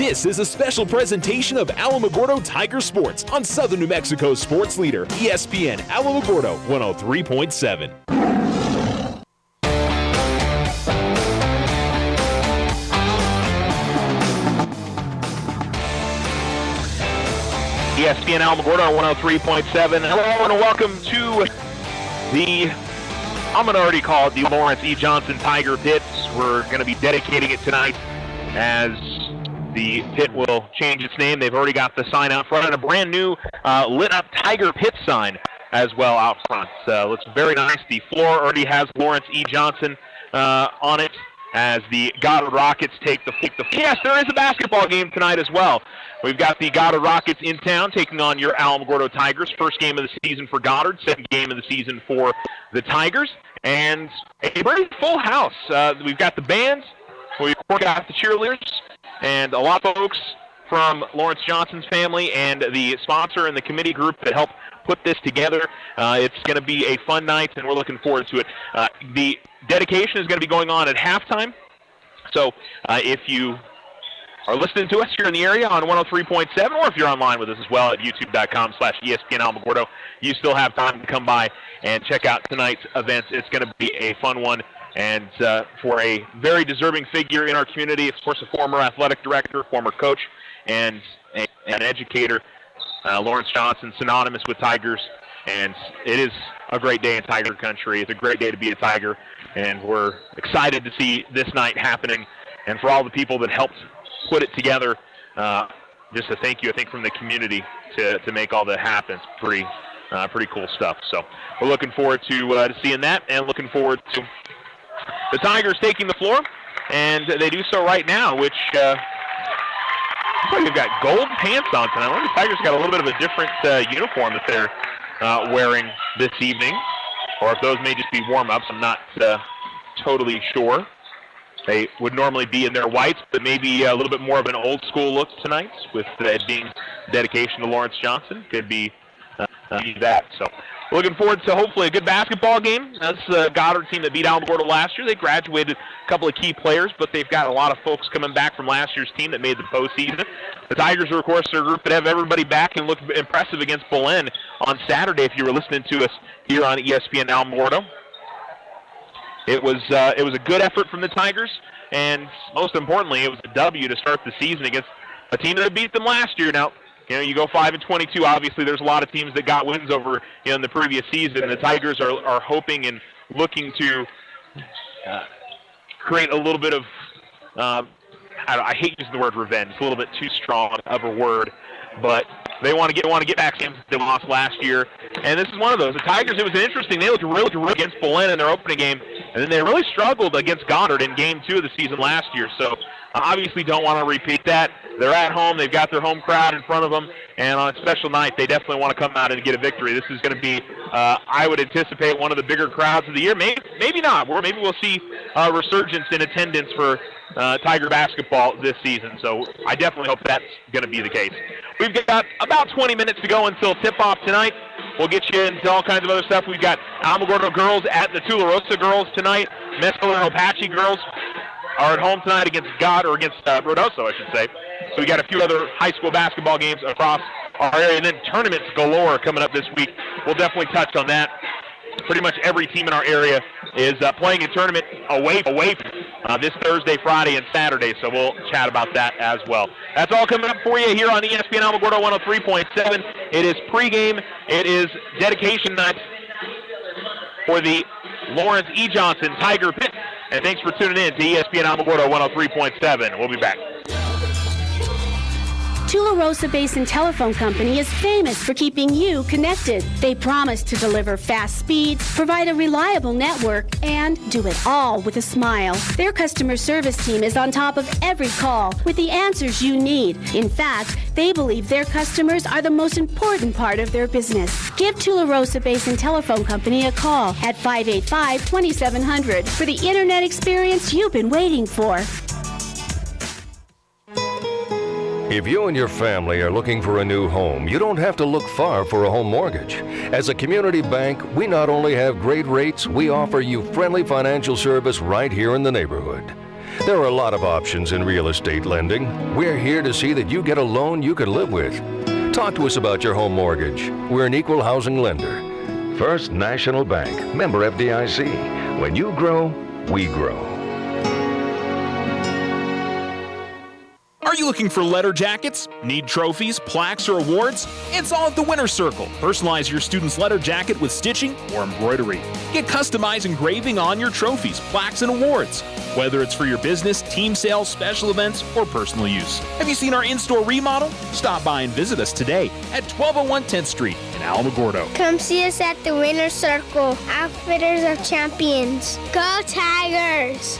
This is a special presentation of Alamogordo Tiger Sports on Southern New Mexico's sports leader, ESPN Alamogordo 103.7. ESPN Alamogordo 103.7. Hello and welcome to the, I'm going to already call it the Lawrence E. Johnson Tiger Pits. We're going to be dedicating it tonight as the pit will change its name. They've already got the sign out front and a brand new lit up Tiger Pit sign as well out front. Looks very nice. The floor already has Lawrence E. Johnson on it as the Goddard Rockets take the Yes, there is a basketball game tonight as well. We've got the Goddard Rockets in town taking on your Alamogordo Tigers. First game of the season for Goddard, second game of the season for the Tigers, and a very full house. We've got the bands, we've got the cheerleaders, and a lot of folks from Lawrence Johnson's family and the sponsor and the committee group that helped put this together. It's going to be a fun night, and we're looking forward to it. The dedication is going to be going on at halftime. So if you are listening to us here in the area on 103.7, or if you're online with us as well at youtube.com/ESPN Alamogordo, you still have time to come by and check out tonight's events. It's going to be a fun one. And for a very deserving figure in our community, of course, a former athletic director, former coach, and an educator, Lawrence Johnson, synonymous with Tigers. And it is a great day in Tiger country. It's a great day to be a Tiger. And we're excited to see this night happening. And for all the people that helped put it together, just a thank you, I think, from the community to make all that happen. It's pretty cool stuff. So we're looking forward to seeing that, and looking forward to the Tigers taking the floor. And they do so right now, which looks like they've got gold pants on tonight. I wonder if the Tigers got a little bit of a different uniform that they're wearing this evening, or if those may just be warm-ups. I'm not totally sure. They would normally be in their whites, but maybe a little bit more of an old-school look tonight, with it being dedication to Lawrence Johnson. Could be that. So looking forward to hopefully a good basketball game. That's the Goddard team that beat Alamogordo last year. They graduated a couple of key players, but they've got a lot of folks coming back from last year's team that made the postseason. The Tigers are, of course, a group that have everybody back and look impressive against Belen on Saturday, if you were listening to us here on ESPN Alamogordo. It was a good effort from the Tigers, and most importantly, it was a W to start the season against a team that beat them last year. Now, you go 5-22. Obviously, there's a lot of teams that got wins over in the previous season. The Tigers are hoping and looking to create a little bit of I hate using the word revenge. It's a little bit too strong of a word, but they want to get back games they lost last year, and this is one of those. The Tigers, it was interesting. They looked really good against Belen in their opening game, and then they really struggled against Goddard in Game 2 of the season last year. So obviously don't want to repeat that. They're at home. They've got their home crowd in front of them, and on a special night, they definitely want to come out and get a victory. This is going to be, I would anticipate, one of the bigger crowds of the year. Maybe not. Maybe we'll see a resurgence in attendance for Tiger basketball this season. So I definitely hope that's going to be the case. We've got about 20 minutes to go until tip-off tonight. We'll get you into all kinds of other stuff. We've got Alamogordo girls at the Tularosa girls tonight. Mescalero and Apache girls are at home tonight against Rodoso, I should say. So we got a few other high school basketball games across our area, and then tournaments galore coming up this week. We'll definitely touch on that. Pretty much every team in our area is playing a tournament away this Thursday, Friday, and Saturday, so we'll chat about that as well. That's all coming up for you here on ESPN Alamogordo 103.7. It is pregame. It is dedication night for the Lawrence E. Johnson Tiger Pit. And thanks for tuning in to ESPN Alamogordo 103.7. We'll be back. Tularosa Basin Telephone Company is famous for keeping you connected. They promise to deliver fast speeds, provide a reliable network, and do it all with a smile. Their customer service team is on top of every call with the answers you need. In fact, they believe their customers are the most important part of their business. Give Tularosa Basin Telephone Company a call at 585-2700 for the internet experience you've been waiting for. If you and your family are looking for a new home, you don't have to look far for a home mortgage. As a community bank, we not only have great rates, we offer you friendly financial service right here in the neighborhood. There are a lot of options in real estate lending. We're here to see that you get a loan you can live with. Talk to us about your home mortgage. We're an equal housing lender. First National Bank, member FDIC. When you grow, we grow. Are you looking for letter jackets? Need trophies, plaques, or awards? It's all at the Winter Circle. Personalize your student's letter jacket with stitching or embroidery. Get customized engraving on your trophies, plaques, and awards. Whether it's for your business, team sales, special events, or personal use. Have you seen our in-store remodel? Stop by and visit us today at 1201 10th Street in Alamogordo. Come see us at the Winter Circle, Outfitters of Champions. Go Tigers!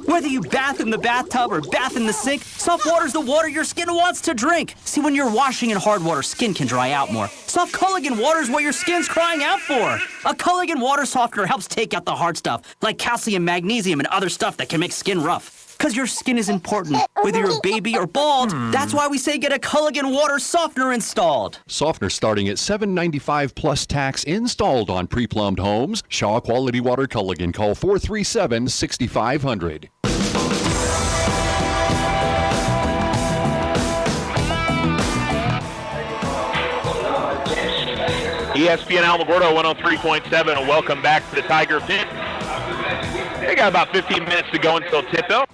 Whether you bath in the bathtub or bath in the sink, soft water's the water your skin wants to drink. See, when you're washing in hard water, skin can dry out more. Soft Culligan water's what your skin's crying out for. A Culligan water softener helps take out the hard stuff, like calcium, magnesium, and other stuff that can make skin rough. Because your skin is important, whether you're a baby or bald. That's why we say get a Culligan water softener installed. Softener starting at $7.95 plus tax, installed on pre-plumbed homes. Shaw Quality Water Culligan. Call 437-6500. ESPN Alamogordo 103.7, and welcome back to the Tiger Pit. They got about 15 minutes to go until tip-off.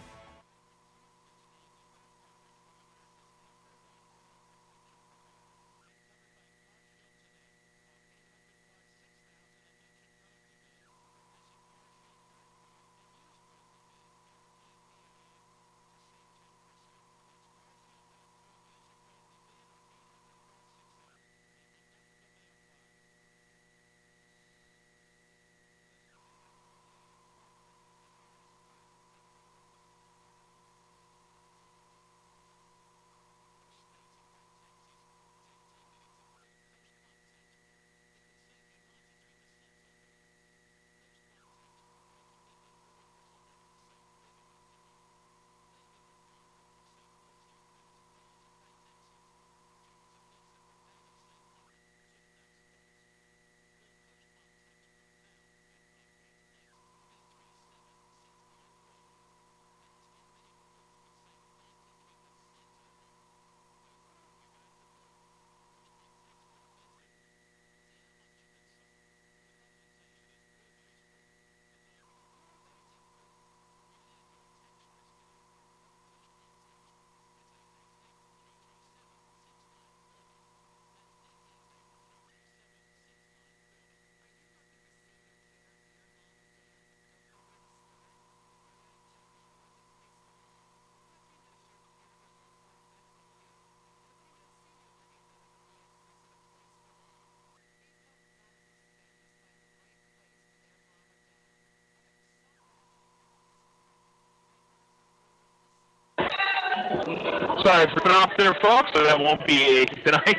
Sorry for putting off there, folks, so that won't be tonight.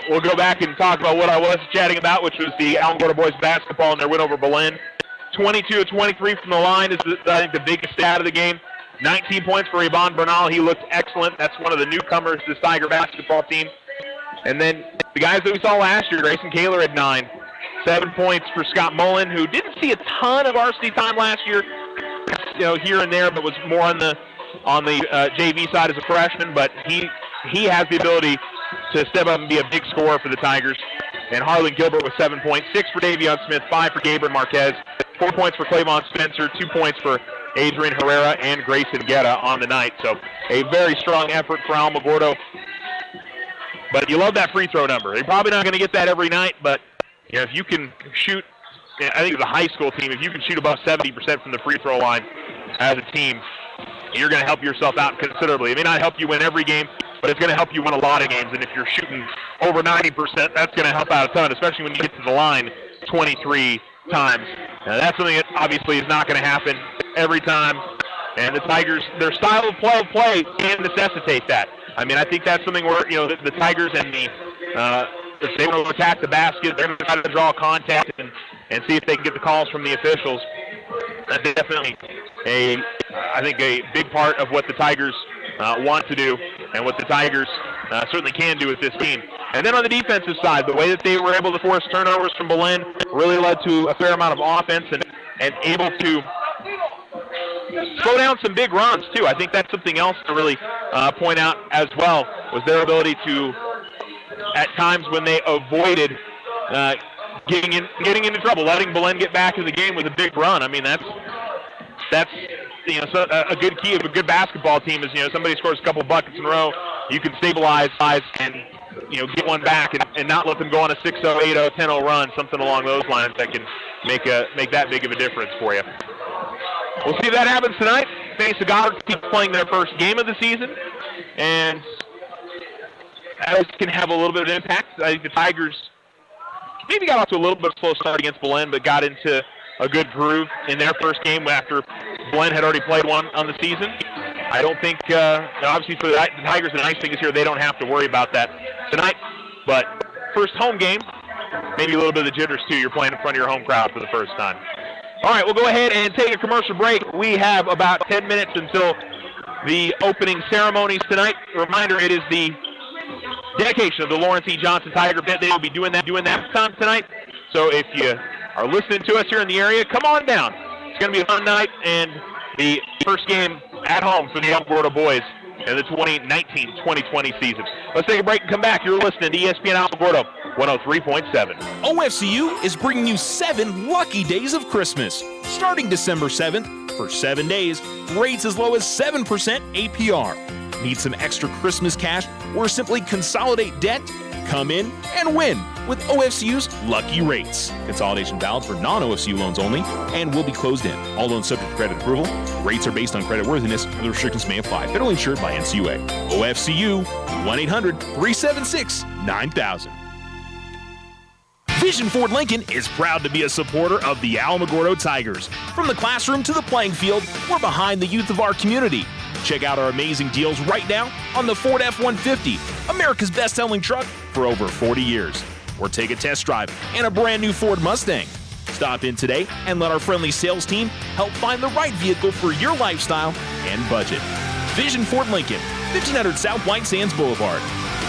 We'll go back and talk about what I was chatting about, which was the Alamogordo boys basketball and their win over Belen. 22 of 23 from the line is, I think, the biggest stat of the game. 19 points for Yvonne Bernal. He looked excellent. That's one of the newcomers to this Tiger basketball team. And then the guys that we saw last year, Grayson Kaler had 9. 7 points for Scott Mullen, who didn't see a ton of varsity time last year, here and there, but was more on the JV side as a freshman. But he has the ability to step up and be a big scorer for the Tigers. And Harlan Gilbert with 7 points, 6 for Davion Smith, 5 for Gabriel Marquez, 4 points for Clavon Spencer, 2 points for Adrian Herrera and Grayson Guetta on the night. So a very strong effort for Alamogordo. But you love that free throw number. You're probably not going to get that every night, but if you can shoot, I think as a high school team, if you can shoot above 70% from the free throw line as a team, you're going to help yourself out considerably. It may not help you win every game, but it's going to help you win a lot of games. And if you're shooting over 90%, that's going to help out a ton, especially when you get to the line 23 times. Now, that's something that obviously is not going to happen every time. And the Tigers, their style of play can necessitate that. I mean, I think that's something where, the Tigers and if they want to attack the basket, they're going to try to draw contact and see if they can get the calls from the officials. That's definitely I think a big part of what the Tigers want to do and what the Tigers certainly can do with this team. And then on the defensive side, the way that they were able to force turnovers from Belen really led to a fair amount of offense. And and able to slow down some big runs, too. I think that's something else to really point out as well, was their ability to, at times when they avoided getting into trouble, letting Belen get back in the game with a big run. I mean, that's so a good key of a good basketball team is, somebody scores a couple buckets in a row, you can stabilize and get one back and not let them go on a 6-0, 8-0, 10-0 run, something along those lines that can make that big of a difference for you. We'll see if that happens tonight. Thanks to Goddard keep playing their first game of the season, and that can have a little bit of impact. I think the Tigers maybe got off to a little bit of a slow start against Belen, but got into a good groove in their first game after Belen had already played one on the season. I don't think, obviously for the Tigers, the nice thing is here they don't have to worry about that tonight. But first home game, maybe a little bit of the jitters too. You're playing in front of your home crowd for the first time. All right, we'll go ahead and take a commercial break. We have about 10 minutes until the opening ceremonies tonight. A reminder, it is the dedication of the Lawrence E. Johnson Tiger Pit. They will be doing that time tonight. So if you are listening to us here in the area, come on down. It's going to be a fun night and the first game at home for the Alamogordo boys in the 2019-2020 season. Let's take a break and come back. You're listening to ESPN Alamogordo 103.7. OFCU is bringing you 7 lucky days of Christmas. Starting December 7th, for 7 days, rates as low as 7% APR. Need some extra Christmas cash or simply consolidate debt? Come in and win with OFCU's Lucky Rates. Consolidation valid for non-OFCU loans only and will be closed in. All loans subject to credit approval. Rates are based on creditworthiness. Other restrictions may apply. Federally insured by NCUA. OFCU, 1-800-376-9000. Vision Ford Lincoln is proud to be a supporter of the Alamogordo Tigers. From the classroom to the playing field, we're behind the youth of our community. Check out our amazing deals right now on the Ford F-150, America's best-selling truck for over 40 years. Or take a test drive in a brand new Ford Mustang. Stop in today and let our friendly sales team help find the right vehicle for your lifestyle and budget. Vision Ford Lincoln, 1500 South White Sands Boulevard.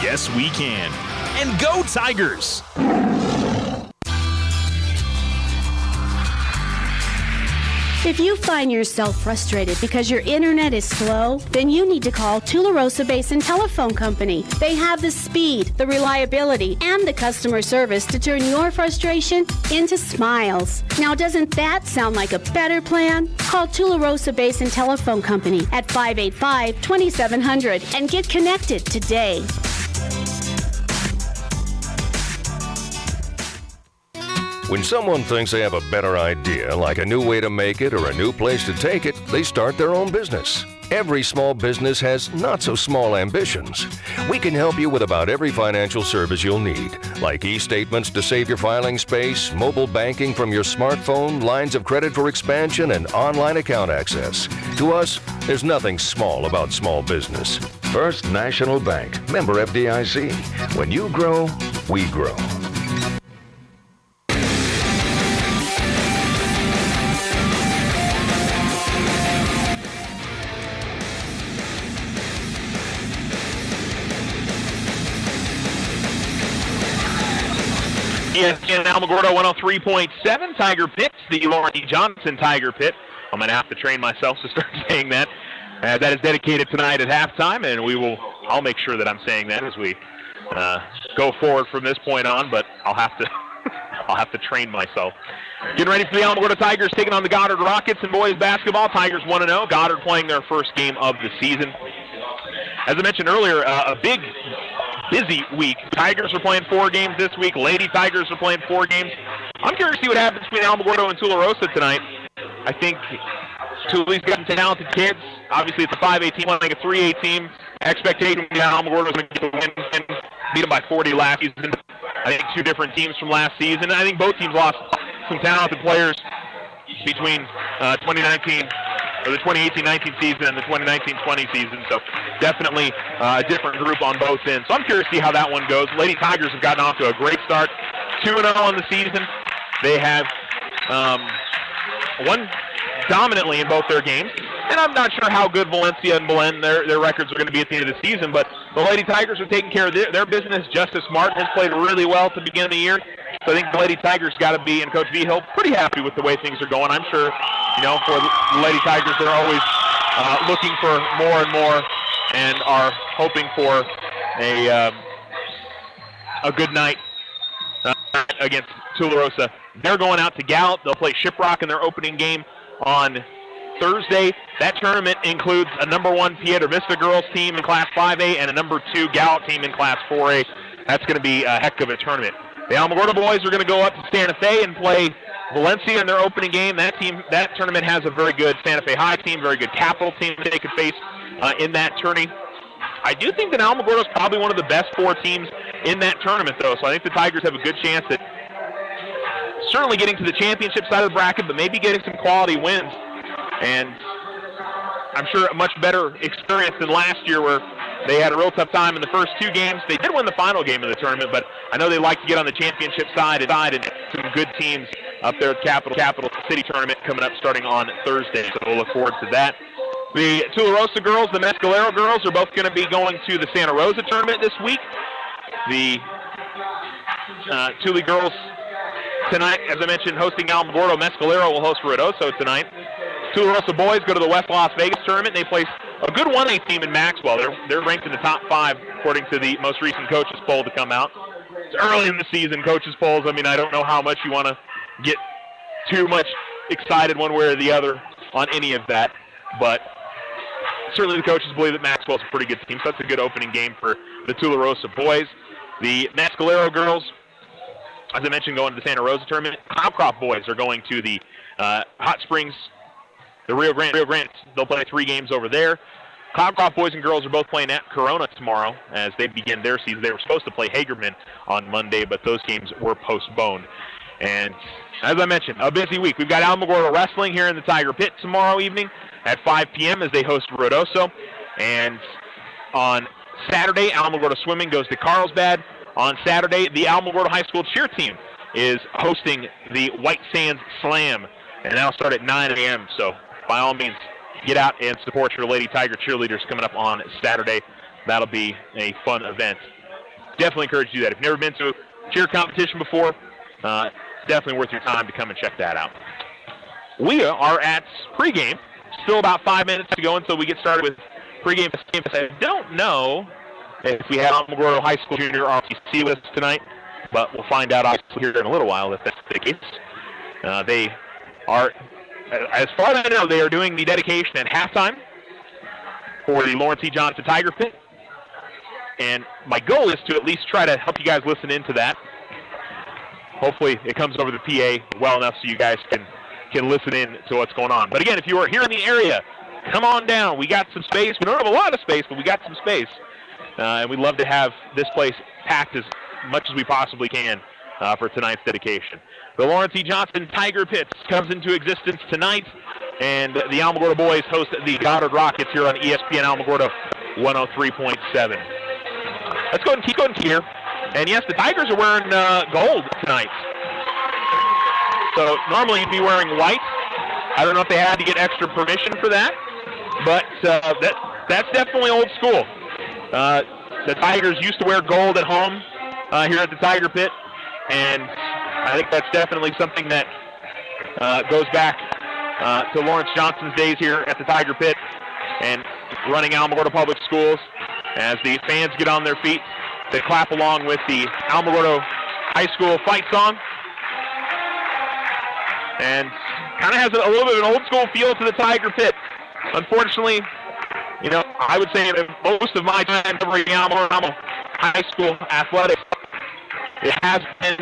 Yes, we can. And go Tigers! If you find yourself frustrated because your internet is slow, then you need to call Tularosa Basin Telephone Company. They have the speed, the reliability, and the customer service to turn your frustration into smiles. Now, doesn't that sound like a better plan? Call Tularosa Basin Telephone Company at 585-2700 and get connected today. When someone thinks they have a better idea, like a new way to make it or a new place to take it, they start their own business. Every small business has not-so-small ambitions. We can help you with about every financial service you'll need, like e-statements to save your filing space, mobile banking from your smartphone, lines of credit for expansion, and online account access. To us, there's nothing small about small business. First National Bank, member FDIC. When you grow, we grow. ESPN Alamogordo 103.7 Tiger Pits, the Lawrence E. Johnson Tiger Pit. I'm going to have to train myself to start saying that. That is dedicated tonight at halftime, and I'll make sure that I'm saying that as we go forward from this point on, but I'll have to train myself. Getting ready for the Alamogordo Tigers taking on the Goddard Rockets in boys basketball. Tigers 1-0. Goddard playing their first game of the season. As I mentioned earlier, a big busy week. Tigers are playing 4 games this week. Lady Tigers are playing 4 games. I'm curious to see what happens between Alamogordo and Tularosa tonight. I think Tule's got some talented kids. Obviously, it's a 5A team playing a 3A team. Expectation Alamogordo is going to get the win and beat them by 40 last season. I think 2 different teams from last season. I think both teams lost some talented players between 2019 or the 2018-19 season and the 2019-20 season. So definitely a different group on both ends. So I'm curious to see how that one goes. Lady Tigers have gotten off to a great start. 2-0 on the season. They have won dominantly in both their games. And I'm not sure how good Valencia and Belen, their records are going to be at the end of the season, but the Lady Tigers are taking care of their business. Justice Martin has played really well to begin the year. So I think the Lady Tigers got to be, and Coach Vigil, pretty happy with the way things are going. I'm sure, for the Lady Tigers, they're always looking for more and more and are hoping for a good night against Tularosa. They're going out to Gallup. They'll play Shiprock in their opening game on Thursday. That tournament includes a number 1 Piedra Vista girls team in Class 5A and a number 2 Gallup team in Class 4A. That's going to be a heck of a tournament. The Alamogordo boys are going to go up to Santa Fe and play Valencia in their opening game. That tournament has a very good Santa Fe High team, very good Capital team that they could face in that tourney. I do think that Alamogordo is probably one of the best 4 teams in that tournament, though. So I think the Tigers have a good chance at certainly getting to the championship side of the bracket, but maybe getting some quality wins. And I'm sure a much better experience than last year where they had a real tough time in the first 2 games. They did win the final game of the tournament, but I know they like to get on the championship side and some good teams up there at Capital City tournament coming up starting on Thursday. So we'll look forward to that. The Tularosa girls, the Mescalero girls, are both going to be going to the Santa Rosa tournament this week. The Tule girls tonight, as I mentioned, hosting Alamogordo. Mescalero will host Ruidoso tonight. Tularosa boys go to the West Las Vegas tournament. They place a good 1A team in Maxwell. They're ranked in the top 5 according to the most recent coaches poll to come out. It's early in the season, coaches polls. I mean, I don't know how much you want to get too much excited one way or the other on any of that, but certainly the coaches believe that Maxwell's a pretty good team, so that's a good opening game for the Tularosa boys. The Mescalero girls, as I mentioned, going to the Santa Rosa tournament. Cloudcroft boys are going to the Hot Springs, the Rio Grande. They'll play 3 games over there. Cloudcroft boys and girls are both playing at Corona tomorrow as they begin their season. They were supposed to play Hagerman on Monday, but those games were postponed. And as I mentioned, a busy week. We've got Alamogordo Wrestling here in the Tiger Pit tomorrow evening at 5 p.m. as they host Ruidoso. And on Saturday, Alamogordo Swimming goes to Carlsbad. On Saturday, the Alamogordo High School cheer team is hosting the White Sands Slam, and that'll start at 9 a.m. So by all means, get out and support your Lady Tiger cheerleaders coming up on Saturday. That'll be a fun event. Definitely encourage you to do that. If you've never been to a cheer competition before, definitely worth your time to come and check that out. We are at pregame. Still about 5 minutes to go until we get started with pregame. I don't know if we have Alamogordo High School Junior RTC with us tonight, but we'll find out obviously here in a little while if that's the case. They are, as far as I know, they are doing the dedication at halftime for the Lawrence E. Johnson Tiger Pit. And my goal is to at least try to help you guys listen into that. Hopefully it comes over the PA well enough so you guys can listen in to what's going on. But again, if you are here in the area, come on down. We got some space. We don't have a lot of space, but we got some space. And we'd love to have this place packed as much as we possibly can for tonight's dedication. The Lawrence E. Johnson Tiger Pits comes into existence tonight, and the Alamogordo boys host the Goddard Rockets here on ESPN Alamogordo 103.7. Let's go and keep going here. And yes, the Tigers are wearing gold tonight. So normally you'd be wearing white. I don't know if they had to get extra permission for that, but that's definitely old school. The Tigers used to wear gold at home here at the Tiger Pit, and I think that's definitely something that goes back to Lawrence Johnson's days here at the Tiger Pit and running Alamogordo Public Schools. As the fans get on their feet, they clap along with the Alamogordo High School fight song. And kind of has a little bit of an old school feel to the Tiger Pit. Unfortunately, I would say that most of my time covering Alamogordo High School athletics, it has been,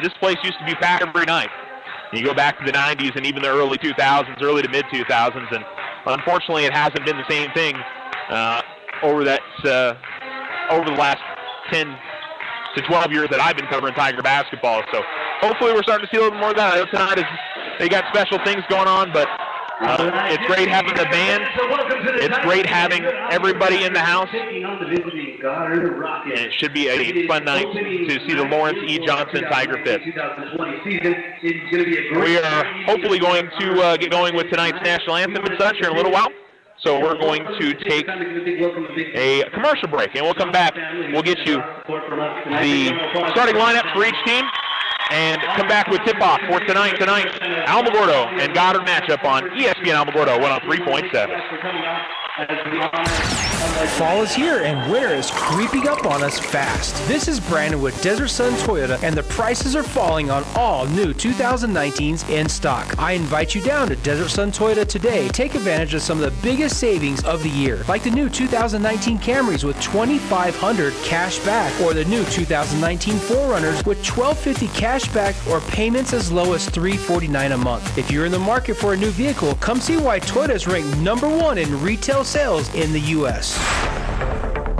this place used to be packed every night. You go back to the 90s and even the early 2000s, early to mid 2000s, and unfortunately it hasn't been the same thing over the last 10 to 12 years that I've been covering Tiger basketball. So hopefully we're starting to see a little more of that. I know tonight they got special things going on, but it's great having the band. It's great having everybody in the house. And it should be a fun night to see the Lawrence E. Johnson Tiger Pit. We are hopefully going to get going with tonight's national anthem and such here in a little while. So we're going to take a commercial break, and we'll come back. We'll get you the starting lineup for each team and come back with tip-off for tonight. Alamogordo and Goddard matchup on ESPN Alamogordo 103.7. Fall is here and winter is creeping up on us fast. This is Brandon with Desert Sun Toyota, and the prices are falling on all new 2019s in stock. I invite you down to Desert Sun Toyota today. Take advantage of some of the biggest savings of the year, like the new 2019 Camrys with $2,500 cash back, or the new 2019 4Runners with $1,250 cash back, or payments as low as $349 a month. If you're in the market for a new vehicle, come see why Toyota is ranked #1 in retail sales in the U.S.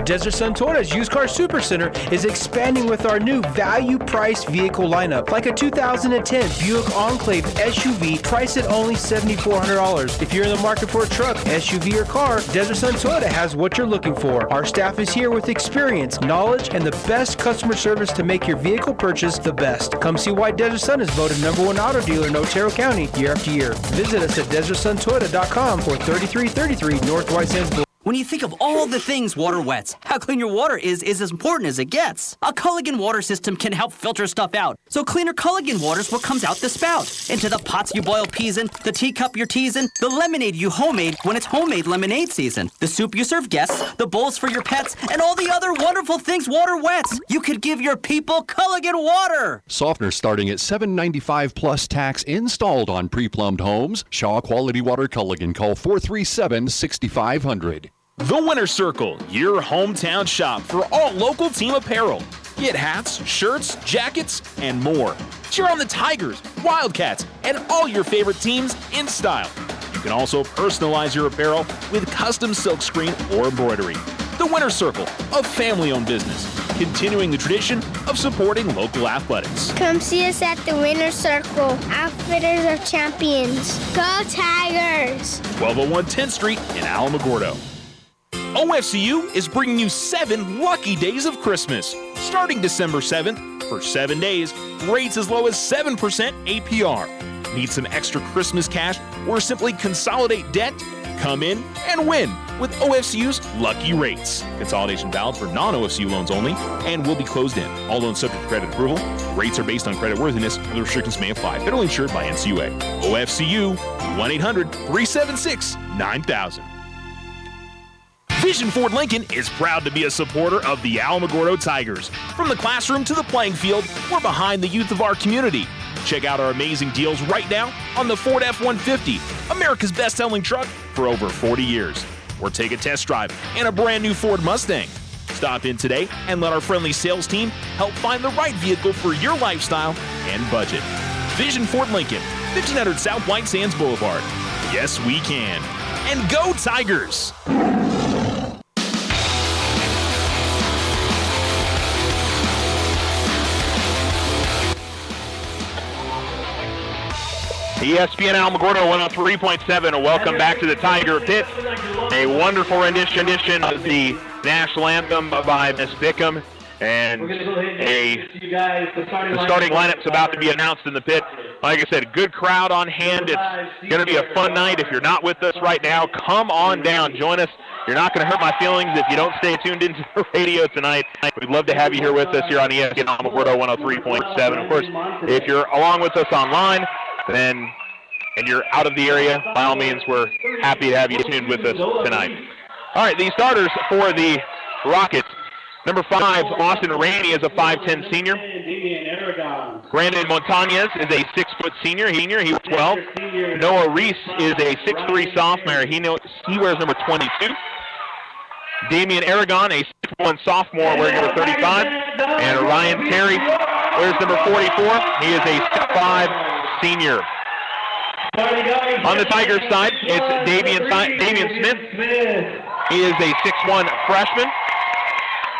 Desert Sun Toyota's Used Car Supercenter is expanding with our new value-priced vehicle lineup, like a 2010 Buick Enclave SUV priced at only $7,400. If you're in the market for a truck, SUV, or car, Desert Sun Toyota has what you're looking for. Our staff is here with experience, knowledge, and the best customer service to make your vehicle purchase the best. Come see why Desert Sun is voted #1 auto dealer in Otero County year after year. Visit us at DesertSunToyota.com or 3333 North White Sands Boulevard. When you think of all the things water wets, how clean your water is as important as it gets. A Culligan water system can help filter stuff out. So cleaner Culligan water is what comes out the spout. Into the pots you boil peas in, the teacup you're teasing, the lemonade you homemade when it's homemade lemonade season, the soup you serve guests, the bowls for your pets, and all the other wonderful things water wets. You could give your people Culligan water. Softener starting at $7.95 plus tax installed on pre-plumbed homes. Shaw Quality Water Culligan. Call 437-6500. The Winter Circle, your hometown shop for all local team apparel. Get hats, shirts, jackets, and more. Cheer on the Tigers, Wildcats, and all your favorite teams in style. You can also personalize your apparel with custom silkscreen or embroidery. The Winter Circle, a family-owned business, continuing the tradition of supporting local athletics. Come see us at the Winner Circle, Outfitters of Champions. Go Tigers! 1201 10th Street in Alamogordo. OFCU is bringing you 7 lucky days of Christmas. Starting December 7th, for 7 days, rates as low as 7% APR. Need some extra Christmas cash or simply consolidate debt? Come in and win with OFCU's lucky rates. Consolidation valid for non-OFCU loans only and will be closed in. All loans subject to credit approval. Rates are based on credit worthiness. Other restrictions may apply. Federally insured by NCUA. OFCU, 1-800-376-9000. Vision Ford Lincoln is proud to be a supporter of the Alamogordo Tigers. From the classroom to the playing field, we're behind the youth of our community. Check out our amazing deals right now on the Ford F-150, America's best-selling truck for over 40 years. Or take a test drive in a brand new Ford Mustang. Stop in today and let our friendly sales team help find the right vehicle for your lifestyle and budget. Vision Ford Lincoln, 1500 South White Sands Boulevard. Yes, we can. And go Tigers! ESPN Alamogordo 103.7. Welcome back to the Tiger Pit. A wonderful rendition of the national anthem by Miss Bickham. And the starting lineup's about to be announced in the pit. Like I said, good crowd on hand. It's going to be a fun night. If you're not with us right now, come on down. Join us. You're not going to hurt my feelings if you don't stay tuned into the radio tonight. We'd love to have you here with us here on ESPN Alamogordo 103.7. Of course, if you're along with us online, and you're out of the area, by all means, we're happy to have you tuned with us tonight. All right, the starters for the Rockets. Number 5, Austin Rainey is a 5'10 senior. Brandon Montañez is a 6-foot senior. He was 12. Noah Reese is a 6'3 sophomore. He wears number 22. Damian Aragon, a 6'1 sophomore, wearing number 35. And Ryan Terry wears number 44. He is a 6'5 senior. On the Tigers side, it's Damian Smith. He is a 6'1 freshman.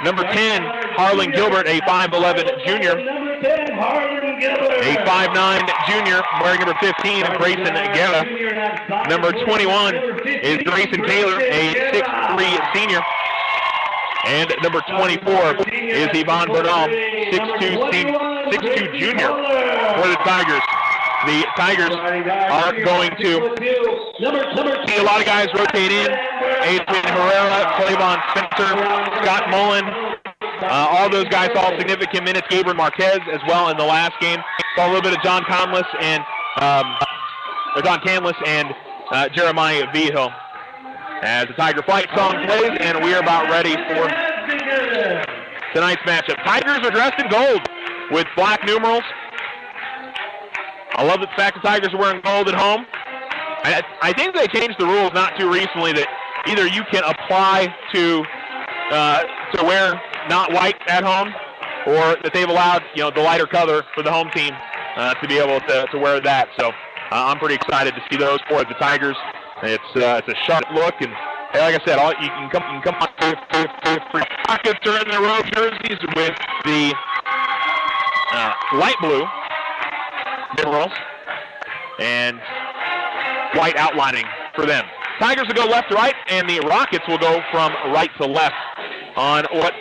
Number 10, Harlan Gilbert, a 5'11 junior. A 5'9 junior, wearing number 15, Grayson Guerra. Number 21 is Grayson Taylor, a 6'3 senior. And number 24 is Yvonne Bernal, 6'2 junior for the Tigers. The Tigers are going to see a lot of guys rotate in Adrian Herrera, Clavon Spencer, Scott Mullen. All those guys saw significant minutes. Gabriel Marquez as well in the last game. Saw a little bit of John Canlis and Jeremiah Vigil as the Tiger Flight song plays, and we are about ready for tonight's matchup. Tigers are dressed in gold with black numerals. I love the fact the Tigers are wearing gold at home. I think they changed the rules not too recently that either you can apply to wear not white at home, or that they've allowed the lighter color for the home team to be able to wear that. So I'm pretty excited to see those for the Tigers. It's a sharp look, and like I said, you can come on. Rockets are in their road jerseys with the light blue numerals and white outlining for them. Tigers will go left to right, and the Rockets will go from right to left on what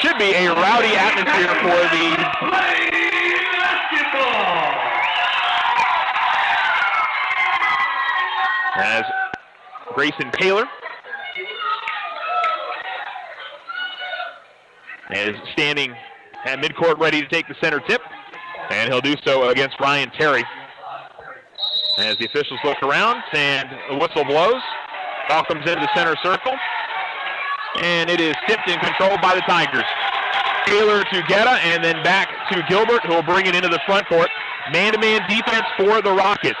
should be a rowdy atmosphere for the as Grayson Taylor is standing at midcourt ready to take the center tip, and he'll do so against Ryan Terry. As the officials look around and the whistle blows, ball comes into the center circle, and it is tipped and controlled by the Tigers. Taylor to Goddard, and then back to Gilbert, who will bring it into the front court. Man-to-man defense for the Rockets.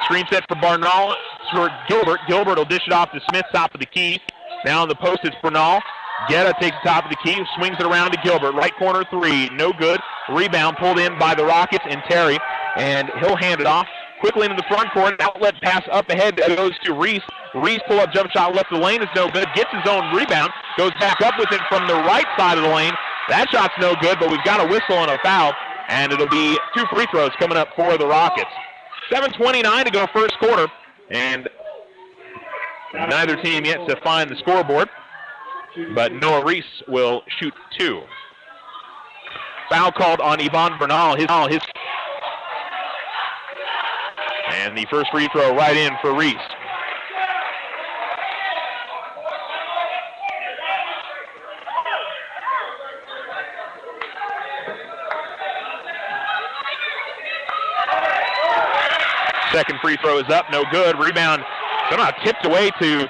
Screen set for Barnall for Gilbert. Gilbert will dish it off to Smith, top of the key. Now on the post, it's Bernal. Goddard takes the top of the key, swings it around to Gilbert. Right corner three, no good. Rebound pulled in by the Rockets and Terry, and he'll hand it off quickly into the front court. Outlet pass up ahead goes to Reese. Reese pull-up jump shot left of the lane is no good. Gets his own rebound, goes back up with it from the right side of the lane. That shot's no good, but we've got a whistle and a foul, and it'll be 2 free throws coming up for the Rockets. 7:29 to go first quarter, and neither team yet to find the scoreboard, but Noah Reese will shoot 2. Foul called on Yvonne Bernal. His and the first free throw right in for Reese. Second free throw is up, no good. Rebound somehow tipped away to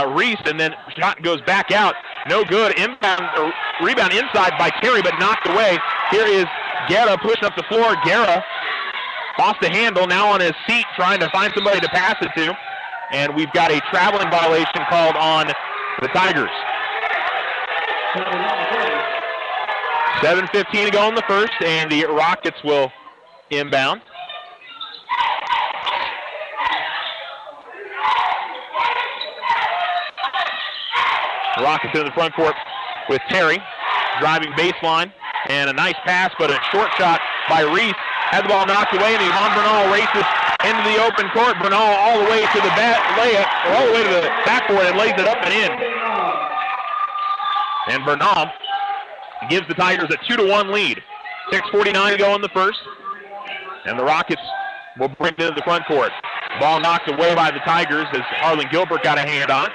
Reese, and then shot goes back out, no good. Rebound inside by Terry, but knocked away. Here is Guerra pushing up the floor. Guerra lost the handle, now on his seat trying to find somebody to pass it to, and we've got a traveling violation called on the Tigers. 7:15 to go in the first, and the Rockets will inbound. Rockets in the front court with Terry, driving baseline, and a nice pass, but a short shot by Reese. Had the ball knocked away, and Yvonne Bernal races into the open court. Bernal all the way to the layup, or all the way to the backboard, and lays it up and in. And Bernal gives the Tigers a 2-1 lead. 6:49 to go in the first, and the Rockets will bring it into the front court. Ball knocked away by the Tigers as Harlan Gilbert got a hand on.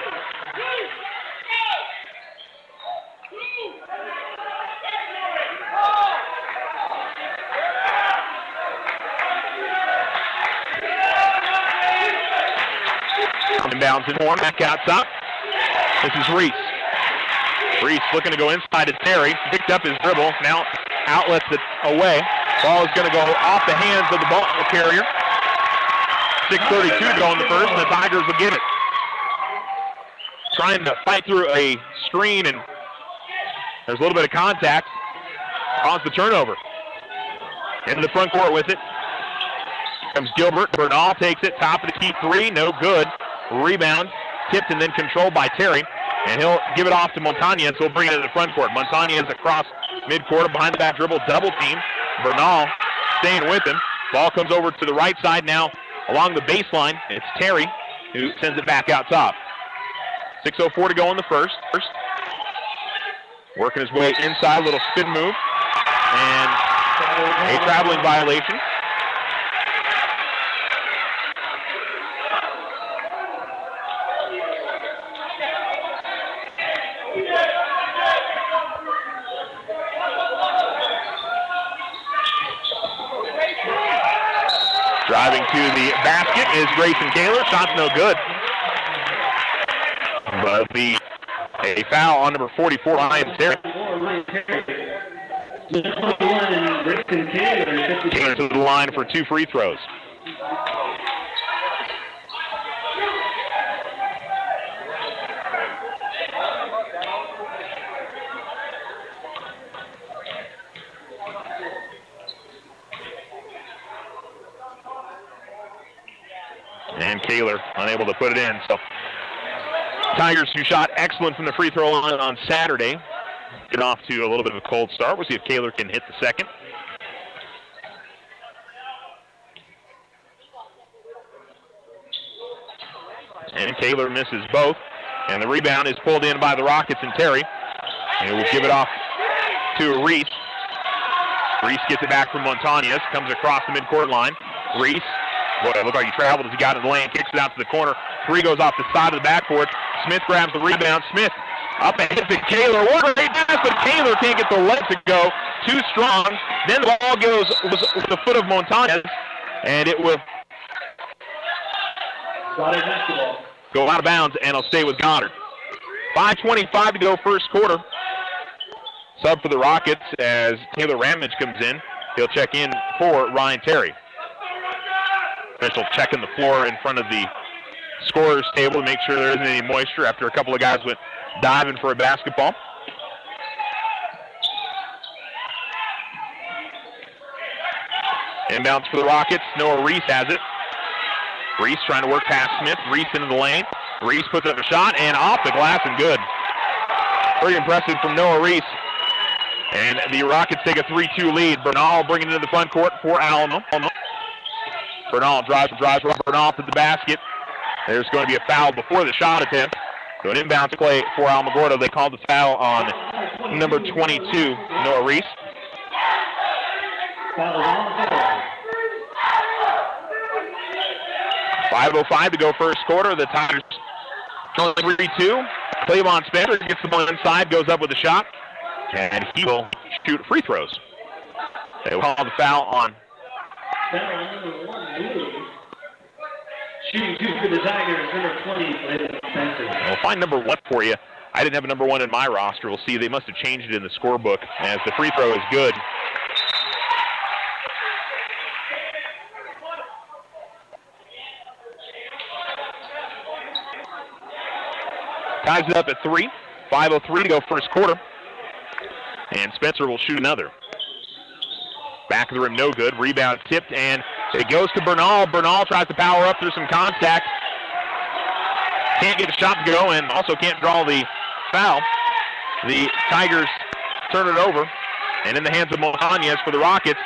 Inbounds in more, back out top. This is Reese. Reese looking to go inside to Terry. Picked up his dribble, now outlets it away. Ball is going to go off the hands of the ball carrier. 6:32 to go in the first, and the Tigers will get it. Trying to fight through a screen, and there's a little bit of contact. Caused the turnover. Into the front court with it comes Gilbert. Bernal takes it, top of the key three, no good. Rebound, tipped and then controlled by Terry, and he'll give it off to Montañez, so we'll bring it into the front court. Montañez across midcourt, behind the back dribble, double team. Bernal staying with him. Ball comes over to the right side now along the baseline. It's Terry who sends it back out top. 6:04 to go in the first. Working his way inside, little spin move, and a traveling violation. Driving to the basket is Grayson Kaler. Shot's no good. But it'll be a foul on number 44, Ryan Terry. Kaler to the line for 2 free throws. And Kaler unable to put it in. So Tigers, who shot excellent from the free throw line on Saturday, get off to a little bit of a cold start. We'll see if Kaler can hit the second. And Kaler misses both. And the rebound is pulled in by the Rockets and Terry. And we'll give it off to Reese. Reese gets it back from Montañez, comes across the midcourt line. Reese, boy, it looked like he traveled as he got in the lane, kicks it out to the corner. 3 goes off the side of the backboard. Smith grabs the rebound. Smith up ahead to Kaler. What a great pass, but Kaler can't get the leg to go. Too strong. Then the ball goes with the foot of Montañez, and it will go out of bounds, and it'll stay with Goddard. 5:25 to go first quarter. Sub for the Rockets as Taylor Ramage comes in. He'll check in for Ryan Terry. Official checking the floor in front of the scorer's table to make sure there isn't any moisture after a couple of guys went diving for a basketball. Inbounds for the Rockets. Noah Reese has it. Reese trying to work past Smith. Reese into the lane. Reese puts up a shot and off the glass and good. Very impressive from Noah Reese. And the Rockets take a 3-2 lead. Bernal bringing it to the front court for Alamo. Bernal drives Bernal to the basket. There's going to be a foul before the shot attempt. So an inbounds play for Alamogordo. They called the foul on number 22, Noah Reese. .505 to go first quarter. The Tigers only 3-2. Clavon Spencer gets the ball inside, goes up with a shot, and he will shoot free throws. They will call the foul on. Shooting 2 for the Tigers, number 20, Clavon Spencer. I'll find number 1 for you. I didn't have a number 1 in my roster. We'll see. They must have changed it in the scorebook as the free throw is good. Ties it up at 3. 5:03 to go first quarter. And Spencer will shoot another. Back of the rim, no good. Rebound tipped, and it goes to Bernal. Bernal tries to power up through some contact. Can't get the shot to go, and also can't draw the foul. The Tigers turn it over, and in the hands of Montañez for the Rockets.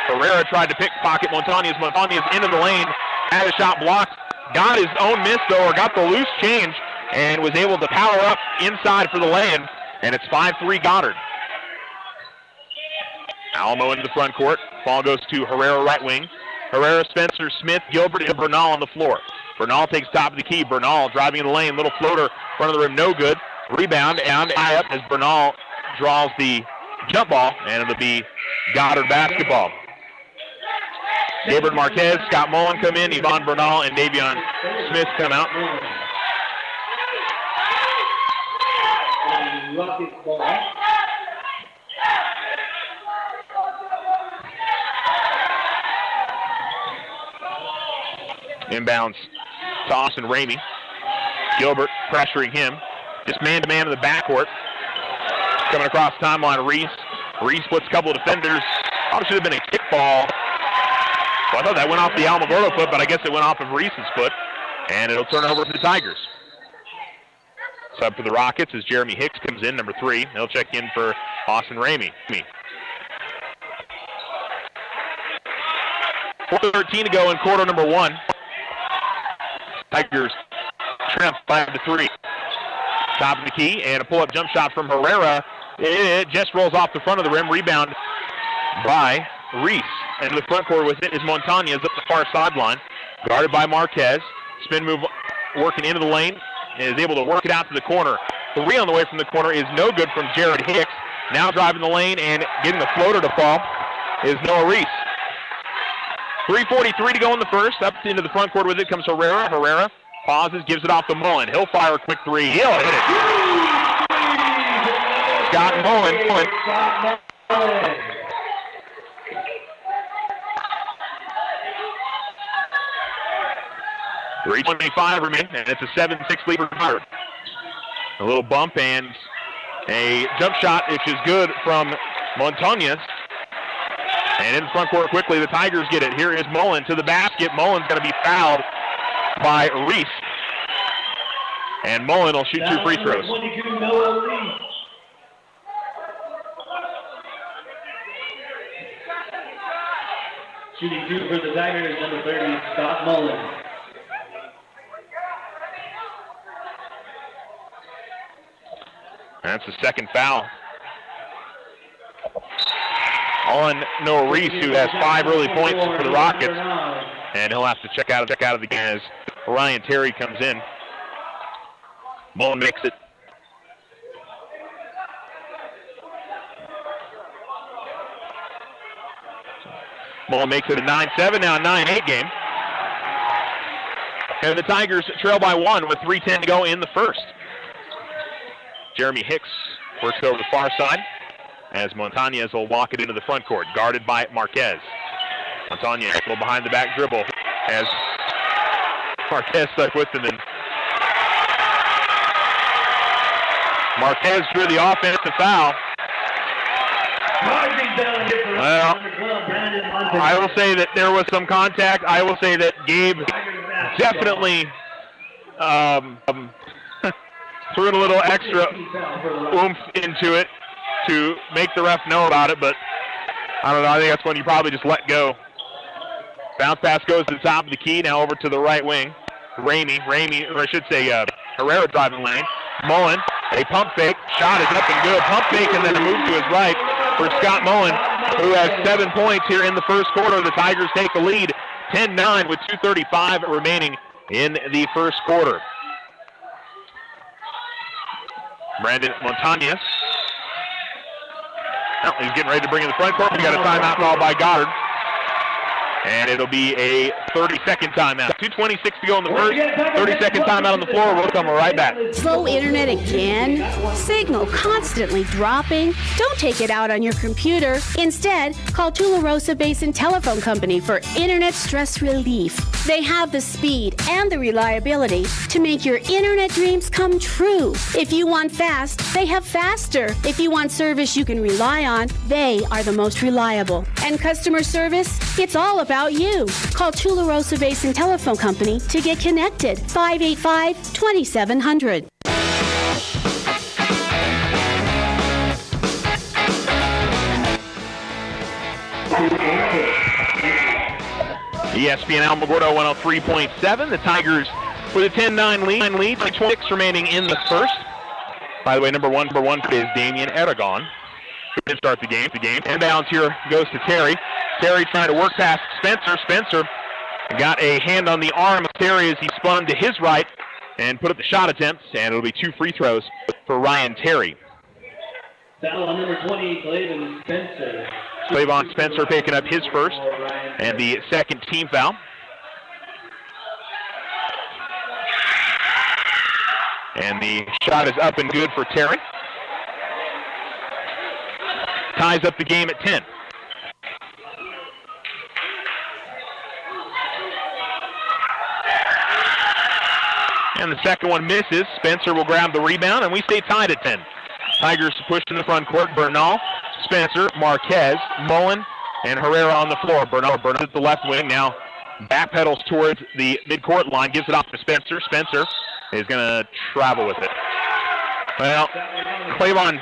Herrera tried to pickpocket Montañez. Montañez into the lane, had a shot blocked. Got his own miss, though, or got the loose change, and was able to power up inside for the lay-in, and it's 5-3 Goddard. Alamo into the front court. Ball goes to Herrera right wing. Herrera, Spencer, Smith, Gilbert, and Bernal on the floor. Bernal takes top of the key. Bernal driving in the lane. Little floater, front of the rim, no good. Rebound and high up as Bernal draws the jump ball, and it'll be Goddard basketball. Gabriel Marquez, Scott Mullen come in. Yvonne Bernal and Davion Smith come out. Inbounds to Austin Ramey. Gilbert pressuring him. Just man-to-man in the backcourt. Coming across the timeline, Reese. Reese puts a couple of defenders. Probably should have been a kickball. Well, I thought that went off the Alamogordo foot, but I guess it went off of Reese's foot. And it'll turn over to the Tigers. Sub for the Rockets as Jeremy Hicks comes in, number 3. He'll check in for Austin Ramey. 4:13 to go in quarter number 1. Tigers trimp 5-3. Top of the key and a pull-up jump shot from Herrera. It just rolls off the front of the rim. Rebound by Reese. And the front court with it is Montañez up the far sideline. Guarded by Marquez. Spin move working into the lane. And is able to work it out to the corner. 3 on the way from the corner is no good from Jared Hicks. Now driving the lane and getting the floater to fall is Noah Reese. 3:43 to go in the first. Up into the front court with it comes Herrera. Herrera pauses, gives it off to Mullen. He'll fire a quick three. He'll hit it. Scott Mullen. 3:25 remaining, and it's a 7-6 lead for Goddard. A little bump and a jump shot, which is good from Montañez. And in the front court quickly, the Tigers get it. Here is Mullen to the basket. Mullen's going to be fouled by Reese. And Mullen will shoot 2 free throws. Shooting 2 for the Tigers, number 30, Scott Mullen. That's the second foul on Noah Reese, who has 5 early points for the Rockets. And he'll have to check out of the game as Ryan Terry comes in. Mullen makes it. Mullen makes it a 9-7, now a 9-8 game. And the Tigers trail by 1 with 3:10 to go in the first. Jeremy Hicks works over the far side as Montañez will walk it into the front court, guarded by Marquez. Montañez will behind the back dribble as Marquez stuck with him. And Marquez drew the offensive foul. Well, I will say that there was some contact. I will say that Gabe definitely threw in a little extra oomph into it to make the ref know about it, but I don't know. I think that's when you probably just let go. Bounce pass goes to the top of the key, now over to the right wing. Herrera driving lane. Mullen, a pump fake. Shot is up and good. Pump fake and then a move to his right for Scott Mullen, who has 7 points here in the first quarter. The Tigers take the lead 10-9 with 2:35 remaining in the first quarter. Brandon Montañez. Well, he's getting ready to bring in the front court. We got a timeout call by Goddard. And it'll be a 30-second timeout. 2:26 to go in the first. 30-second timeout on the floor. We'll come right back. Slow internet again? Signal constantly dropping? Don't take it out on your computer. Instead, call Tularosa Basin Telephone Company for internet stress relief. They have the speed and the reliability to make your internet dreams come true. If you want fast, they have faster. If you want service you can rely on, they are the most reliable. And customer service? It's all about you. Call Tularosa Basin Telephone Company to get connected. 585-2700. ESPN Alamogordo 103.7. The Tigers with a 10-9 lead. 26 remaining in the first. By the way, number one is Damian Aragon, who did start the game. Inbounds here goes to Terry. Terry trying to work past Spencer. Spencer got a hand on the arm of Terry as he spun to his right and put up the shot attempts, and it'll be 2 free throws for Ryan Terry. Foul on number 20, Clavon Spencer. Clavon Spencer picking up his first and the second team foul. And the shot is up and good for Terry. Ties up the game at 10. And the second one misses. Spencer will grab the rebound, and we stay tied at 10. Tigers pushed in the front court. Bernal, Spencer, Marquez, Mullen, and Herrera on the floor. Bernal at the left wing now backpedals towards the midcourt line, gives it off to Spencer. Spencer is going to travel with it. Well, Clavon,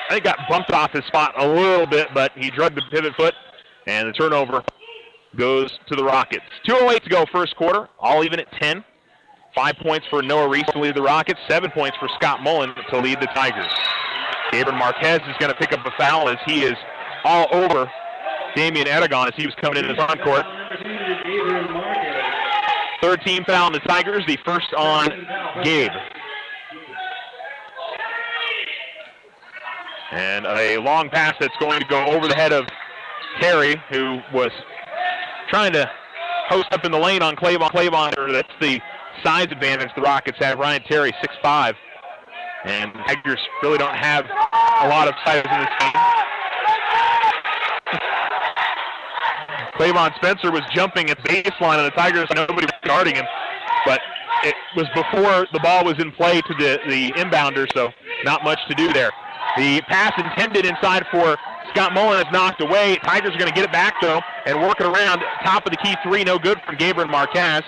I think, got bumped off his spot a little bit, but he drugged the pivot foot, and the turnover goes to the Rockets. 2:08 to go first quarter, all even at 10. 5 points for Noah Reese to lead the Rockets, 7 points for Scott Mullen to lead the Tigers. Gabriel Marquez is going to pick up a foul as he is all over Damian Aragon as he was coming into the front court. Third team foul on the Tigers, the first on Gabe. And a long pass that's going to go over the head of Terry, who was trying to post up in the lane on Clavon. That's the size advantage the Rockets have. Ryan Terry, 6'5". And the Tigers really don't have a lot of size in this game. Clavon Spencer was jumping at the baseline of the Tigers. Nobody was guarding him. But it was before the ball was in play to the inbounder, so not much to do there. The pass intended inside for Scott Mullen is knocked away. Tigers are going to get it back, though, and work it around. Top of the key three, no good from Gabriel Marquez.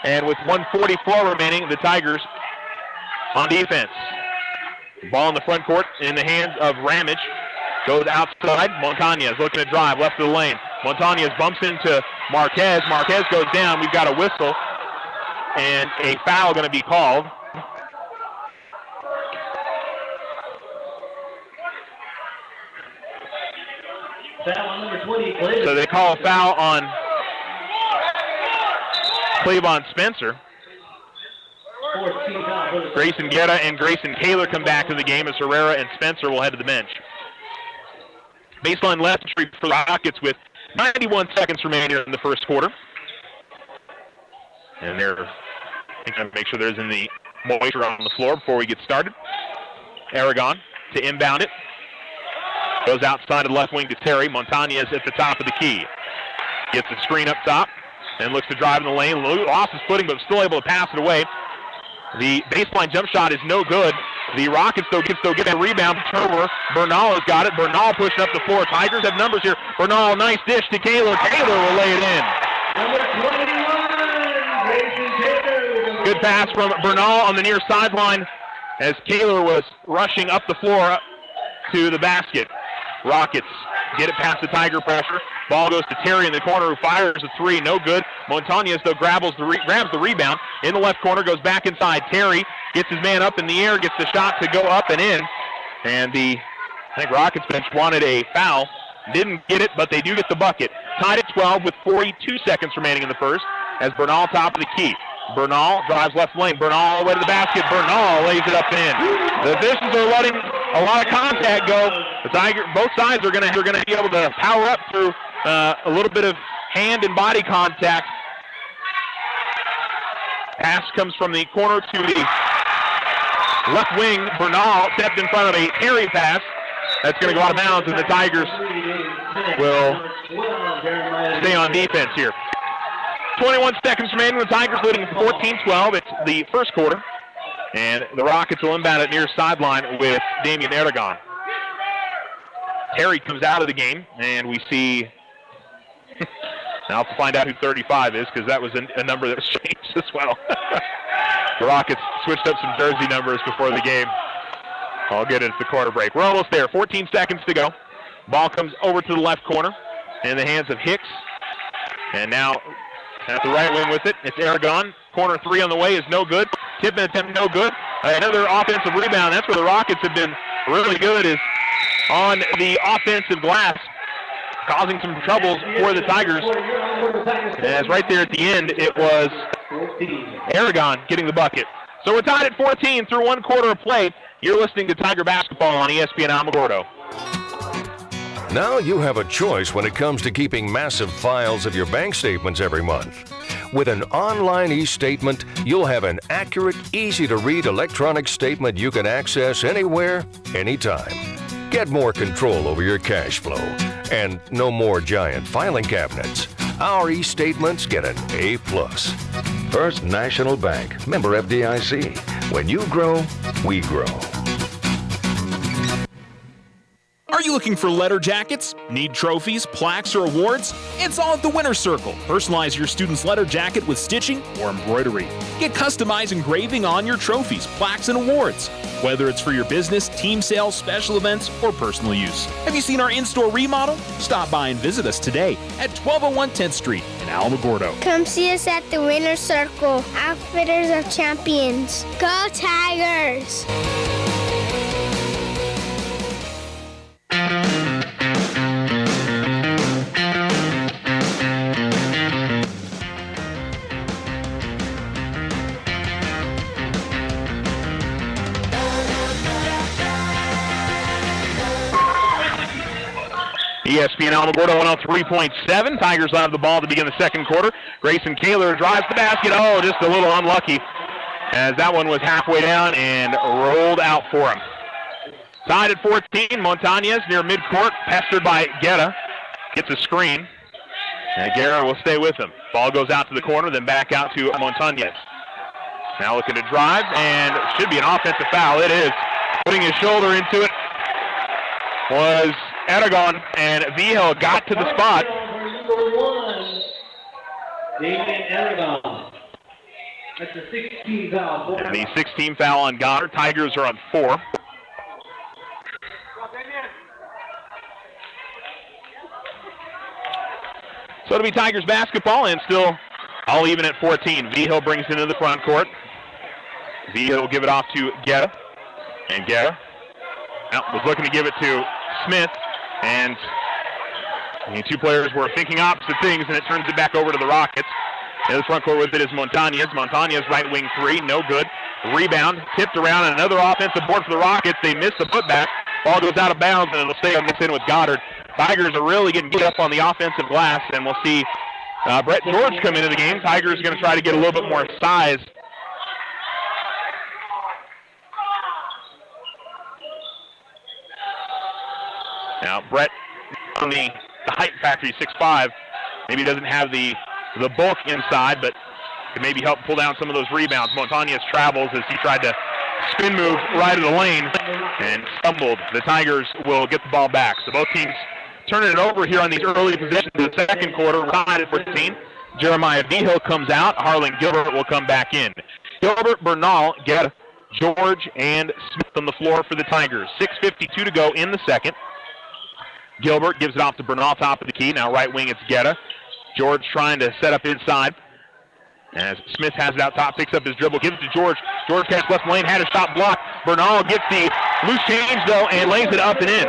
And with 1:44 remaining, the Tigers on defense. Ball in the front court in the hands of Ramage. Goes outside. Montañez looking to drive left of the lane. Montañez bumps into Marquez. Marquez goes down. We've got a whistle and a foul going to be called. Foul on number 20. So they call a foul on Clavon Spencer. Grayson Guerra and Grayson Kaler come back to the game as Herrera and Spencer will head to the bench. Baseline left for the Rockets with 91 seconds remaining in the first quarter. And they're going to make sure there's any moisture on the floor before we get started. Aragon to inbound it. Goes outside of the left wing to Terry. Montañez at the top of the key. Gets the screen up top and looks to drive in the lane. Lost his footing, but still able to pass it away. The baseline jump shot is no good. The Rockets, though, get that rebound. Turner, Bernal has got it. Bernal pushing up the floor. Tigers have numbers here. Bernal, nice dish to Kaler. Kaler will lay it in. Number 21, Grayson Taylor. Good pass from Bernal on the near sideline as Kaler was rushing up the floor to the basket. Rockets get it past the Tiger pressure. Ball goes to Terry in the corner who fires a three. No good. Montañez, though, grabs the rebound. In the left corner, goes back inside. Terry gets his man up in the air, gets the shot to go up and in. And I think Rockets bench wanted a foul. Didn't get it, but they do get the bucket. Tied at 12 with 42 seconds remaining in the first as Bernal top of the key. Bernal drives left lane. Bernal all the way to the basket. Bernal lays it up in. The officials are letting a lot of contact go. Both sides are going to be able to power up through a little bit of hand and body contact. Pass comes from the corner to the left wing. Bernal stepped in front of a Terry pass. That's going to go out of bounds, and the Tigers will stay on defense here. 21 seconds remaining. The Tigers leading 14-12. It's the first quarter. And the Rockets will inbound it near sideline with Damian Aragon. Terry comes out of the game, and we see... now to find out who 35 is, because that was a number that was changed as well. The Rockets switched up some jersey numbers before the game. I'll get it at the quarter break. We're almost there. 14 seconds to go. Ball comes over to the left corner in the hands of Hicks. And now at the right wing with it, it's Aragon. Corner three on the way is no good. Tipping attempt no good. Another offensive rebound. That's where the Rockets have been really good, is on the offensive glass, causing some troubles for the Tigers. As right there at the end, it was Aragon getting the bucket. So we're tied at 14 through one quarter of play. You're listening to Tiger Basketball on ESPN Alamogordo. Now you have a choice when it comes to keeping massive files of your bank statements every month. With an online e-statement, you'll have an accurate, easy-to-read electronic statement you can access anywhere, anytime. Get more control over your cash flow. And no more giant filing cabinets. Our e-statements get an A+. First National Bank, member FDIC. When you grow, we grow. Are you looking for letter jackets? Need trophies, plaques, or awards? It's all at the Winner's Circle. Personalize your student's letter jacket with stitching or embroidery. Get customized engraving on your trophies, plaques, and awards. Whether it's for your business, team sales, special events, or personal use. Have you seen our in-store remodel? Stop by and visit us today at 1201 10th Street in Alamogordo. Come see us at the Winner's Circle, Outfitters of Champions. Go Tigers! ESPN Alamogordo 103.7. Tigers will have the ball to begin the second quarter. Grayson Kaler drives the basket. Oh, just a little unlucky, as that one was halfway down and rolled out for him. Tied at 14, Montañez near midcourt, pestered by Guerra. Gets a screen, and Guerra will stay with him. Ball goes out to the corner, then back out to Montañez. Now looking to drive, and it should be an offensive foul. It is. Putting his shoulder into it was Aragon, and Vigil got to the spot. David Aragon. That's a 16 foul. And the 16 foul on Goddard. Tigers are on 4. So it'll be Tigers basketball, and still all even at 14. Vigil brings it into the front court. Vigil will give it off to Guerra. And Guerra was looking to give it to Smith, and the two players were thinking opposite things, and it turns it back over to the Rockets. In the front court with it is Montañez. Montañez right wing three, no good. Rebound, tipped around, and another offensive board for the Rockets. They miss the putback. Ball goes out of bounds, and it'll stay on this in with Goddard. Tigers are really getting beat up on the offensive glass, and we'll see Brett George come into the game. Tigers are going to try to get a little bit more size. Now, Brett on the height factory, 6'5", maybe doesn't have the bulk inside, but can maybe help pull down some of those rebounds. Montañez travels as he tried to spin move right of the lane and stumbled. The Tigers will get the ball back. So both teams turning it over here on these early possessions in the second quarter. Tied at 14. Jeremiah Vigil comes out. Harlan Gilbert will come back in. Gilbert, Bernal, Guerra, George, and Smith on the floor for the Tigers. 6:52 to go in the second. Gilbert gives it off to Bernal, top of the key. Now right wing, it's Guerra. George trying to set up inside. As Smith has it out top, picks up his dribble, gives it to George. George catches left lane, had a shot blocked. Bernal gets the loose change, though, and lays it up and in.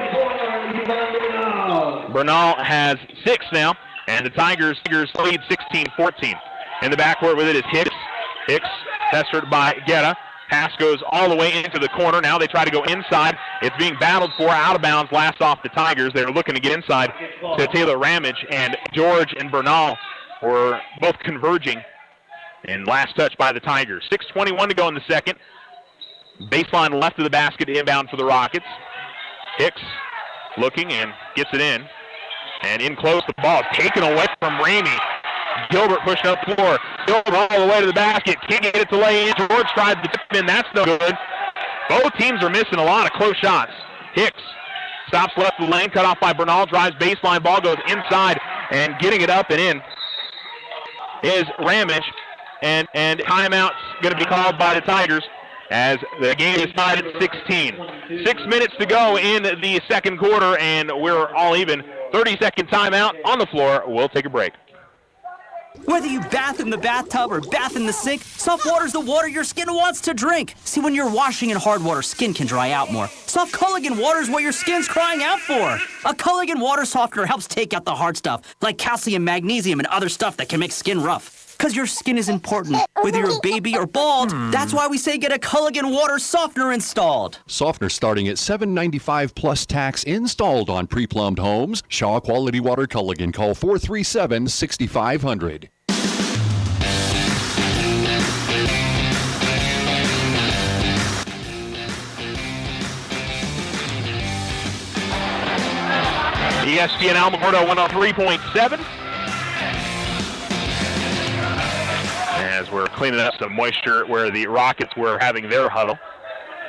Bernal has 6 now, and the Tigers lead 16-14. In the backcourt with it is Hicks. Hicks pestered by Guerra. Pass goes all the way into the corner. Now they try to go inside. It's being battled for out of bounds. Last off the Tigers. They're looking to get inside to Taylor Ramage, and George and Bernal were both converging. And last touch by the Tigers. 6:21 to go in the second. Baseline left of the basket, inbound for the Rockets. Hicks looking and gets it in. And in close, the ball is taken away from Ramey. Gilbert pushing up the floor. Gilbert all the way to the basket. Can't get it to lay in. George tries to tip in. That's no good. Both teams are missing a lot of close shots. Hicks stops left of the lane, cut off by Bernal, drives baseline. Ball goes inside, and getting it up and in is Ramage. And timeout's going to be called by the Tigers as the game is tied at 16. 6 minutes to go in the second quarter, and we're all even. 30-second timeout on the floor. We'll take a break. Whether you bath in the bathtub or bath in the sink, soft water's the water your skin wants to drink. See, when you're washing in hard water, skin can dry out more. Soft Culligan water's what your skin's crying out for. A Culligan water softener helps take out the hard stuff, like calcium, magnesium, and other stuff that can make skin rough. Because your skin is important, whether you're a baby or bald. That's why we say get a Culligan water softener installed. Softener starting at $7.95 plus tax installed on pre-plumbed homes. Shaw Quality Water Culligan. Call 437-6500. ESPN Alamogordo 103.7. As we're cleaning up some moisture where the Rockets were having their huddle.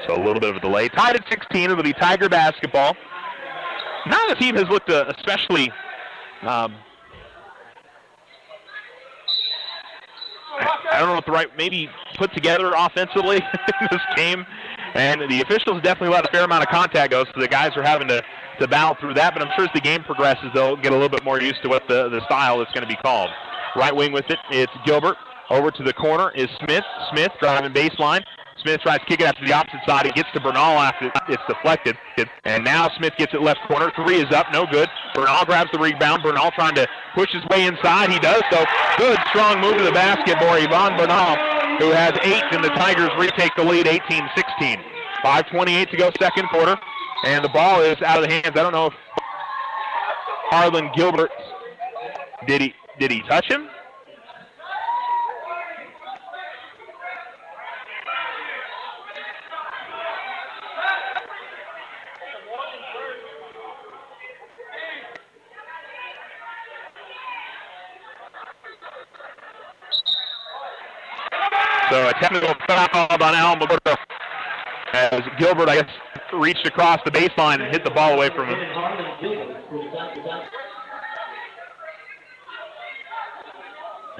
So a little bit of a delay. Tied at 16, it'll be Tiger basketball. Now the team has looked especially I don't know what the right, maybe put together offensively in this game. And the officials definitely let a fair amount of contact go, so the guys are having to battle through that. But I'm sure as the game progresses, they'll get a little bit more used to what the style that's going to be called. Right wing with it, it's Gilbert. Over to the corner is Smith. Smith driving baseline. Smith tries to kick it out to the opposite side. He gets to Bernal after it's deflected. And now Smith gets it left corner. 3 is up, no good. Bernal grabs the rebound. Bernal trying to push his way inside. He does so. Good, strong move to the basket for Yvonne Bernal, who has 8, and the Tigers retake the lead 18-16. 5:28 to go second quarter, and the ball is out of the hands. I don't know if Harlan Gilbert. Did he touch him? So a technical foul called on Alamogordo as Gilbert, I guess, reached across the baseline and hit the ball away from him.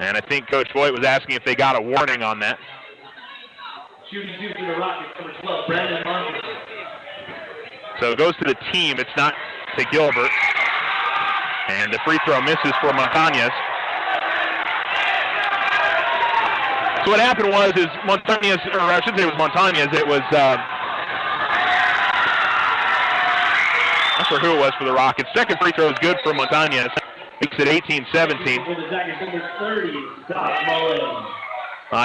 And I think Coach Voigt was asking if they got a warning on that. Shooting two for the Rockets, number 12, Brandon Monson. So it goes to the team. It's not to Gilbert. And the free throw misses for Montañez. So what happened was Montañez, or I shouldn't say it was Montañez, it was, not sure who it was for the Rockets. Second free throw is good for Montañez. Makes it 18-17.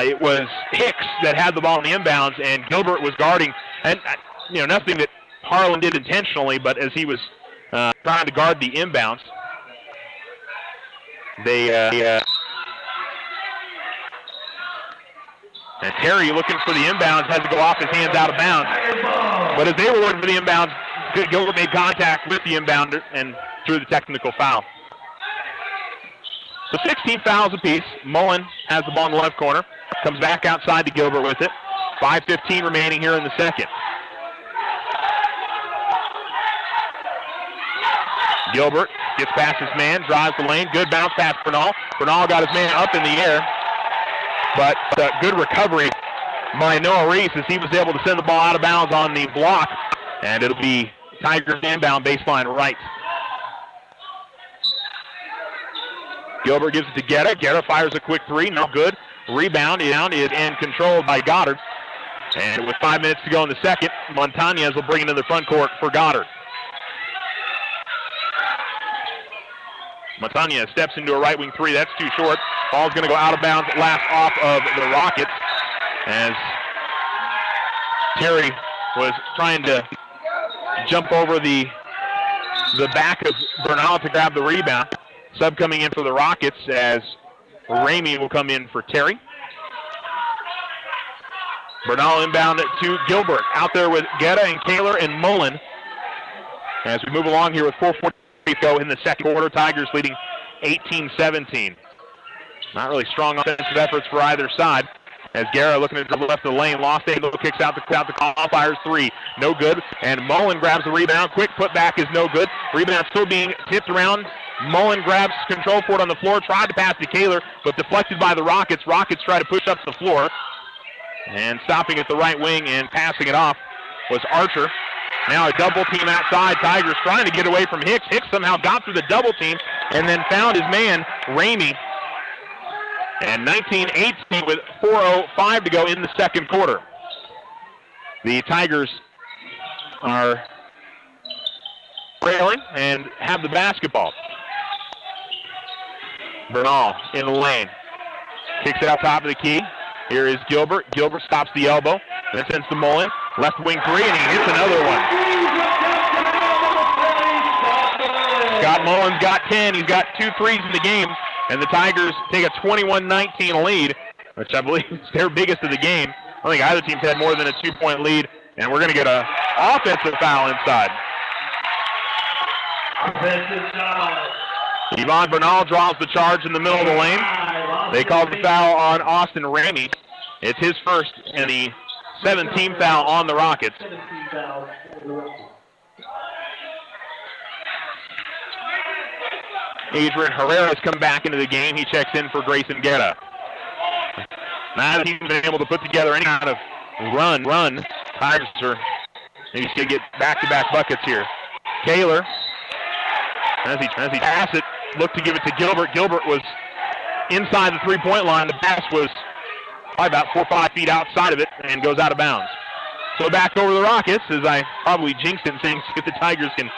It was Hicks that had the ball in the inbounds, and Gilbert was guarding. And nothing that Harlan did intentionally, but as he was trying to guard the inbounds, and Terry, looking for the inbounds, had to go off his hands out of bounds. But as they were looking for the inbounds, Gilbert made contact with the inbounder and threw the technical foul. So 16 fouls apiece. Mullen has the ball in the left corner. Comes back outside to Gilbert with it. 5:15 remaining here in the second. Gilbert gets past his man, drives the lane. Good bounce pass, Bernal. Bernal got his man up in the air. But good recovery by Noah Reese as he was able to send the ball out of bounds on the block. And it'll be Tigers inbound baseline right. Gilbert gives it to Goddard. Goddard fires a quick three. No good. Rebound and controlled by Goddard. And with 5 minutes to go in the second, Montañez will bring it to the front court for Goddard. Montañez steps into a right wing three. That's too short. Ball's going to go out of bounds, last off of the Rockets, as Terry was trying to jump over the back of Bernal to grab the rebound. Sub coming in for the Rockets as Ramey will come in for Terry. Bernal inbound to Gilbert. Out there with Guetta and Kaler and Mullen. As we move along here with 4:40 to go in the second quarter, Tigers leading 18-17. Not really strong offensive efforts for either side. As Guerra looking to dribble left of the lane, lost angle, kicks out the call, fires three, no good. And Mullen grabs the rebound. Quick putback is no good. Rebound still being tipped around. Mullen grabs control for it on the floor, tried to pass to Kaler, but deflected by the Rockets. Rockets try to push up the floor. And stopping at the right wing and passing it off was Archer. Now a double team outside. Tigers trying to get away from Hicks. Hicks somehow got through the double team and then found his man, Ramey. And 19-18 with 4:05 to go in the second quarter. The Tigers are trailing and have the basketball. Bernal in the lane. Kicks it out top of the key. Here is Gilbert. Gilbert stops the elbow. Then sends to Mullen. Left wing three, and he hits another one. Scott Mullen's got 10. He's got 2 threes in the game. And the Tigers take a 21-19 lead, which I believe is their biggest of the game. I don't think either team's had more than a 2-point lead. And we're going to get an offensive foul inside. Offensive foul. Yvonne Bernal draws the charge in the middle of the lane. They called the foul on Austin Ramey. It's his first and the 17th foul on the Rockets. Adrian Herrera has come back into the game. He checks in for Grayson Guetta. Now that he's been able to put together any kind of run. Tigers are maybe going to get back-to-back buckets here. Kaler, as he pass it, looked to give it to Gilbert. Gilbert was inside the three-point line. The pass was probably about 4 or 5 feet outside of it and goes out of bounds. So back over the Rockets, as I probably jinxed it in saying if the Tigers can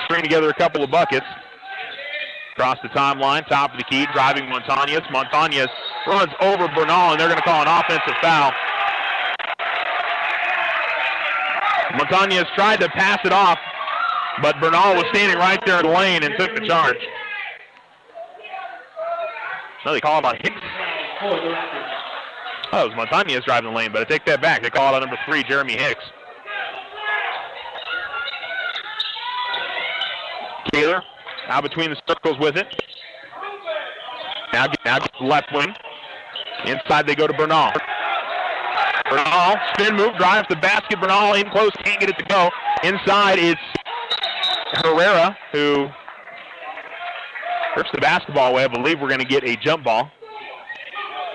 string together a couple of buckets. Across the timeline, top of the key, driving Montañez. Montañez runs over Bernal, and they're going to call an offensive foul. Montañez tried to pass it off But Bernal was standing right there in the lane and took the charge. No, they call him on Hicks. Oh, it was Montañez driving the lane, but I take that back. They call it on number 3, Jeremy Hicks. Taylor out between the circles with it. Now left wing. Inside they go to Bernal. Bernal, spin move, drives the basket. Bernal in close, can't get it to go. Inside it's Herrera who rips the basketball away. I believe we're going to get a jump ball.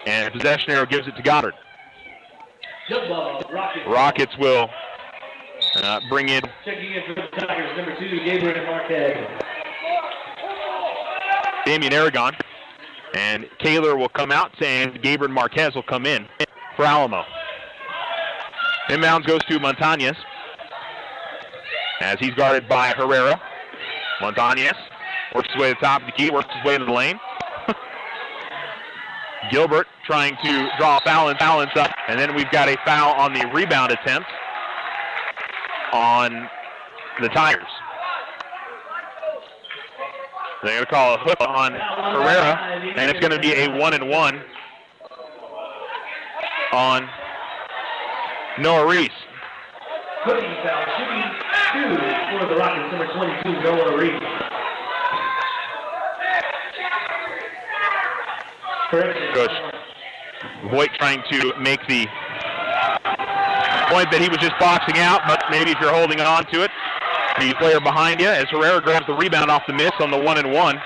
And possession arrow gives it to Goddard. Jump ball, Rockets will bring in. Checking in for the Tigers, number 2, Gabriel Marquez. Damian Aragon. And Taylor will come out, and Gabriel Marquez will come in for Alamo. Inbounds goes to Montañez as he's guarded by Herrera. Montañez works his way to the top of the key, works his way to the lane. Gilbert trying to draw a foul and balance up, and then we've got a foul on the rebound attempt on the Tigers. They're going to call a hook on Herrera, and it's going to be a 1-and-1 on Noah Reese. Hooking foul, shooting 2 for the Rockets, number 22, Noah Reese. Coach Voigt trying to make the point that he was just boxing out, but maybe if you're holding on to it, the player behind you as Herrera grabs the rebound off the miss on the 1-and-1.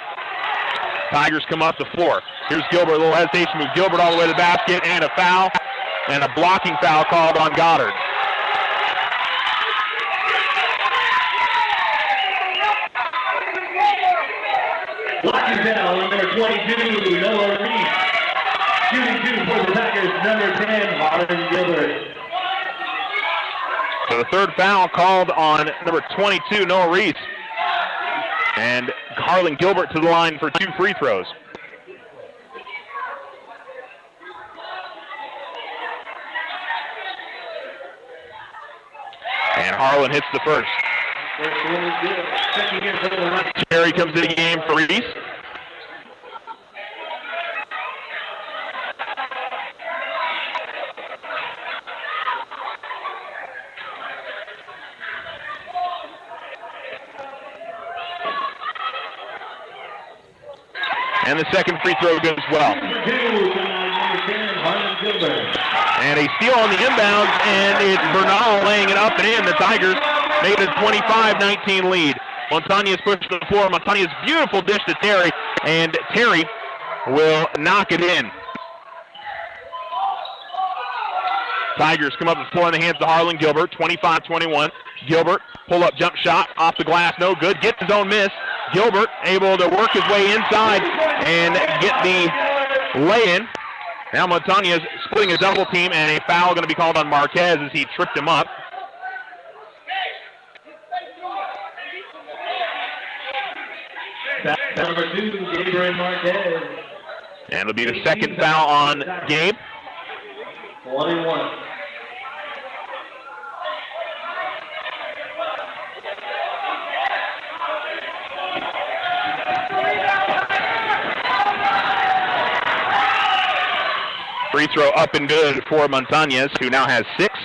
Tigers come up the floor. Here's Gilbert, a little hesitation move. Gilbert all the way to the basket, and a foul, and a blocking foul called on Goddard. Blocking foul on number 22, Noah Reese. Shooting 2 for the Tigers, number 10, Harlan Gilbert. So the third foul called on number 22, Noah Reese. And Harlan Gilbert to the line for 2 free throws. And Harlan hits the first. First one is good. Checking in for the Rockets. Terry comes to the game for Reese. And the second free throw goes well. And a steal on the inbounds, and it's Bernal laying it up and in. The Tigers made a 25-19 lead. Montañez pushed to the floor. Montañez beautiful dish to Terry, and Terry will knock it in. Tigers come up the floor in the hands of Harlan Gilbert, 25-21. Gilbert, pull-up jump shot off the glass, no good. Gets his own miss. Gilbert able to work his way inside and get the lay-in. Now Montañez splitting a double team, and a foul going to be called on Marquez as he tripped him up. Number 2, Gabriel Marquez. And it'll be the second foul on Gabe. 1-and-1. Free throw up and good for Montañez, who now has 6.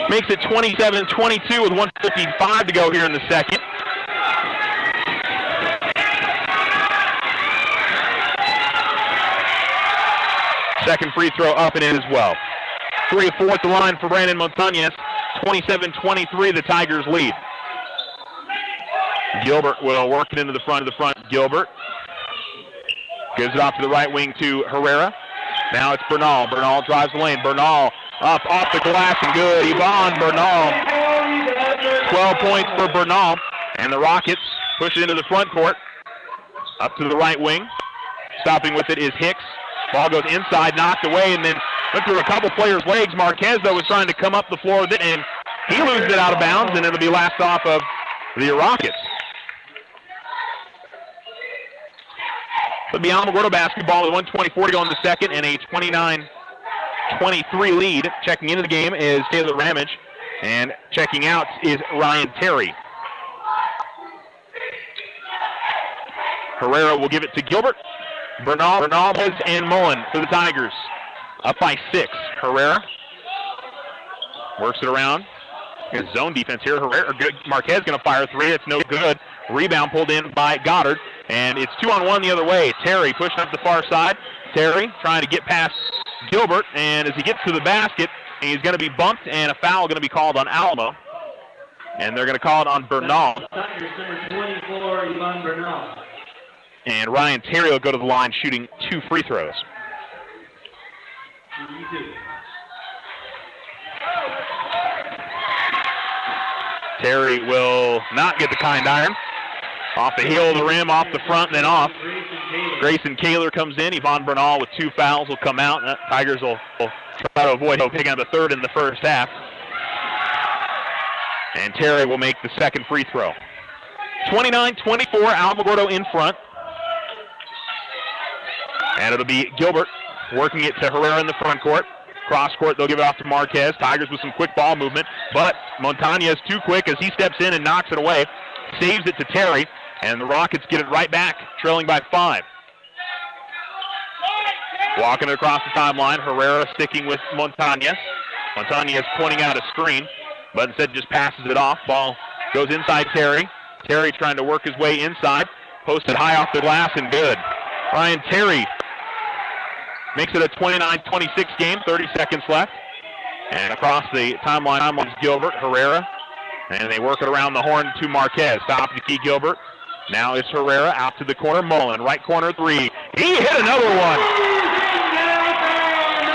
Makes it 27-22 with 1:55 to go here in the second. Second free throw up and in as well. 3 of 4 at the line for Brandon Montañez. 27-23, the Tigers lead. Gilbert will work it into the front of the front. Gilbert gives it off to the right wing to Herrera. Now it's Bernal. Bernal drives the lane. Bernal up off the glass and good. Yvonne Bernal. 12 points for Bernal. And the Rockets push it into the front court. Up to the right wing. Stopping with it is Hicks. Ball goes inside, knocked away, and then went through a couple players' legs. Marquez, though, was trying to come up the floor with it, and he loses it out of bounds, and it'll be last off of the Rockets. It'll be Alamogordo basketball with 1:24 to go in the second, and a 29-23 lead. Checking into the game is Taylor Ramage And checking out is Ryan Terry. Herrera will give it to Gilbert. Bernal, and Mullen for the Tigers. Up by 6. Herrera works it around. Good zone defense here. Marquez going to fire 3. It's no good. Rebound pulled in by Goddard. And it's 2-on-1 the other way. Terry pushing up the far side. Terry trying to get past Gilbert. And as he gets to the basket, he's going to be bumped. And a foul going to be called on Alamo. And they're going to call it on Bernal. Tigers number 24, Ivan Bernal. And Ryan Terry will go to the line shooting 2 free throws. Terry will not get the kind iron. Off the heel of the rim, off the front, and then off. Grayson Kaler comes in. Yvonne Bernal with 2 fouls will come out. Tigers will try to avoid picking up the third in the first half. And Terry will make the second free throw. 29-24, Alamogordo in front. And it'll be Gilbert working it to Herrera in the front court. Cross court, they'll give it off to Marquez. Tigers with some quick ball movement, but Montañez too quick as he steps in and knocks it away. Saves it to Terry, and the Rockets get it right back, trailing by 5. Walking it across the timeline, Herrera sticking with Montañez. Montañez pointing out a screen, but instead just passes it off. Ball goes inside Terry. Terry trying to work his way inside. Posted high off the glass and good. Ryan Terry makes it a 29-26 game, 30 seconds left. And across the timeline is Gilbert, Herrera. And they work it around the horn to Marquez. Top of the key, Gilbert. Now it's Herrera out to the corner. Mullen, right corner 3. He hit another one.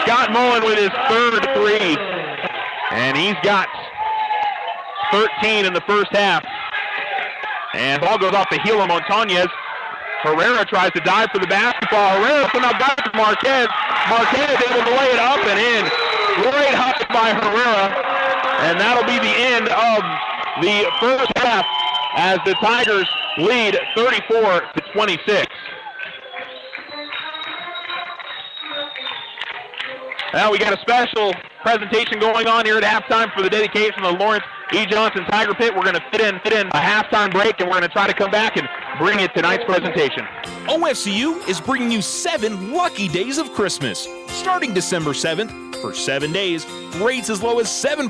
Scott Mullen with his third 3. And he's got 13 in the first half. And ball goes off the heel of Montañez. Herrera tries to dive for the basketball. Herrera somehow got to Marquez. Marquez able to lay it up and in. Great hustle by Herrera. And that'll be the end of the first half as the Tigers lead 34-26. Now we got a special presentation going on here at halftime for the dedication of the Lawrence E. Johnson Tiger Pit. We're going to fit in a halftime break, and we're going to try to come back and bring you tonight's presentation. OFCU is bringing you 7 lucky days of Christmas. Starting December 7th, for 7 days, rates as low as 7%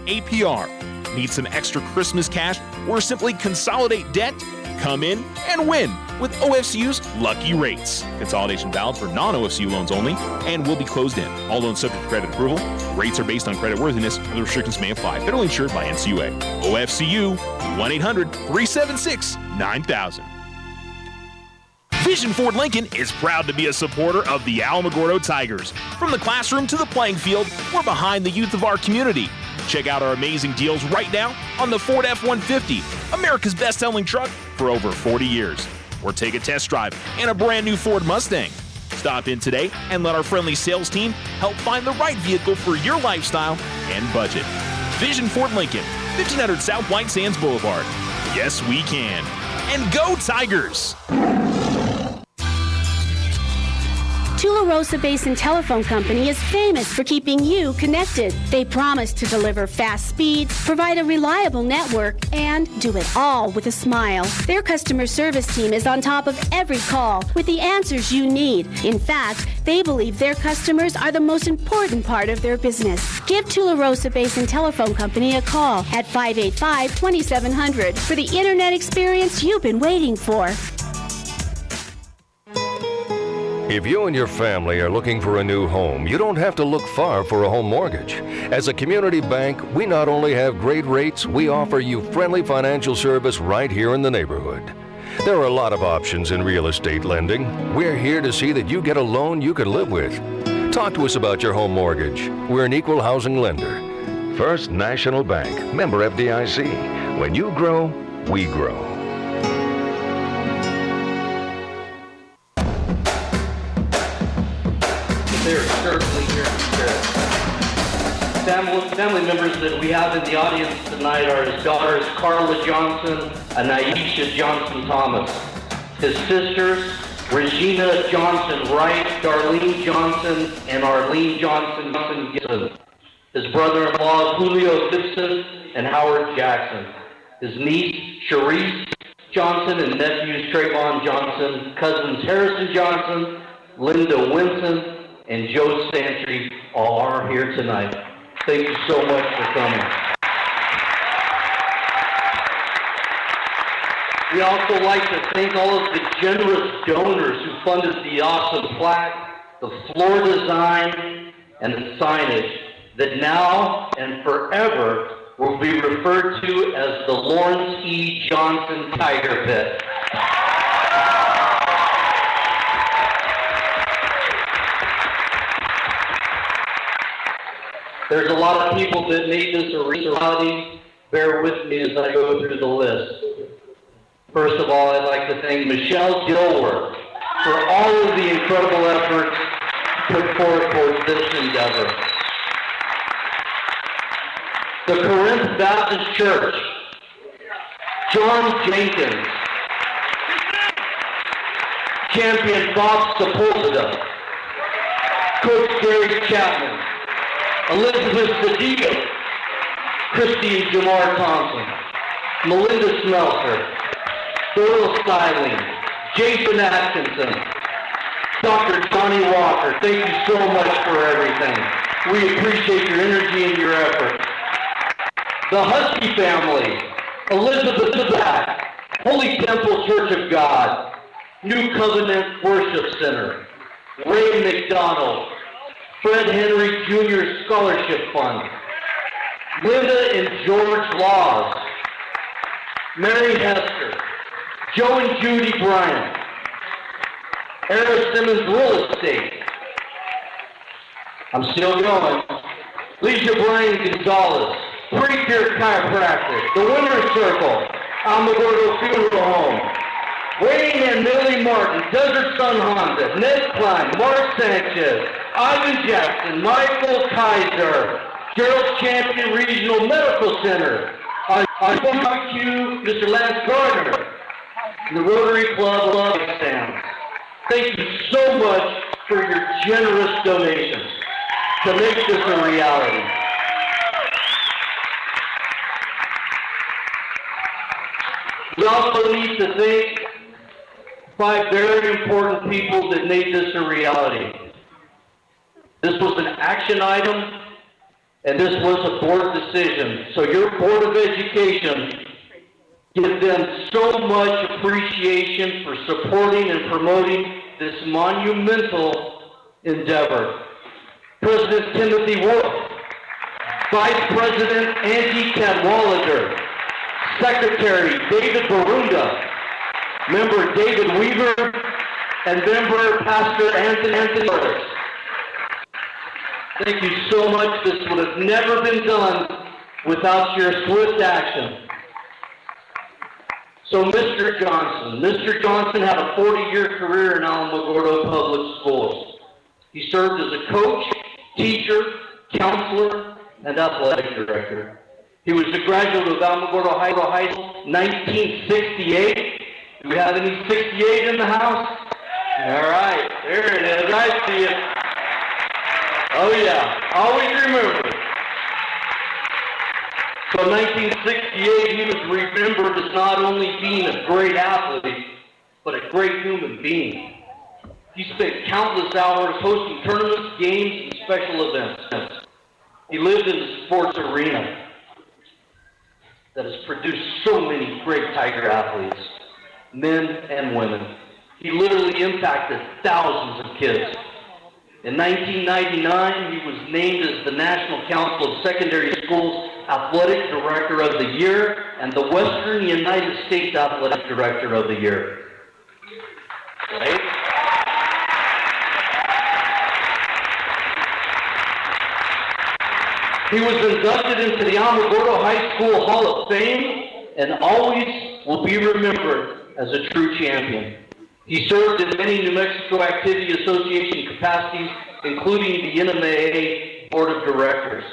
APR. Need some extra Christmas cash or simply consolidate debt? Come in and win with OFCU's Lucky Rates. Consolidation valid for non-OFCU loans only and will be closed in. All loans subject to credit approval. Rates are based on creditworthiness. Other restrictions may apply. Federally insured by NCUA. OFCU, 1-800-376-9000. Vision Ford Lincoln is proud to be a supporter of the Alamogordo Tigers. From the classroom to the playing field, we're behind the youth of our community. Check out our amazing deals right now on the Ford F-150, America's best-selling truck for over 40 years. Or take a test drive in a brand new Ford Mustang. Stop in today and let our friendly sales team help find the right vehicle for your lifestyle and budget. Vision Ford Lincoln, 1500 South White Sands Boulevard. Yes, we can. And go Tigers! Tularosa Basin Telephone Company is famous for keeping you connected. They promise to deliver fast speeds, provide a reliable network, and do it all with a smile. Their customer service team is on top of every call with the answers you need. In fact, they believe their customers are the most important part of their business. Give Tularosa Basin Telephone Company a call at 585-2700 for the internet experience you've been waiting for. If you and your family are looking for a new home, you don't have to look far for a home mortgage. As a community bank, we not only have great rates, we offer you friendly financial service right here in the neighborhood. There are a lot of options in real estate lending. We're here to see that you get a loan you can live with. Talk to us about your home mortgage. We're an equal housing lender. First National Bank, member FDIC. When you grow, we grow. They're certainly here to share. Family members that we have in the audience tonight are his daughters Carla Johnson and Aisha Johnson Thomas. His sisters Regina Johnson Wright, Darlene Johnson, and Arlene Johnson Gibson. his brother-in-law Julio Gibson and Howard Jackson, his niece Sharice Johnson and nephews Trayvon Johnson, cousins Harrison Johnson, Linda Winson, and Joe Santry all are here tonight. Thank you so much for coming. We also like to thank all of the generous donors who funded the awesome plaque, the floor design, and the signage that now and forever will be referred to as the Lawrence E. Johnson Tiger Pit. There's a lot of people that made this a reality. Bear with me as I go through the list. First of all, I'd like to thank Michelle Dilworth for all of the incredible efforts put forth towards this endeavor. The Corinth Baptist Church, John Jenkins, Champion Bob Sepulveda, Coach Gary Chapman, Elizabeth Sadiqa, Christy and Jamar Thompson, Melinda Smelter, Doyle Styling, Jason Atkinson, Dr. Johnny Walker, thank you so much for everything. We appreciate your energy and your effort. The Husky family, Elizabeth Back, Holy Temple Church of God, New Covenant Worship Center, Ray McDonald, Fred Henry Jr. Scholarship Fund, Linda and George Laws, Mary Hester, Joe and Judy Bryant, Eric Simmons Real Estate, I'm still going, Leisha Brian Gonzalez, Pre-Care Chiropractic, The Winner's Circle, Alamogordo Funeral Home, Wayne and Millie Martin, Desert Sun Honda, Ned Klein, Mark Sanchez, Ivan Jackson, Michael Kaiser, Gerald Champion Regional Medical Center, RBQ, Mr. Lance Gardner, the Rotary Club of Sam. Thank you so much for your generous donations to make this a reality. We also need to thank 5 very important people that made this a reality. This was an action item, and this was a board decision. So your Board of Education, give them so much appreciation for supporting and promoting this monumental endeavor. President Timothy Wolf, Vice President Angie Cadwallader, Secretary David Barunda, Member David Weaver, and Member Pastor Anthony Burris. Thank you so much. This would have never been done without your swift action. So Mr. Johnson had a 40-year career in Alamogordo Public Schools. He served as a coach, teacher, counselor, and athletic director. He was a graduate of Alamogordo High School, 1968. Do we have any 68 in the house? All right, there it is. I see it. Oh yeah, always remember. So in 1968, he was remembered as not only being a great athlete, but a great human being. He spent countless hours hosting tournaments, games, and special events. He lived in the sports arena that has produced so many great Tiger athletes, men and women. He literally impacted thousands of kids. In 1999, he was named as the National Council of Secondary Schools Athletic Director of the Year and the Western United States Athletic Director of the Year. Right? He was inducted into the Alamogordo High School Hall of Fame and always will be remembered as a true champion. He served in many New Mexico Activity Association capacities, including the NMAA Board of Directors.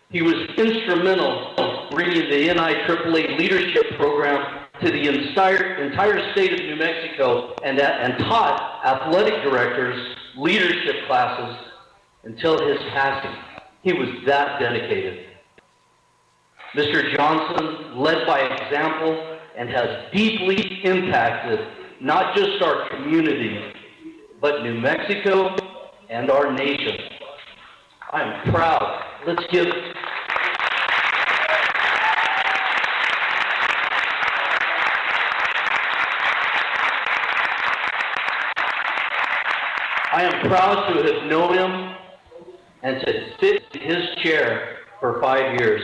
He was instrumental in bringing the NIAAA Leadership Program to the entire state of New Mexico and taught athletic directors leadership classes until his passing. He was that dedicated. Mr. Johnson led by example and has deeply impacted not just our community, but New Mexico and our nation. I'm proud. Let's give I am proud to have known him and to sit in his chair for 5 years.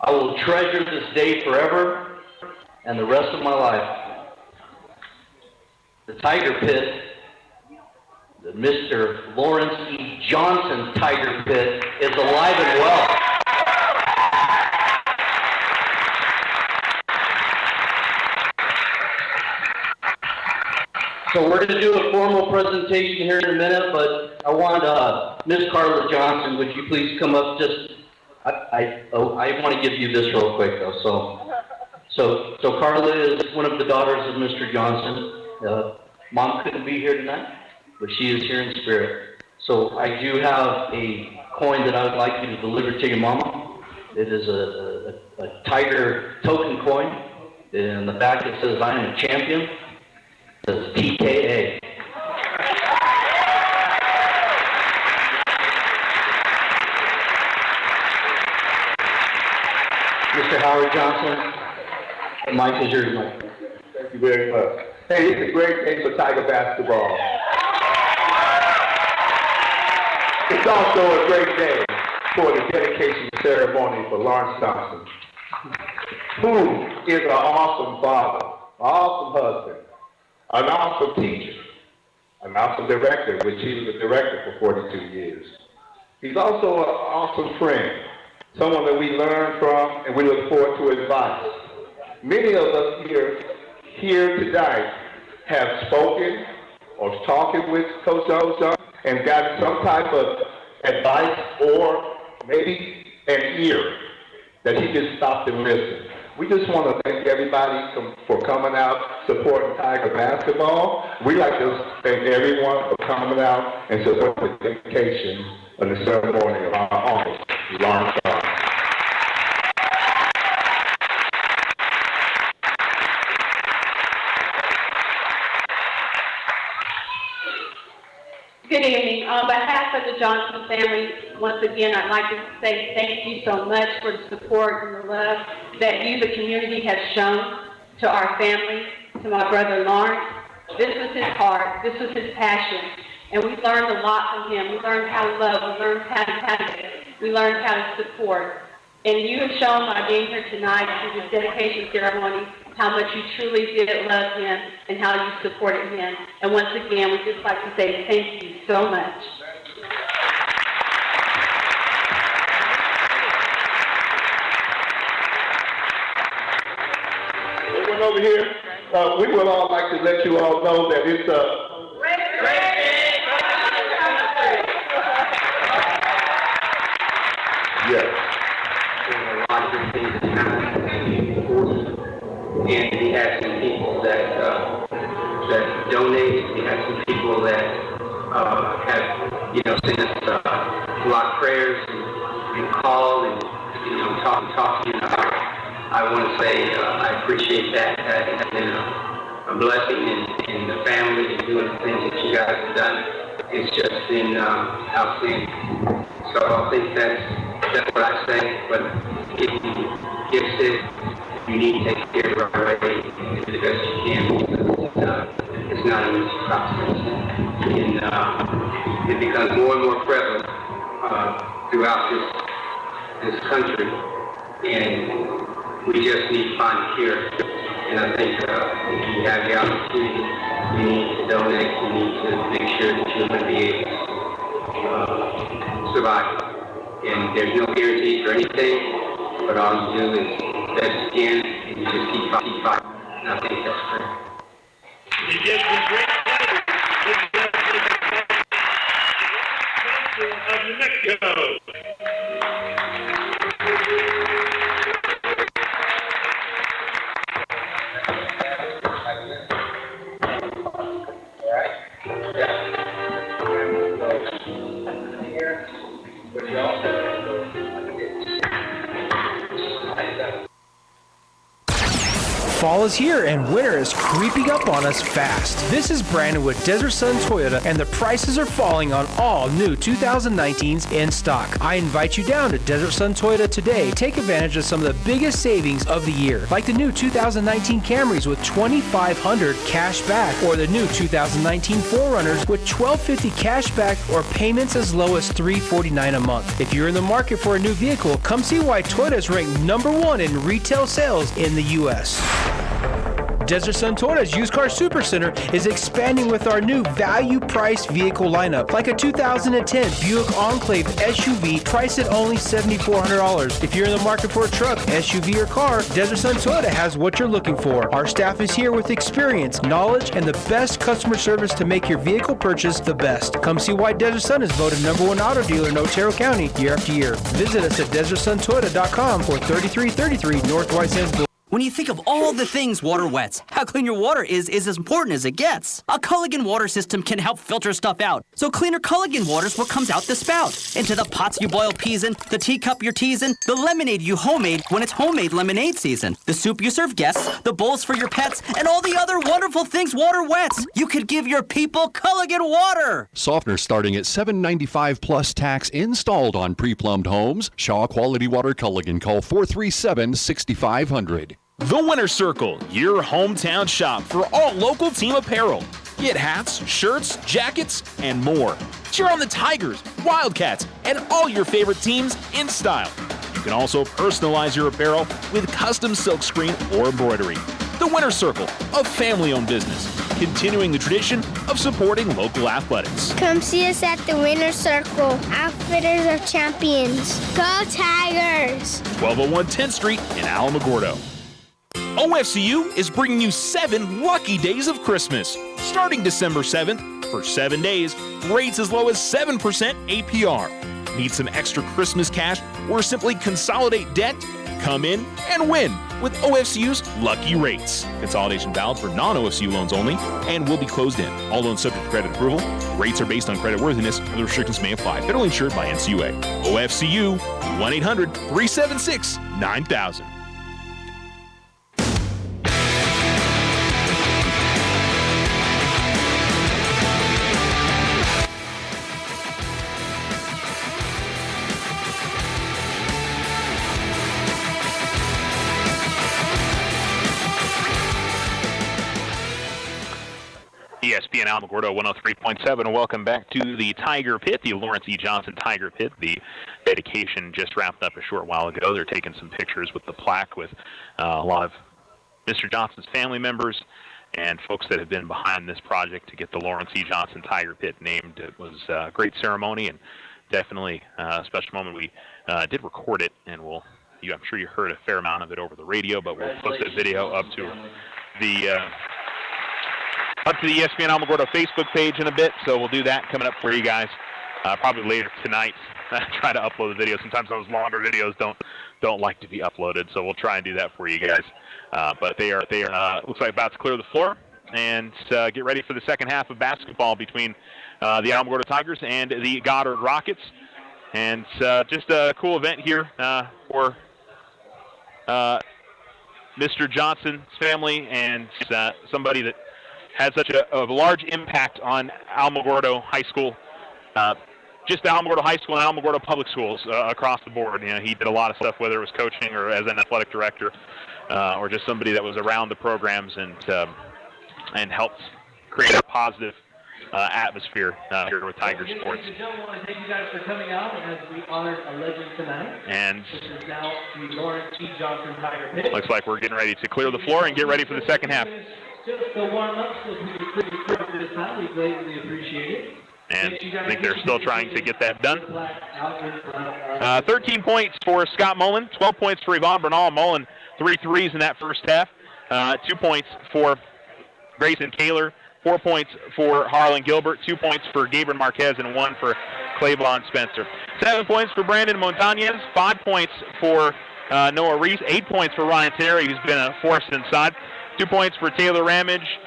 I will treasure this day forever and the rest of my life. The Tiger Pit, the Mr. Lawrence E. Johnson Tiger Pit, is alive and well. So we're going to do a formal presentation here in a minute, but I want Ms. Carla Johnson, would you please come up? I want to give you this real quick though. So Carla is one of the daughters of Mr. Johnson. Mom couldn't be here tonight, but she is here in spirit. So I do have a coin that I would like you to deliver to your mama. It is a Tiger token coin. In the back it says, "I am a champion." It says TKA. Mr. Howard Johnson, the mic is yours, Mike. Thank you very much. Hey, it's a great day for Tiger basketball. It's also a great day for the dedication ceremony for Lawrence Johnson, who is an awesome father, an awesome husband, an awesome teacher, an awesome director, which he was a director for 42 years. He's also an awesome friend, someone that we learn from and we look forward to advice. Many of us here tonight have spoken or talking with Coach Johnson and gotten some type of advice or maybe an ear that he just stopped and listened. We just want to thank everybody for coming out, supporting Tiger basketball. We like to thank everyone for coming out and supporting the dedication of the ceremony of our uncle, Lawrence Johnson. Good evening. On behalf of the Johnson family, once again, I'd like to say thank you so much for the support and the love that you, the community, have shown to our family, to my brother Lawrence. This was his heart. This was his passion. And we learned a lot from him. We learned how to love. We learned how to give. We learned how to support. And you have shown by being here tonight through this dedication ceremony how much you truly did love him and how you supported him. And once again, we'd just like to say thank you so much. Everyone over here, we would all like to let you all know that it's yes. A lot of good things that happen in the 40s. And we had some people that donate. We had some people that have, sent us a lot of prayers and call and, talk to you. I want to say I appreciate that. That has been a blessing in the family and doing the things that you guys have done. It's just been outstanding. So I think that's what I say. But if you get sick, you need to take care of it right away and do the best you can. It's not an easy process. And it becomes more and more prevalent throughout this country. And we just need to find a cure. And I think if you have the opportunity, you need to donate. You need to make sure that you're going to be able to survive. And there's no guarantee for anything, but all you do is best you can, and you just keep fighting. And I think that's great. You just been great. Of New Mexico. Fall is here and winter is creeping up on us fast. This is Brandon with Desert Sun Toyota, and the prices are falling on all new 2019s in stock. I invite you down to Desert Sun Toyota today. Take advantage of some of the biggest savings of the year, like the new 2019 Camrys with $2,500 cash back, or the new 2019 4Runners with $1,250 cash back, or payments as low as $349 a month. If you're in the market for a new vehicle, come see why Toyota is ranked #1 in retail sales in the U.S. Desert Sun Toyota's Used Car Supercenter is expanding with our new value-priced vehicle lineup, like a 2010 Buick Enclave SUV priced at only $7,400. If you're in the market for a truck, SUV, or car, Desert Sun Toyota has what you're looking for. Our staff is here with experience, knowledge, and the best customer service to make your vehicle purchase the best. Come see why Desert Sun is voted #1 auto dealer in Otero County year after year. Visit us at DesertSunToyota.com or 3333 North White Sands Boulevard. When you think of all the things water wets, how clean your water is as important as it gets. A Culligan water system can help filter stuff out, so cleaner Culligan water's what comes out the spout. Into the pots you boil peas in, the teacup you're teasing, the lemonade you homemade when it's homemade lemonade season, the soup you serve guests, the bowls for your pets, and all the other wonderful things water wets. You could give your people Culligan water! Softener starting at $7.95 plus tax installed on pre-plumbed homes. Shaw Quality Water Culligan. Call 437-6500. The Winter Circle, your hometown shop for all local team apparel. Get hats, shirts, jackets, and more. Cheer on the Tigers, Wildcats, and all your favorite teams in style. You can also personalize your apparel with custom silkscreen or embroidery. The Winter Circle, a family-owned business, continuing the tradition of supporting local athletics. Come see us at the Winter Circle, Outfitters of Champions. Go Tigers! 1201 10th Street in Alamogordo. OFCU is bringing you 7 lucky days of Christmas. Starting December 7th, for 7 days, rates as low as 7% APR. Need some extra Christmas cash or simply consolidate debt? Come in and win with OFCU's lucky rates. Consolidation valid for non-OFCU loans only and will be closed in. All loans subject to credit approval. Rates are based on creditworthiness. Other restrictions may apply. Federally insured by NCUA. OFCU, 1-800-376-9000. ESPN Alamogordo 103.7. Welcome back to the Tiger Pit, the Lawrence E. Johnson Tiger Pit. The dedication just wrapped up a short while ago. They're taking some pictures with the plaque with a lot of Mr. Johnson's family members and folks that have been behind this project to get the Lawrence E. Johnson Tiger Pit named. It was a great ceremony and definitely a special moment. We did record it, and I'm sure you heard a fair amount of it over the radio, but we'll post that video up to the ESPN Alamogordo Facebook page in a bit, so we'll do that coming up for you guys probably later tonight. Try to upload the video. Sometimes those longer videos don't like to be uploaded, so we'll try and do that for you guys. But they are looks like about to clear the floor and get ready for the second half of basketball between the Alamogordo Tigers and the Goddard Rockets. And just a cool event here for Mr. Johnson's family and somebody that had such a large impact on Alamogordo High School, just Alamogordo High School and Alamogordo Public Schools across the board. You know, he did a lot of stuff, whether it was coaching or as an athletic director, or just somebody that was around the programs and helped create a positive atmosphere here with Tiger Sports. Ladies and gentlemen, I want to thank you guys for coming out as we honored a legend tonight. And this is now the Lawrence E. Johnson Tiger Pit. Looks like we're getting ready to clear the floor and get ready for the second half. Just to warm up, so we can clear the floor for this time. We greatly appreciate it. And I think they're still trying to get that done. 13 points for Scott Mullen, 12 points for Yvonne Bernal. Mullen, 3 threes in that first half. 2 points for Grayson Kaler, 4 points for Harlan Gilbert, 2 points for Gabriel Marquez, and 1 for Clavon Spencer. 7 points for Brandon Montañez, 5 points for Noah Reese, 8 points for Ryan Terry, who's been a force inside. 2 points for Taylor Ramage,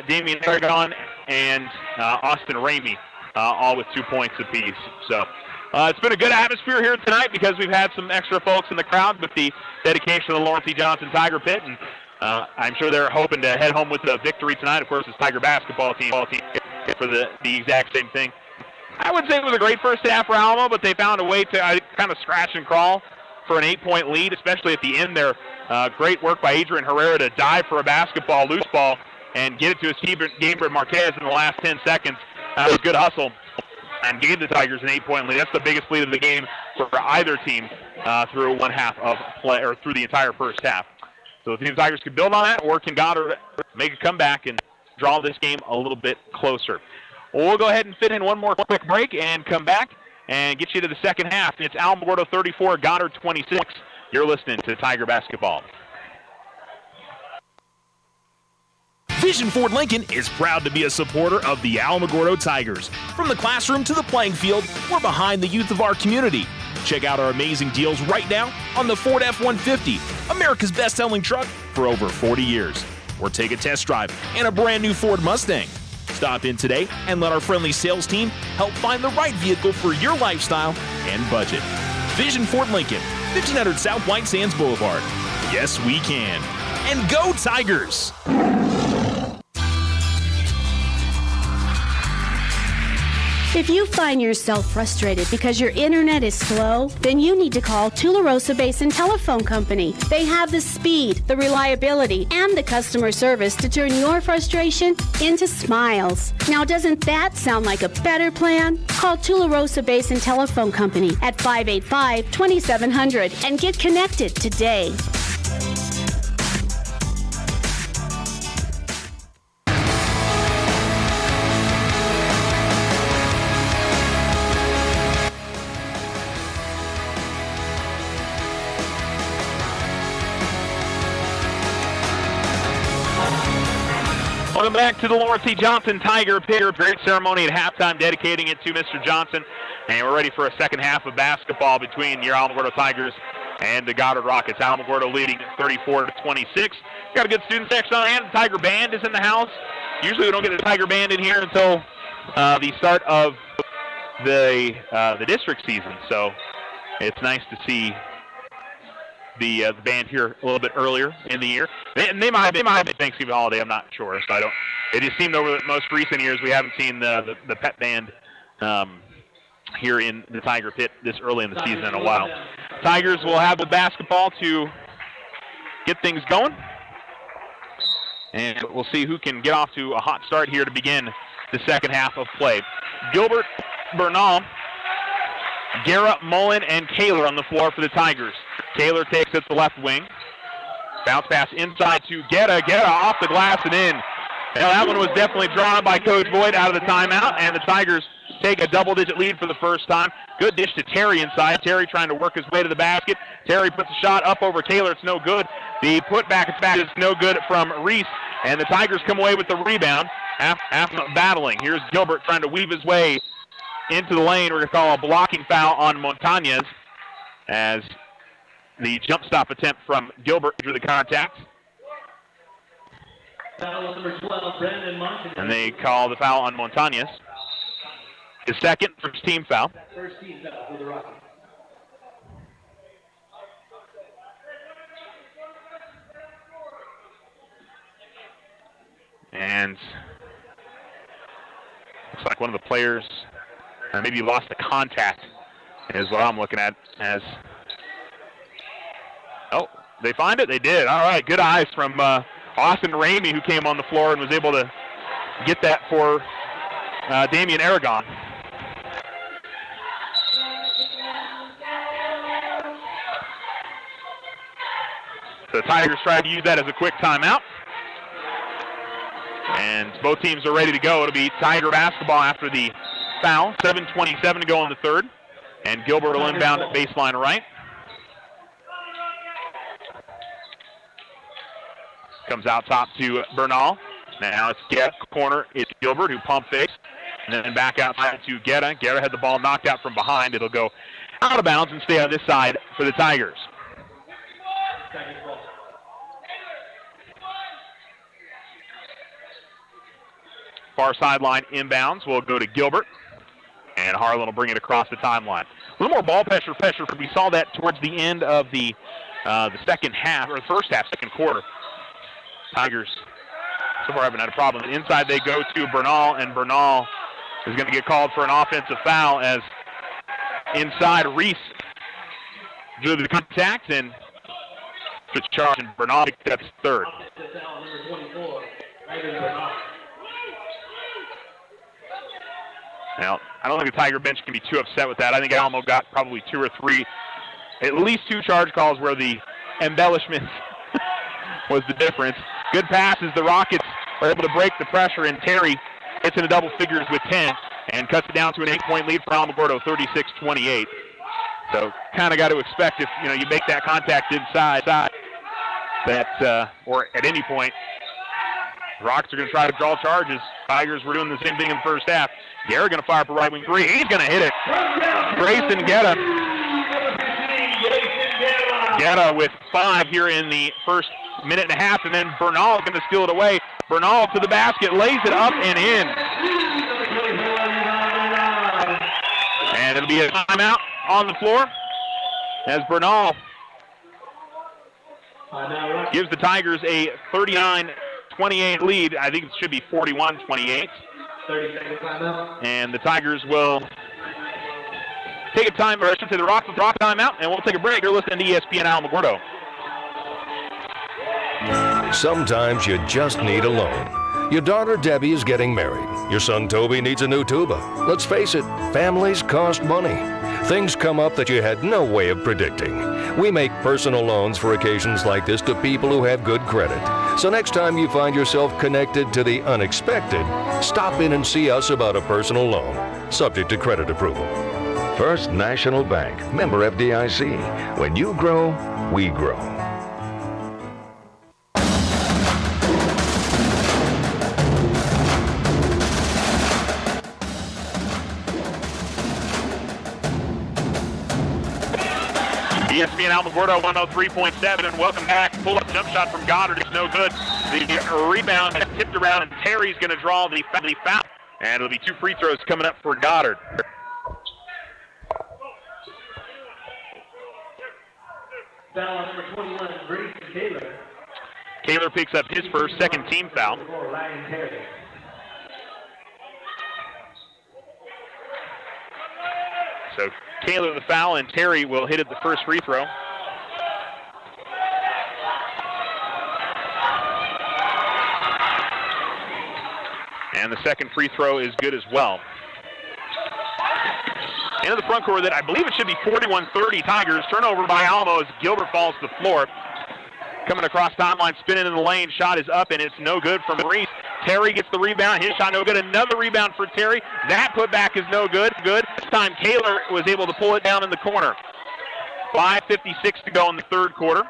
Damian Aragon, and Austin Ramey, all with 2 points apiece. So it's been a good atmosphere here tonight because we've had some extra folks in the crowd with the dedication of the Lawrence E. Johnson Tiger Pit. And I'm sure they're hoping to head home with a victory tonight. Of course, this Tiger basketball team for the exact same thing. I would say it was a great first half for Alamo, but they found a way to kind of scratch and crawl for an 8-point lead, especially at the end there. Great work by Adrian Herrera to dive for a basketball, loose ball, and get it to his Gabriel Marquez in the last 10 seconds. That was good hustle and gave the Tigers an 8-point lead. That's the biggest lead of the game for either team through one half of play, or through the entire first half. So the Tigers can build on that, or can Goddard make a comeback and draw this game a little bit closer. Well, we'll go ahead and fit in one more quick break and come back and get you to the second half. It's Alamogordo 34, Goddard 26. You're listening to Tiger Basketball. Vision Ford Lincoln is proud to be a supporter of the Alamogordo Tigers. From the classroom to the playing field, we're behind the youth of our community. Check out our amazing deals right now on the Ford F-150, America's best-selling truck for over 40 years. Or take a test drive in a brand new Ford Mustang. Stop in today and let our friendly sales team help find the right vehicle for your lifestyle and budget. Vision Ford Lincoln, 1500 South White Sands Boulevard. Yes, we can. And go Tigers! If you find yourself frustrated because your internet is slow, then you need to call Tularosa Basin Telephone Company. They have the speed, the reliability, and the customer service to turn your frustration into smiles. Now, doesn't that sound like a better plan? Call Tularosa Basin Telephone Company at 585-2700 and get connected today. Welcome back to the Lawrence E. Johnson Tiger Pit. Great ceremony at halftime dedicating it to Mr. Johnson. And we're ready for a second half of basketball between your Alamogordo Tigers and the Goddard Rockets. Alamogordo leading 34-26. Got a good student section on hand. The Tiger Band is in the house. Usually we don't get a Tiger Band in here until the start of the district season. So it's nice to see the band here a little bit earlier in the year. And they might have a Thanksgiving holiday, I'm not sure. So it just seemed over the most recent years we haven't seen the pet band here in the Tiger Pit this early in the season in a while. Tigers will have the basketball to get things going. And we'll see who can get off to a hot start here to begin the second half of play. Gilbert, Bernal, Guerra, Mullen, and Kaler on the floor for the Tigers. Kaler takes it to the left wing. Bounce pass inside to Guerra. Guerra off the glass and in. Now that one was definitely drawn up by Coach Boyd out of the timeout, and the Tigers take a double-digit lead for the first time. Good dish to Terry inside. Terry trying to work his way to the basket. Terry puts a shot up over Kaler. It's no good. The putback is no good from Reese, and the Tigers come away with the rebound after battling. Here's Gilbert trying to weave his way into the lane. We're going to call a blocking foul on Montañez as the jump stop attempt from Gilbert drew the contact. Foul number 12, Brandon Montañez. And they call the foul on Montañez. His second first team foul. First team foul for the Rockets. And looks like one of the players maybe lost the contact is what I'm looking at as. Oh, they find it? They did. All right, good eyes from Austin Ramey, who came on the floor and was able to get that for Damian Aragon. So the Tigers tried to use that as a quick timeout. And both teams are ready to go. It'll be Tiger basketball after the foul. 7:27 to go in the third. And Gilbert will inbound at baseline right. Comes out top to Bernal. Now it's Guerra. Corner, it's Gilbert who pump fakes. And then back outside to Guerra. Guerra had the ball knocked out from behind. It'll go out of bounds and stay on this side for the Tigers. Far sideline inbounds will go to Gilbert. And Harlan will bring it across the timeline. A little more ball pressure. We saw that towards the end of the second half, or the first half, second quarter. Tigers so far haven't had a problem. Inside they go to Bernal, and Bernal is going to get called for an offensive foul as inside Reese drew the contact and the charge, and Bernal gets third. Now, I don't think the Tiger bench can be too upset with that. I think Alamo got probably 2 or 3, at least 2 charge calls where the embellishment was the difference. Good passes. The Rockets are able to break the pressure, and Terry hits into double figures with 10 and cuts it down to an 8-point lead for Alamogordo, 36-28. So kind of got to expect if you make that contact inside that or at any point, the Rockets are going to try to draw charges. Tigers were doing the same thing in the first half. Garrett going to fire up a right wing 3. He's going to hit it. Grayson Guetta. Guetta with 5 here in the first minute and a half, and then Bernal is going to steal it away. Bernal to the basket, lays it up and in. And it'll be a timeout on the floor as Bernal gives the Tigers a 39-28 lead. I think it should be 41-28. And the Tigers will take a time, or I should say the Rocks will drop timeout, and we'll take a break. You're listening to ESPN Alamogordo. Sometimes you just need a loan. Your daughter Debbie is getting married. Your son Toby needs a new tuba. Let's face it, families cost money. Things come up that you had no way of predicting. We make personal loans for occasions like this to people who have good credit. So next time you find yourself connected to the unexpected, stop in and see us about a personal loan, subject to credit approval. First National Bank, member FDIC. When you grow, we grow. ESPN Alamogordo 103.7, and welcome back. Pull-up jump shot from Goddard is no good. The rebound is tipped around, and Terry's going to draw the foul. And it'll be 2 free throws coming up for Goddard. Foul on number 21, Grayson Taylor. Taylor picks up his first, second team foul. So Taylor the foul, and Terry will hit it the first free throw. And the second free throw is good as well. Into the front court that I believe it should be 41-30 Tigers. Turnover by Alamo as Gilbert falls to the floor. Coming across timeline, spinning in the lane. Shot is up, and it's no good from Reese. Terry gets the rebound. His shot no good. Another rebound for Terry. That putback is no good. Good. This time Taylor was able to pull it down in the corner. 5:56 to go in the third quarter.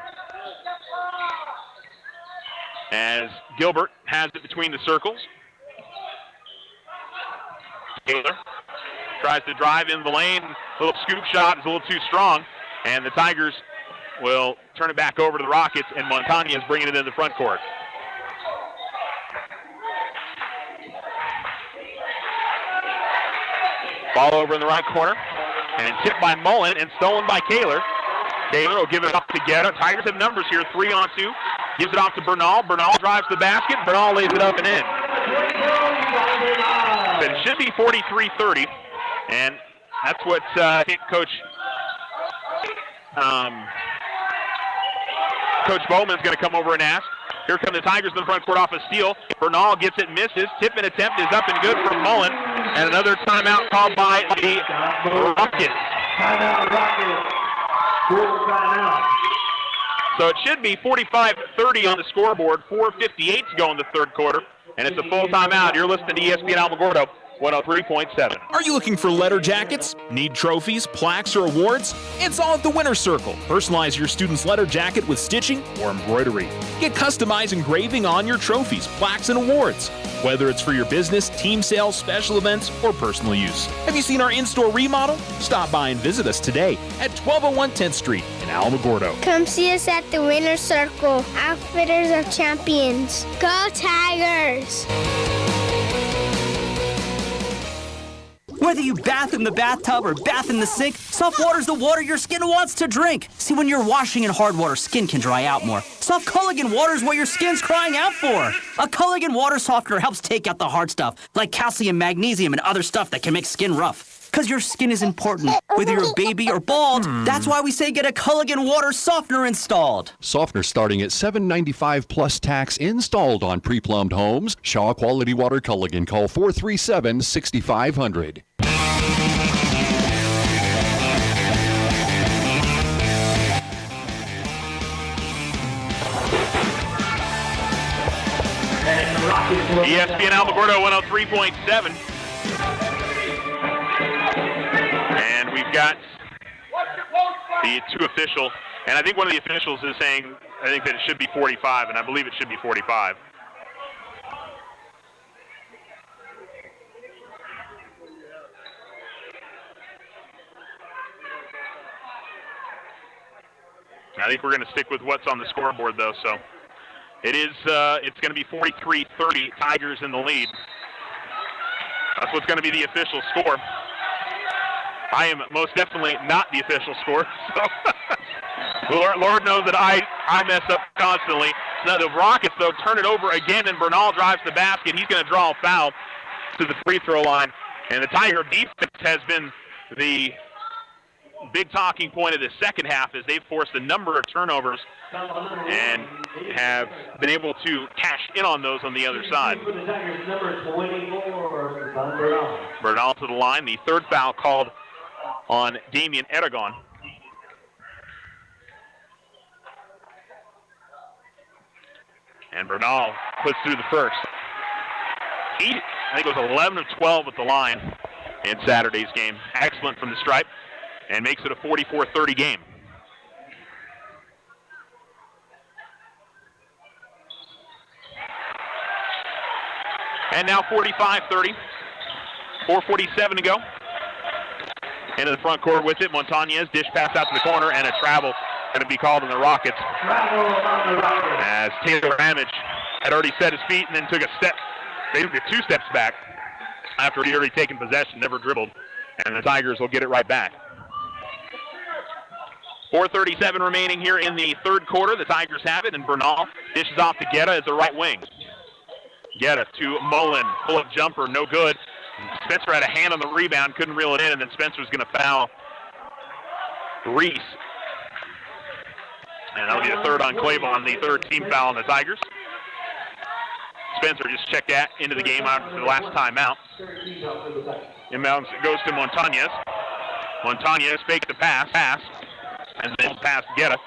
As Gilbert has it between the circles. Taylor tries to drive in the lane. Little scoop shot is a little too strong. And the Tigers will turn it back over to the Rockets, and Montagna is bringing it in the front court. Ball over in the right corner, and tipped by Mullen and stolen by Kaler. Kaler will give it up to Guetta. Tigers have numbers here, 3-on-2. Gives it off to Bernal. Bernal drives the basket. Bernal lays it up and in. But it should be 43-30, and that's what I think Coach Bowman's going to come over and ask. Here come the Tigers in the front court off a steal. Bernal gets it, misses. Tip-in attempt is up and good from Mullen. And another timeout called by the Rockets. Timeout, Rockets. Timeout. So it should be 45-30 on the scoreboard. 4:58 to go in the third quarter. And it's a full timeout. You're listening to ESPN Alamogordo 103.7. Are you looking for letter jackets? Need trophies, plaques, or awards? It's all at the Winner's Circle. Personalize your student's letter jacket with stitching or embroidery. Get customized engraving on your trophies, plaques, and awards. Whether it's for your business, team sales, special events, or personal use. Have you seen our in-store remodel? Stop by and visit us today at 1201 10th Street in Alamogordo. Come see us at the Winner's Circle, Outfitters of Champions. Go Tigers! Whether you bath in the bathtub or bath in the sink, soft water's the water your skin wants to drink. See, when you're washing in hard water, skin can dry out more. Soft Culligan water's what your skin's crying out for. A Culligan water softener helps take out the hard stuff, like calcium, magnesium, and other stuff that can make skin rough. Because your skin is important, whether you're a baby or bald. That's why we say get a Culligan water softener installed. Softener starting at $7.95 plus tax installed on pre-plumbed homes. Shaw Quality Water Culligan. Call 437-6500. ESPN Alamogordo 103.7. And we've got the two official, and I think one of the officials is saying, I think that it should be 45, and I believe it should be 45. I think we're going to stick with what's on the scoreboard, though, so it is, it's going to be 43-30, Tigers in the lead. That's what's going to be the official score. I am most definitely not the official score, so Lord knows that I mess up constantly. Now the Rockets, though, turn it over again, and Bernal drives the basket. He's going to draw a foul to the free throw line, and the Tiger defense has been the big talking point of the second half as they've forced a number of turnovers and have been able to cash in on those on the other side. Bernal to the line, the third foul called on Damian Aragon. And Bernal puts through the first. I think it was 11 of 12 at the line in Saturday's game. Excellent from the stripe, and makes it a 44-30 game. And now 45-30. 4:47 to go. Into the front court with it. Montañez, dish pass out to the corner, and a travel going to be called on the Rockets. As Taylor Ramage had already set his feet and then took a step, basically 2 steps back after he'd already taken possession, never dribbled. And the Tigers will get it right back. 4:37 remaining here in the third quarter. The Tigers have it, and Bernal dishes off to Guetta as the right wing. Guetta to Mullen, pull-up jumper, no good. Spencer had a hand on the rebound, couldn't reel it in, and then Spencer's going to foul Reese. And that'll be the third on Claiborne, the third team foul on the Tigers. Spencer just checked into the game after the last timeout. Inbounds goes to Montañez. Montañez faked the pass, and then pass Guetta.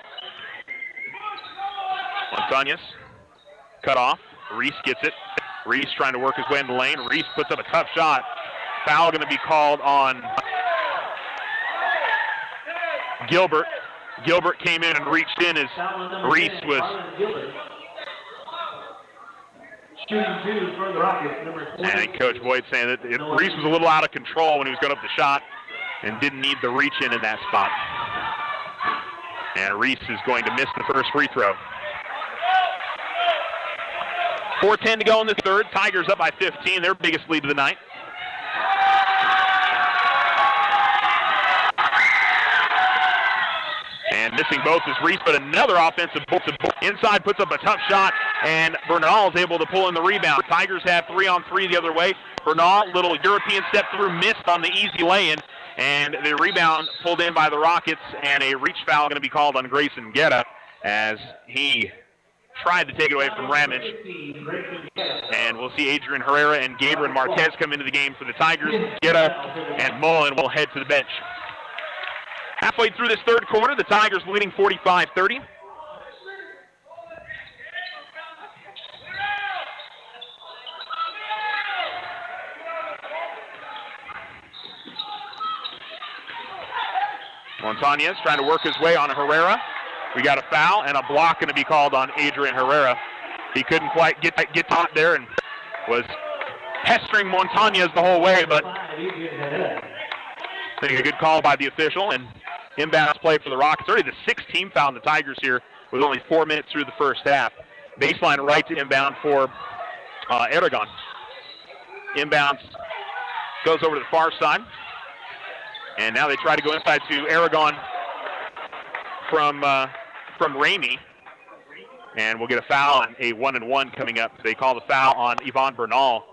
Montañez cut off. Reese gets it. Reese trying to work his way in the lane. Reese puts up a tough shot. Foul going to be called on Gilbert. Gilbert came in and reached in as Reese was. And Coach Boyd saying that Reese was a little out of control when he was going up the shot and didn't need the reach in that spot. And Reese is going to miss the first free throw. 4:10 to go in the third. Tigers up by 15, their biggest lead of the night. And missing both is Reese, but another offensive inside puts up a tough shot, and Bernal is able to pull in the rebound. Tigers have 3-on-3 the other way. Bernal, little European step through, missed on the easy lay-in, and the rebound pulled in by the Rockets, and a reach foul going to be called on Grayson Guetta as he tried to take it away from Ramage. And we'll see Adrian Herrera and Gabriel Marquez come into the game for the Tigers. Guetta and Mullen will head to the bench. Halfway through this third quarter, the Tigers leading 45-30. Montañez trying to work his way on Herrera. We got a foul and a block going to be called on Adrian Herrera. He couldn't quite get top there and was pestering Montañez the whole way, but I think a good call by the official, and inbounds play for the Rockets. Already the 6th team foul on the Tigers here with only 4 minutes through the first half. Baseline right to inbound for Aragon. Inbounds goes over to the far side. And now they try to go inside to Aragon from Ramey. And we'll get a foul on a 1-and-1 coming up. They call the foul on Yvonne Bernal.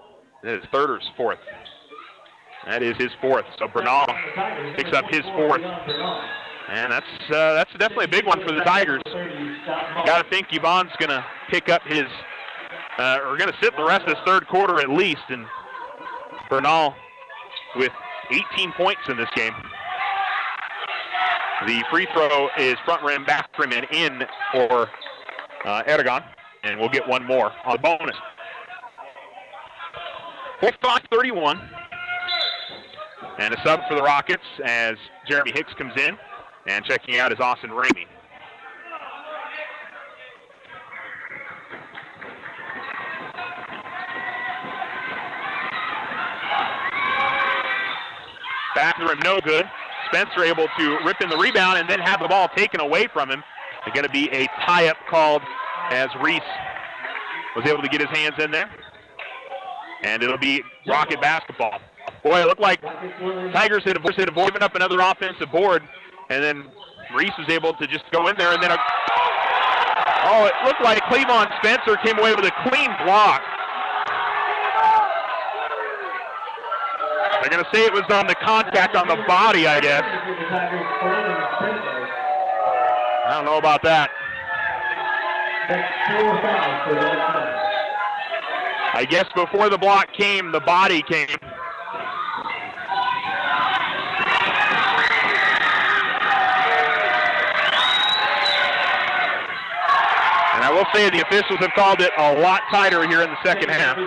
That is third or fourth. That is his fourth. So Bernal picks up his fourth. And that's definitely a big one for the Tigers. Got to think Yvonne's going to pick up his, or going to sit the rest of this third quarter at least. And Bernal with 18 points in this game. The free throw is front rim, back rim, and in for Aragon. And we'll get one more on the bonus. 45-31. And a sub for the Rockets as Jeremy Hicks comes in. And checking out is Austin Ramey. Back to the rim, no good. Spencer able to rip in the rebound and then have the ball taken away from him. There's going to be a tie-up called as Reese was able to get his hands in there. And it'll be Rocket basketball. Boy, it looked like Tigers had given up another offensive board, and then Reese was able to just go in there, and then it looked like Cleavon Spencer came away with a clean block. They're going to say it was on the contact on the body, I guess. I don't know about that. I guess before the block came, the body came. And I will say the officials have called it a lot tighter here in the second half.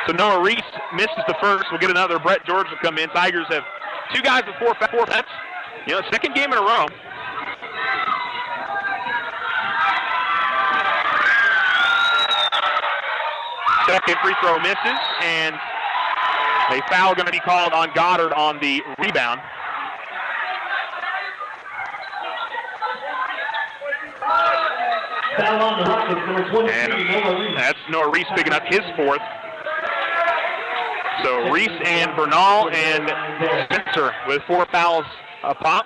So Noah Reese misses the first. We'll get another. Brett George will come in. Tigers have two guys with four. That's, second game in a row. Second free throw misses, and a foul going to be called on Goddard on the rebound. Foul on the Rockets, number 22, Noah Reese. That's Noah Reese picking up his fourth. So Reese and Bernal and Spencer with 4 fouls a pop.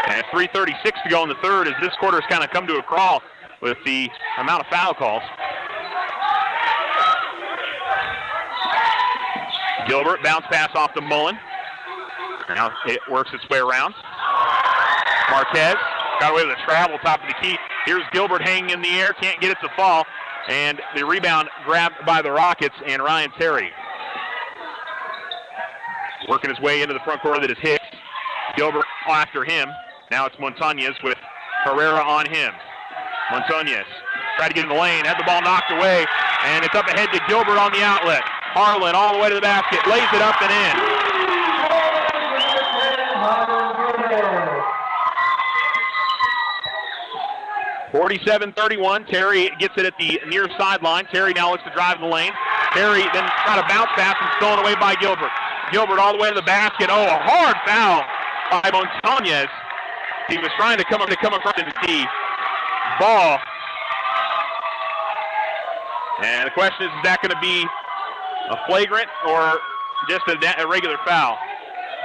And 3:36 to go in the third as this quarter has kind of come to a crawl with the amount of foul calls. Gilbert, bounce pass off to Mullen. Now it works its way around. Marquez got away with a travel top of the key. Here's Gilbert hanging in the air, can't get it to fall. And the rebound grabbed by the Rockets and Ryan Terry. Working his way into the front court, that is Hicks. Gilbert after him. Now it's Montañez with Herrera on him. Montañez tried to get in the lane, had the ball knocked away, and it's up ahead to Gilbert on the outlet. Harlan all the way to the basket, lays it up and in. 47-31. Terry gets it at the near sideline. Terry now looks to drive the lane. Terry then trying to bounce pass and stolen away by Gilbert. Gilbert all the way to the basket. Oh, a hard foul by Montañez. He was trying to come across into the ball. And the question is that going to be a flagrant or just a regular foul?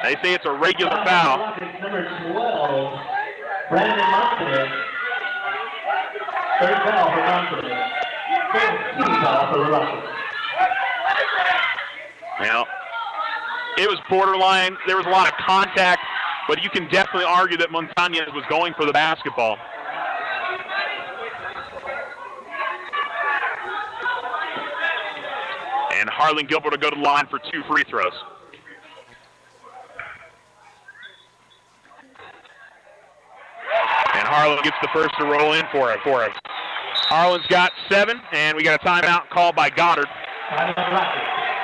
They say it's a regular foul. Number 12, Brandon Montañez. Third foul for Montañez. 15 foul for the Rockets. Now, it was borderline. There was a lot of contact, but you can definitely argue that Montañez was going for the basketball. And Harlan Gilbert will go to the line for 2 free throws. And Harlan gets the first to roll in for us. Harlan's got 7, and we got a timeout called by Goddard.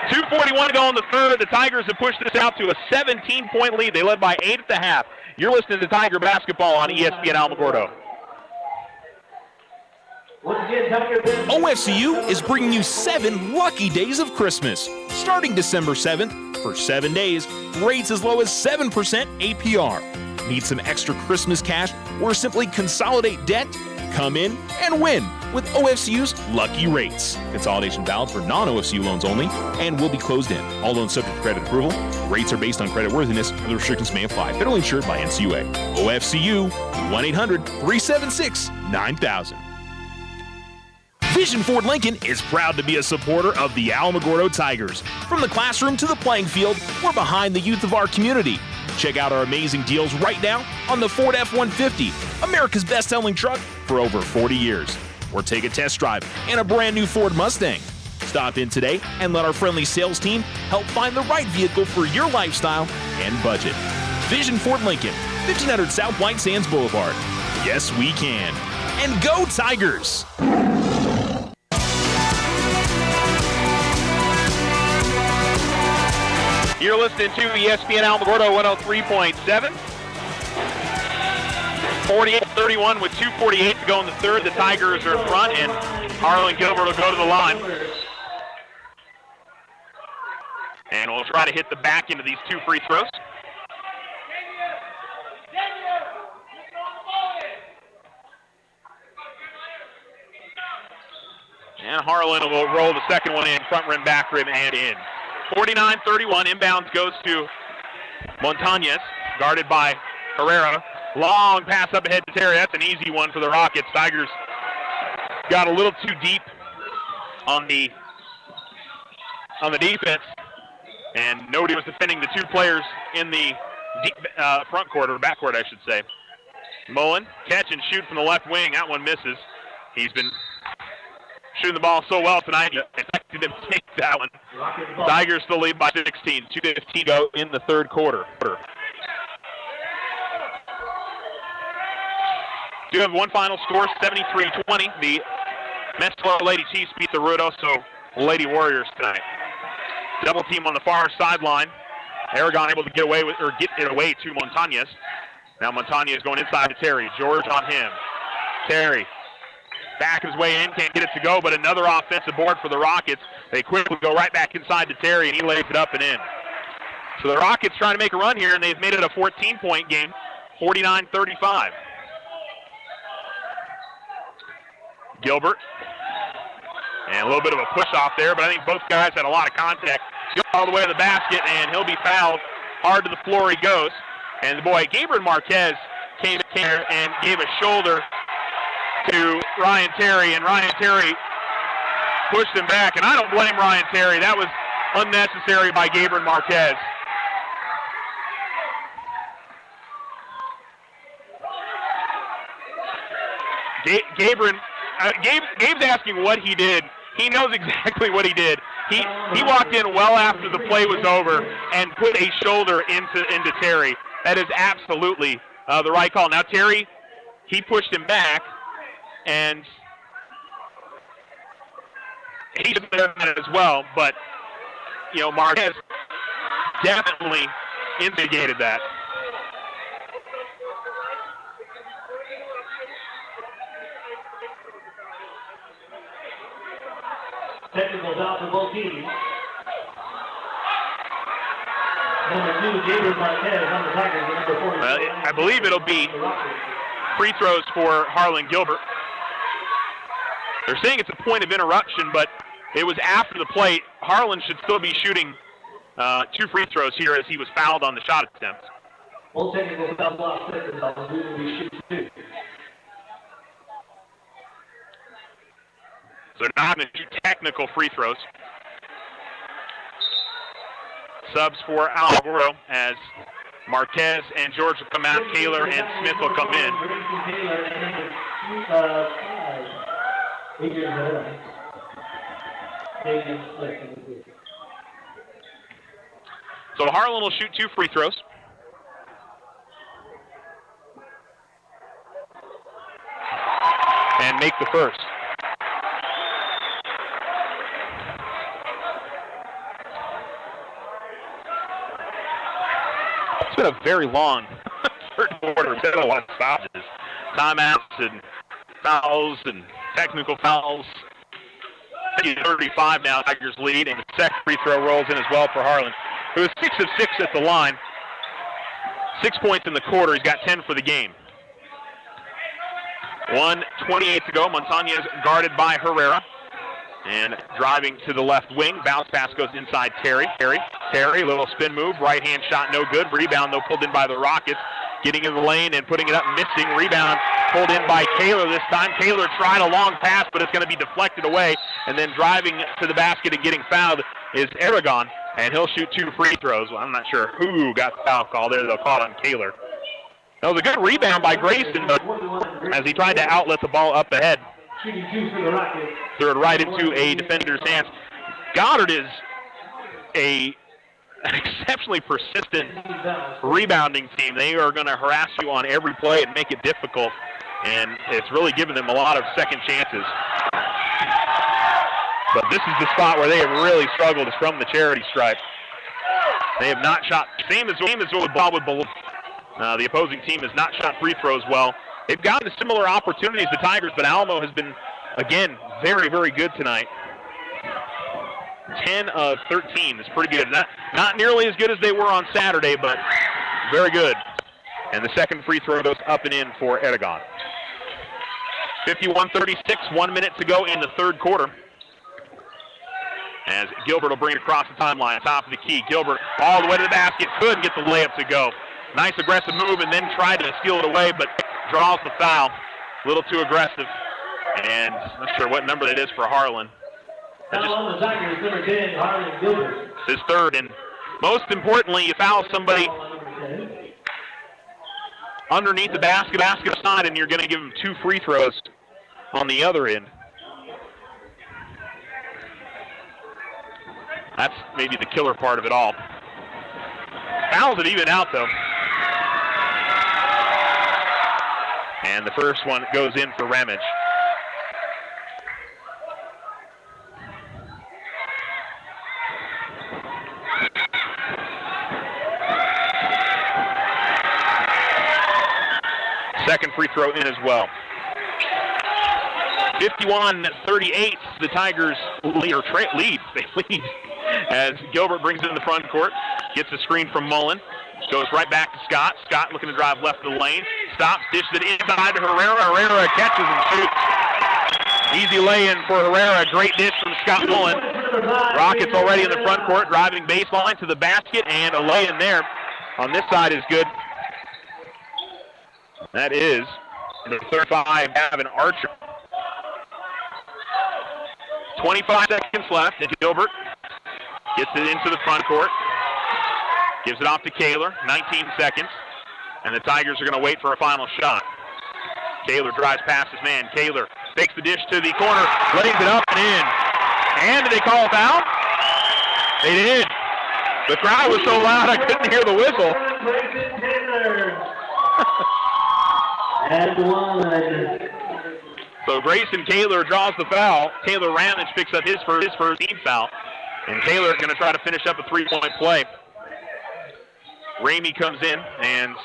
2:41 to go in the third. The Tigers have pushed this out to a 17-point lead. They led by 8 at the half. You're listening to Tiger Basketball on ESPN Alamogordo. OFCU is bringing you 7 lucky days of Christmas. Starting December 7th, for 7 days, rates as low as 7% APR. Need some extra Christmas cash or simply consolidate debt? Come in and win with OFCU's Lucky Rates. Consolidation valid for non-OFCU loans only and will be closed in. All loans subject to credit approval. Rates are based on creditworthiness. Other restrictions may apply. Federally insured by NCUA. OFCU 1-800-376-9000. Vision Ford Lincoln is proud to be a supporter of the Alamogordo Tigers. From the classroom to the playing field, we're behind the youth of our community. Check out our amazing deals right now on the Ford F-150, America's best-selling truck for over 40 years. Or take a test drive in a brand new Ford Mustang. Stop in today and let our friendly sales team help find the right vehicle for your lifestyle and budget. Vision Ford Lincoln, 1500 South White Sands Boulevard. Yes, we can. And go Tigers! You're listening to ESPN Alamogordo 103.7. 48-31 with 2:48 to go in the third. The Tigers are in front, and Harlan Gilbert will go to the line. And we'll try to hit the back end of these two free throws. And Harlan will roll the second one in, front rim, back rim, and in. 49-31, inbounds goes to Montañez, guarded by Herrera. Long pass up ahead to Terry. That's an easy one for the Rockets. Tigers got a little too deep on the defense, and nobody was defending the two players in the deep, front court, or back court, I should say. Mullen, catch and shoot from the left wing. That one misses. He's been shooting the ball so well tonight, expected him to take that one. Tigers still lead by 16. 2:15 go in the third quarter. Do have one final score, 73-20. The Mescalero Lady Chiefs beat the Ruidoso Lady Warriors tonight. Double team on the far sideline. Aragon able to get it away to Montañez. Now Montañez going inside to Terry. George on him. Terry back his way in, can't get it to go, but another offensive board for the Rockets. They quickly go right back inside to Terry, and he lays it up and in. So the Rockets trying to make a run here, and they've made it a 14-point game, 49-35. Gilbert. And a little bit of a push off there, but I think both guys had a lot of contact. All the way to the basket, and he'll be fouled. Hard to the floor he goes. And the boy, Gabriel Marquez, came here and gave a shoulder to Ryan Terry, and Ryan Terry pushed him back. And I don't blame Ryan Terry. That was unnecessary by Gabriel Marquez. Gabe's asking what he did. He knows exactly what he did. He walked in well after the play was over and put a shoulder into Terry. That is absolutely the right call. Now Terry, he pushed him back, and he did that as well. But Marquez definitely instigated that. Technicals out for both teams. Number 2, Gabriel Marquez on the Tigers. Number 4. I believe it'll be free throws for Harlan Gilbert. They're saying it's a point of interruption, but it was after the play. Harlan should still be shooting 2 free throws here as he was fouled on the shot attempt. Both technicals out last seconds. We will be shooting 2. So they're not going to do technical free throws. Subs for Alamogordo as Marquez and George will come out. Kaler and Smith will come in. So Harlan will shoot 2 free throws. And make the first. It's been a very long third quarter. We've had a lot of stoppages, timeouts and fouls and technical fouls. 35 now, Tigers lead, and the second free throw rolls in as well for Harlan, who is 6 of 6 at the line. 6 points in the quarter. He's got 10 for the game. 1:28 to go. Montañez guarded by Herrera. And driving to the left wing. Bounce pass goes inside Terry. Terry, little spin move. Right-hand shot, no good. Rebound, though, pulled in by the Rockets. Getting in the lane and putting it up, missing. Rebound pulled in by Kaler this time. Kaler tried a long pass, but it's going to be deflected away. And then driving to the basket and getting fouled is Aragon. And he'll shoot 2 free throws. Well, I'm not sure who got the foul call there. They'll call it on Kaler. That was a good rebound by Grayson, but as he tried to outlet the ball up ahead, Shooting 2 for the Rockets. threw it right into a defender's hands. Goddard is an exceptionally persistent rebounding team. They are going to harass you on every play and make it difficult, and it's really given them a lot of second chances. But this is the spot where they have really struggled, is from the charity stripe. They have not shot, same as what Bob would believe. The opposing team has not shot free throws well. They've gotten similar opportunities to Tigers, but Alamo has been, again, very, very good tonight. 10 of 13 is pretty good. Not nearly as good as they were on Saturday, but very good. And the second free throw goes up and in for Aragon. 51-36, 1 minute to go in the third quarter. As Gilbert will bring it across the timeline, top of the key. Gilbert all the way to the basket, couldn't get the layup to go. Nice aggressive move and then tried to steal it away, but draws the foul. A little too aggressive. And I'm not sure what number that is for Harlan. Foul on the Tigers, number 10, Harlan Gilbert. His third, and most importantly, you foul somebody underneath the basket side, and you're going to give them 2 free throws on the other end. That's maybe the killer part of it all. Fouls it even out, though. And the first one goes in for Ramage. Second free throw in as well. 51-38, the Tigers lead. They lead as Gilbert brings it in the front court, gets a screen from Mullen, goes right back to Scott. Scott looking to drive left of the lane, stops, dishes it inside to Herrera. Herrera catches and shoots. Easy lay-in for Herrera. Great dish from Scott Mullen. Rockets already in the front court, driving baseline to the basket, and a lay-in there on this side is good. That is the 35, Gavin Archer. 25 seconds left, and Gilbert gets it into the front court. Gives it off to Kaler, 19 seconds. And the Tigers are going to wait for a final shot. Kaler drives past his man. Kaler takes the dish to the corner, lays it up and in. And did they call a foul? They did. The crowd was so loud I couldn't hear the whistle. And one. So Grayson Kaler draws the foul. Taylor Ramage picks up his first team foul. And Kaler going to try to finish up a three-point play. Ramey comes in, and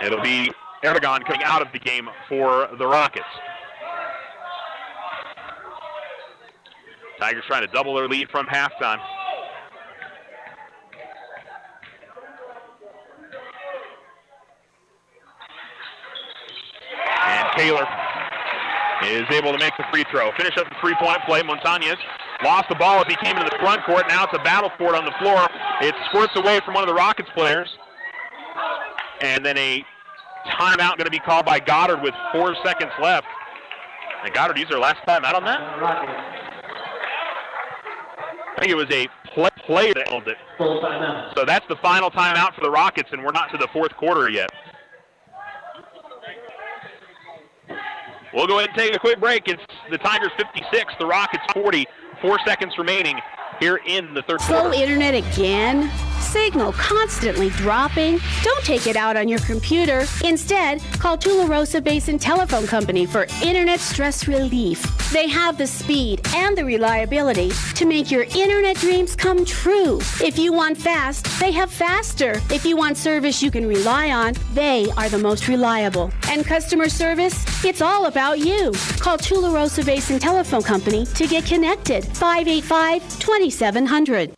it'll be Aragon coming out of the game for the Rockets. Tigers trying to double their lead from halftime. And Kaler is able to make the free throw. Finish up the three-point play. Montañez lost the ball as he came into the front court. Now it's a battle for it on the floor. It squirts away from one of the Rockets players. And then a timeout going to be called by Goddard with 4 seconds left. And Goddard used their last timeout on that? I think it was a play that held it. So that's the final timeout for the Rockets, and we're not to the fourth quarter yet. We'll go ahead and take a quick break. It's the Tigers 56, the Rockets 40. 4 seconds remaining here in the third quarter. Slow internet again? Signal constantly dropping? Don't take it out on your computer. Instead, call Tularosa Basin Telephone Company for internet stress relief. They have the speed and the reliability to make your internet dreams come true. If you want fast, they have faster. If you want service you can rely on, they are the most reliable. And customer service? It's all about you. Call Tularosa Basin Telephone Company to get connected. 585-2700.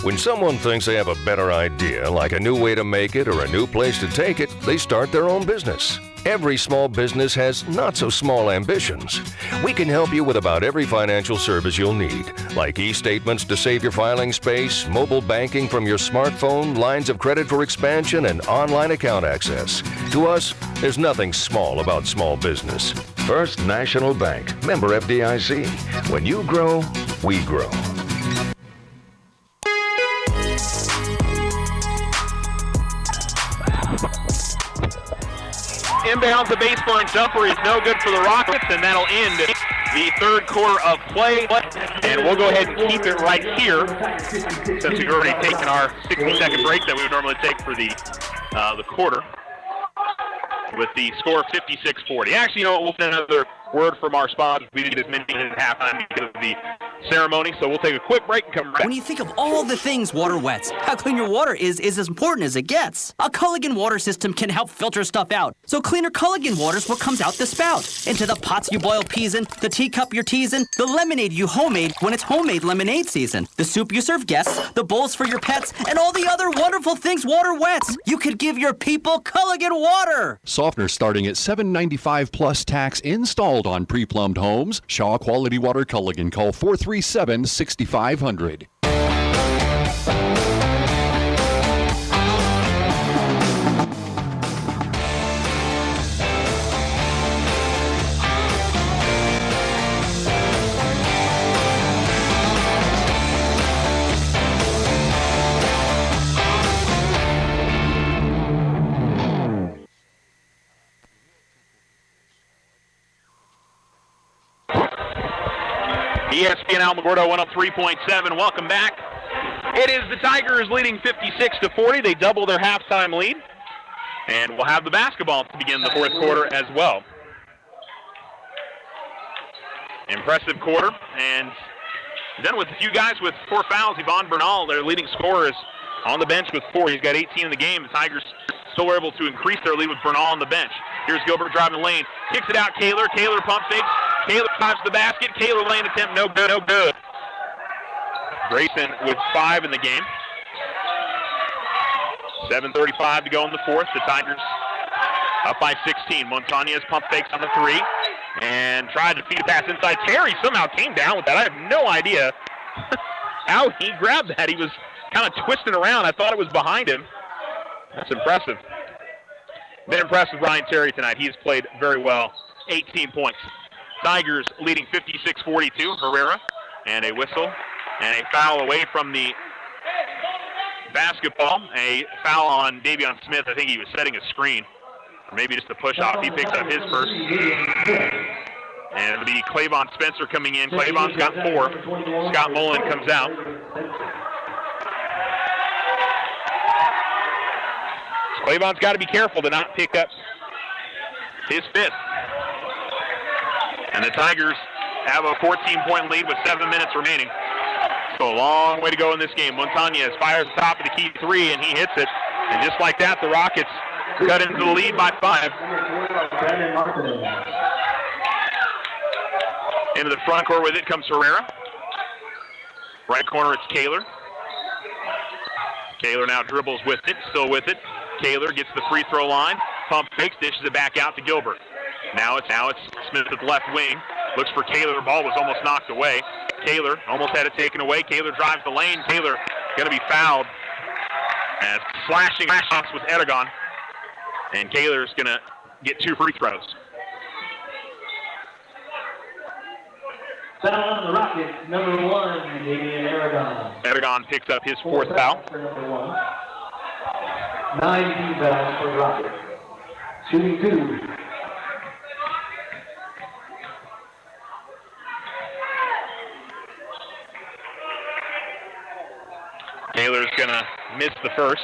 When someone thinks they have a better idea, like a new way to make it or a new place to take it, they start their own business. Every small business has not-so-small ambitions. We can help you with about every financial service you'll need, like e-statements to save your filing space, mobile banking from your smartphone, lines of credit for expansion, and online account access. To us, there's nothing small about small business. First National Bank, member FDIC. When you grow, we grow. Inbound, the baseline jumper is no good for the Rockets, and that'll end the third quarter of play. And we'll go ahead and keep it right here, since we've already taken our 60-second break that we would normally take for the quarter, with the score of 56-40. Actually, you know what, we'll get another word from our sponsors. We didn't get as many at halftime because of the ceremony, so we'll take a quick break and come back. When you think of all the things water wets, how clean your water is as important as it gets. A Culligan water system can help filter stuff out. So cleaner Culligan water is what comes out the spout. Into the pots you boil peas in, the teacup you're teasing, the lemonade you homemade when it's homemade lemonade season, the soup you serve guests, the bowls for your pets, and all the other wonderful things water wets. You could give your people Culligan water. Softener starting at $7.95 plus tax installed on pre-plumbed homes. Shaw Quality Water Culligan. Call 437-6500. ESPN Alamogordo 103.7. Welcome back. It is the Tigers leading 56-40. They double their halftime lead. And we'll have the basketball to begin the fourth quarter as well. Impressive quarter. And then with a few guys with 4 fouls, Yvonne Bernal, their leading scorer, is on the bench with 4. He's got 18 in the game. The Tigers still were able to increase their lead with Bernal on the bench. Here's Gilbert driving the lane. Kicks it out, Kaler. Kaler pump fakes. Kaler drives the basket. Kaler lane attempt, no good, no good. Grayson with 5 in the game. 7:35 to go in the fourth. The Tigers up by 16. Montañez pump fakes on the 3 and tried to feed a pass inside. Terry somehow came down with that. I have no idea how he grabbed that. He was kind of twisting around. I thought it was behind him. That's impressive. Been impressed with Ryan Terry tonight. He's played very well. 18 points. Tigers leading 56-42. Herrera and a whistle and a foul away from the basketball. A foul on Davion Smith. I think he was setting a screen, or maybe just a push off. He picks up his first. And it'll be Clavon Spencer coming in. Clavon's got 4. Scott Mullen comes out. Clavon's got to be careful to not pick up his 5th. And the Tigers have a 14-point lead with 7 minutes remaining. So a long way to go in this game. Montañez fires the top of the key 3, and he hits it. And just like that, the Rockets cut into the lead by 5. Into the front court with it comes Herrera. Right corner, it's Kaler. Kaler now dribbles with it, still with it. Kaler gets the free throw line, pump fakes, dishes it back out to Gilbert. Now it's Smith at the left wing. Looks for Kaler. Ball was almost knocked away. Kaler almost had it taken away. Kaler drives the lane. Kaler going to be fouled. And slashing shots with Aragon. And Kaler's going to get 2 free throws. Foul on the Rockets, number 1, Damian Aragon. Aragon picks up his 4th foul. 9 team fouls for the Rockets. Shooting 2. Taylor's going to miss the first.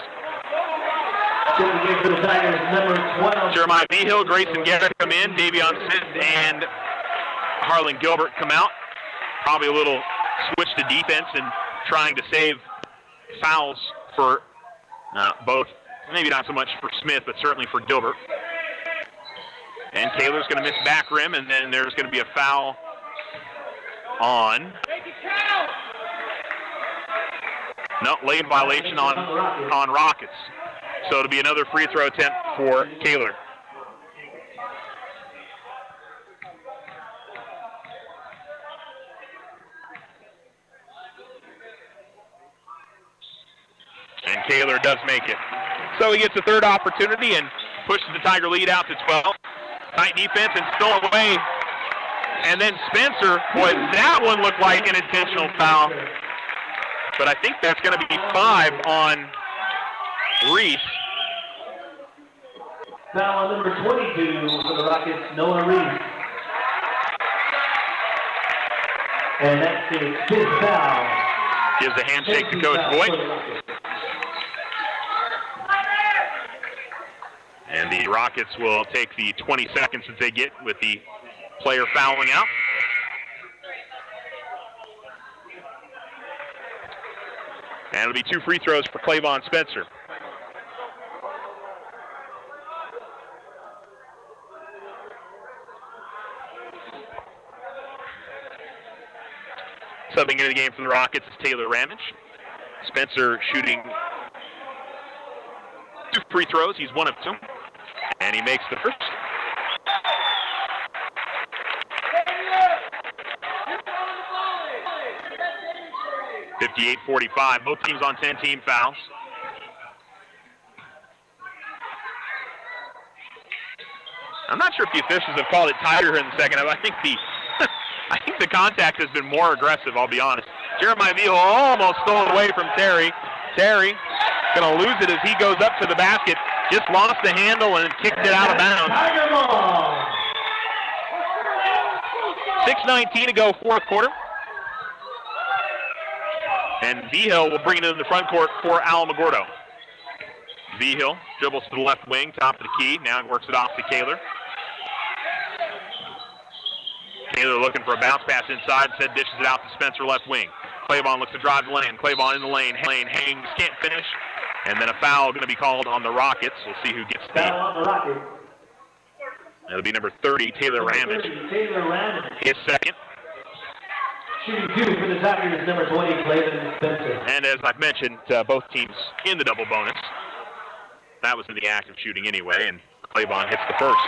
For the Tigers, number 12. Jeremiah Behill, Grayson Goddard come in. Davion Smith and Harlan Gilbert come out. Probably a little switch to defense and trying to save fouls for both. Maybe not so much for Smith, but certainly for Gilbert. And Taylor's going to miss back rim, and then there's going to be a foul on. No, lane violation on Rockets. So it'll be another free throw attempt for Kaler. Taylor does make it. So he gets a third opportunity and pushes the Tiger lead out to 12. Tight defense and stolen away. And then Spencer, boy, that one looked like an intentional foul. But I think that's going to be 5 on Reese. Foul on number 22 for the Rockets, Noah Reese. And that's his 5th foul. Gives a handshake to Coach Boyd. And the Rockets will take the 20 seconds that they get with the player fouling out. And it'll be 2 free throws for Clavon Spencer. Subbing into the game for the Rockets is Taylor Ramage. Spencer shooting 2 free throws. He's 1 of 2. And he makes the first. .58-45. Both teams on 10 team fouls. I'm not sure if the officials have called it tighter in the second half. I think the contact has been more aggressive, I'll be honest. Jeremiah Vihel almost stolen away from Terry. Terry going to lose it as he goes up to the basket. Just lost the handle and kicked it out of bounds. 6:19 to go, fourth quarter. And Vihel will bring it in the front court for Alamogordo. Vihel dribbles to the left wing, top of the key. Now he works it off to Kaler. Taylor looking for a bounce pass inside, instead dishes it out to Spencer left wing. Clavon looks to drive the lane. Clavon in the lane. Lane hangs, can't finish. And then a foul going to be called on the Rockets. We'll see who gets the foul on the Rockets. It'll be number 30, Taylor Ramage. His second. Shooting 2 for the Tigers, number 20, Clavon Spencer. And as I've mentioned, both teams in the double bonus. That was in the act of shooting anyway, and Clavon hits the first.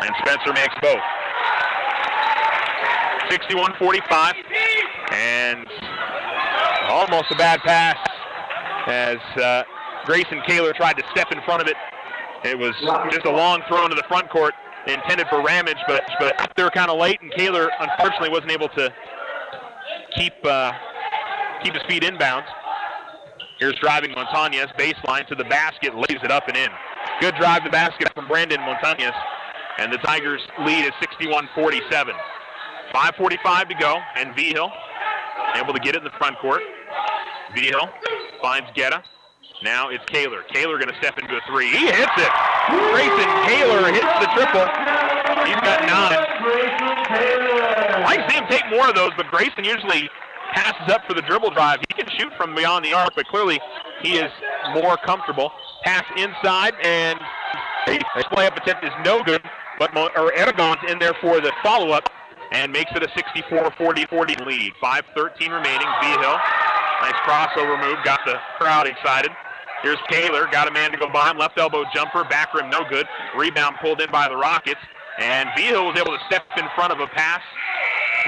And Spencer makes both. 61-45. And almost a bad pass as Grayson Kaler tried to step in front of it. It was just a long throw into the front court intended for Ramage, but up there kind of late, and Kaler unfortunately wasn't able to keep his feet inbounds. Here's driving Montañez, baseline to the basket, lays it up and in. Good drive to the basket from Brandon Montañez. And the Tigers lead is 61-47. 5:45 to go, and Vihel able to get it in the front court. Vihel finds Guetta. Now it's Kaler. Kaler going to step into a 3. He hits it. Grayson Kaler hits the triple. He's got 9. I see him take more of those, but Grayson usually passes up for the dribble drive. He can shoot from beyond the arc, but clearly he is more comfortable. Pass inside, and the play-up attempt is no good. But Aragon's in there for the follow-up and makes it a 64-40 lead. 5:13 remaining. Vihel, nice crossover move, got the crowd excited. Here's Kaler, got a man to go by him. Left elbow jumper, back rim no good. Rebound pulled in by the Rockets. And Vihel was able to step in front of a pass.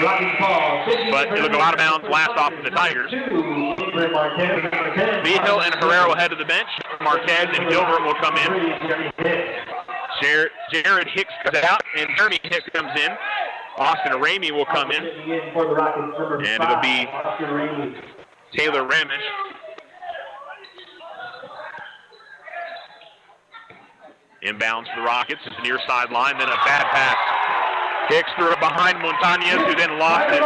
But it'll go out of bounds, last off of the Tigers. Vihel and Herrera will head to the bench. Marquez and Gilbert will come in. Jared Hicks comes out, and Jeremy Hicks comes in. Austin Ramey will come in. And it'll be Taylor Ramage. Inbounds for the Rockets. It's near sideline, then a bad pass. Hicks threw it behind Montañez, who then lost it.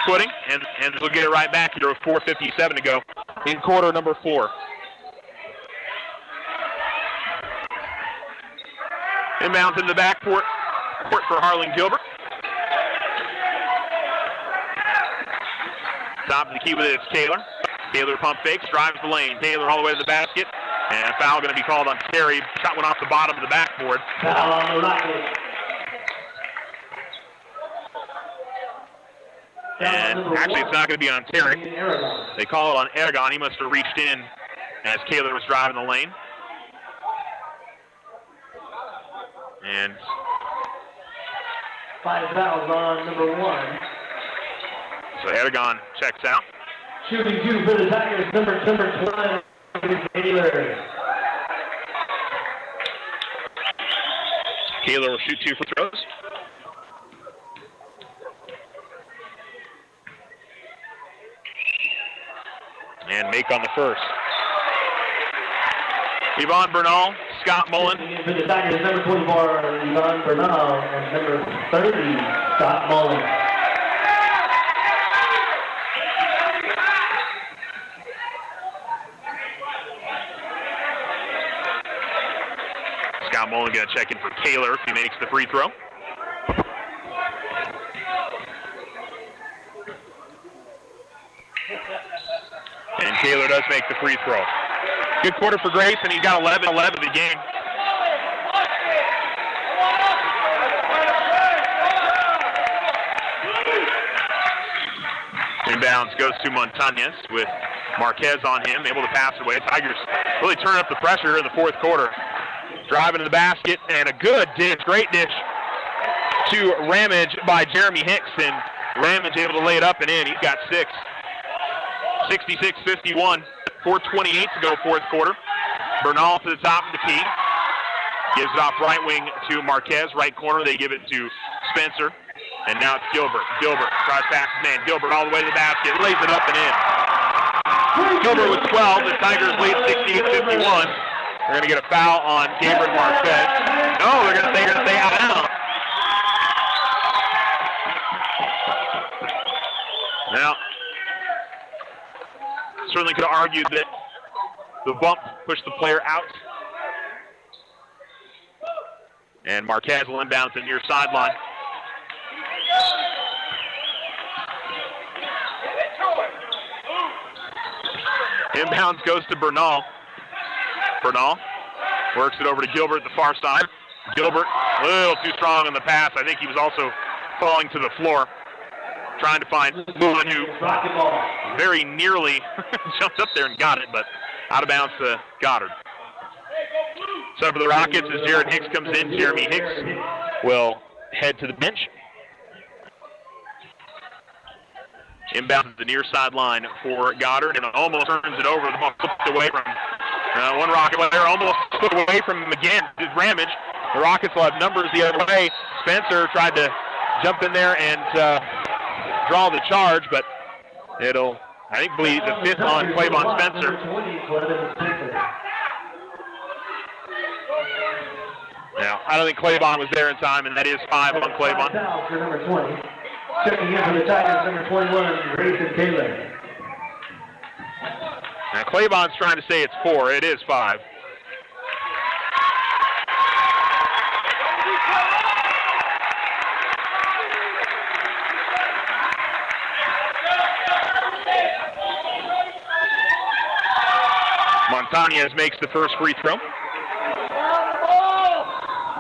Footing, and we'll get it right back here with 4:57 to go in quarter number 4. Inbounds in the backcourt for Harlan Gilbert. Top of the key with it, it's Kaler. Kaler pump fakes, drives the lane. Kaler all the way to the basket. And a foul going to be called on Terry. Shot went off the bottom of the backboard. Foul on the Rockets. And actually, it's not going to be on Terry. They call it on Aragon. He must have reached in as Kaler was driving the lane. And 5 fouls on number 1. so Erdogan checks out. Shooting 2 for the Tigers, number 12, Taylor. Taylor will shoot 2 free throws. And make on the first. Yvonne Bernal, Scott Mullen. For the Tigers, number 24, Yvonne Bernal, and number 30, Scott Mullen. Scott Mullen going to check in for Taylor if he makes the free throw. And Taylor does make the free throw. Good quarter for Grace, and he's got 11-11 of the game. Inbounds goes to Montañez with Marquez on him, able to pass it away. Tigers really turn up the pressure in the fourth quarter. Driving to the basket, and a good dish, great dish to Ramage by Jeremy Hicks, and Ramage able to lay it up and in. He's got 6. 66-51, 4:28 to go fourth quarter. Bernal to the top of the key. Gives it off right wing to Marquez. Right corner, they give it to Spencer. And now it's Gilbert. Gilbert tries past his man. Gilbert all the way to the basket. Lays it up and in. Gilbert with 12. The Tigers lead 68-51. They're going to get a foul on Gabriel Marquez. No, they're going to say out of bounds. Now, certainly could have argued that the bump pushed the player out. And Marquez will inbound to the near sideline. Inbounds goes to Bernal. Bernal works it over to Gilbert at the far side. Gilbert, a little too strong on the pass. I think he was also falling to the floor, trying to find someone who very nearly jumped up there and got it, but out of bounds to Goddard. So for the Rockets, as Jared Hicks comes in, Jeremy Hicks will head to the bench. Inbound to the near sideline for Goddard, and almost turns it over. The ball flipped away from one Rocket. Well, they're almost flipped away from him again. Ramage. The Rockets will have numbers the other way. Spencer tried to jump in there and draw the charge, but it'll, I think, bleed the 5th on Claybon Spencer. Now, I don't think Claybon was there in time, and that is 5 on Claybon. For number 20. Checking in for the Tigers, number 21, Grayson Taylor. Now, Claybon's trying to say it's 4. It is 5. Montañez makes the first free throw.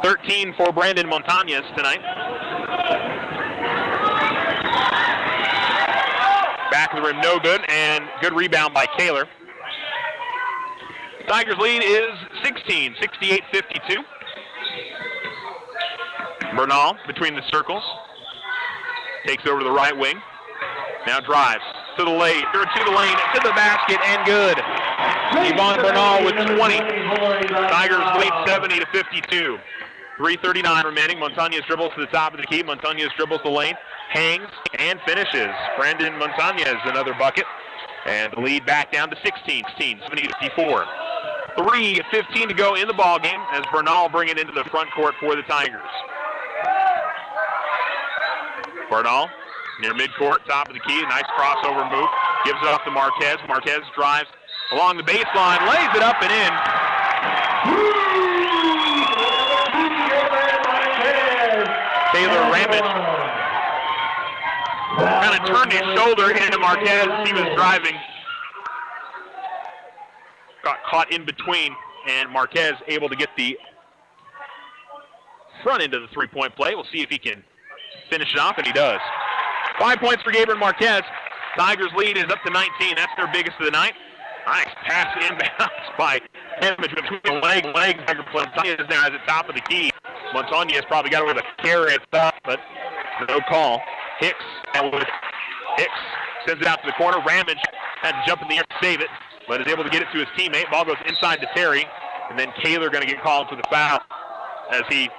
13 for Brandon Montañez tonight. Back of the rim, no good, and good rebound by Kaler. Tigers lead is 16, 68-52. Bernal between the circles. Takes over to the right wing. Now drives to the lane, to the lane, to the basket, and good. Yvonne Bernal with 20. Tigers lead 70-52. 3:39 remaining. Montañez dribbles to the top of the key. Montañez dribbles the lane, hangs, and finishes. Brandon Montañez, another bucket. And the lead back down to 16, 70-54. 3:15 to go in the ball game as Bernal bring it into the front court for the Tigers. Bernal near midcourt, top of the key. Nice crossover move. Gives it up to Marquez. Marquez drives along the baseline, lays it up and in. Taylor Ramage kind of turned his shoulder into Marquez. He was driving. Got caught in between, and Marquez able to get the front end of the three-point play. We'll see if he can finish it off, and he does. 5 points for Gabriel Marquez. Tigers' lead is up to 19. That's their biggest of the night. Nice pass inbounds by Ramage between the legs. Tiger Montañez there at the top of the key. Montañez probably got away with a carry at top, but no call. Hicks sends it out to the corner. Ramage had to jump in the air to save it, but is able to get it to his teammate. Ball goes inside to Terry, and then Kaler going to get called for the foul as he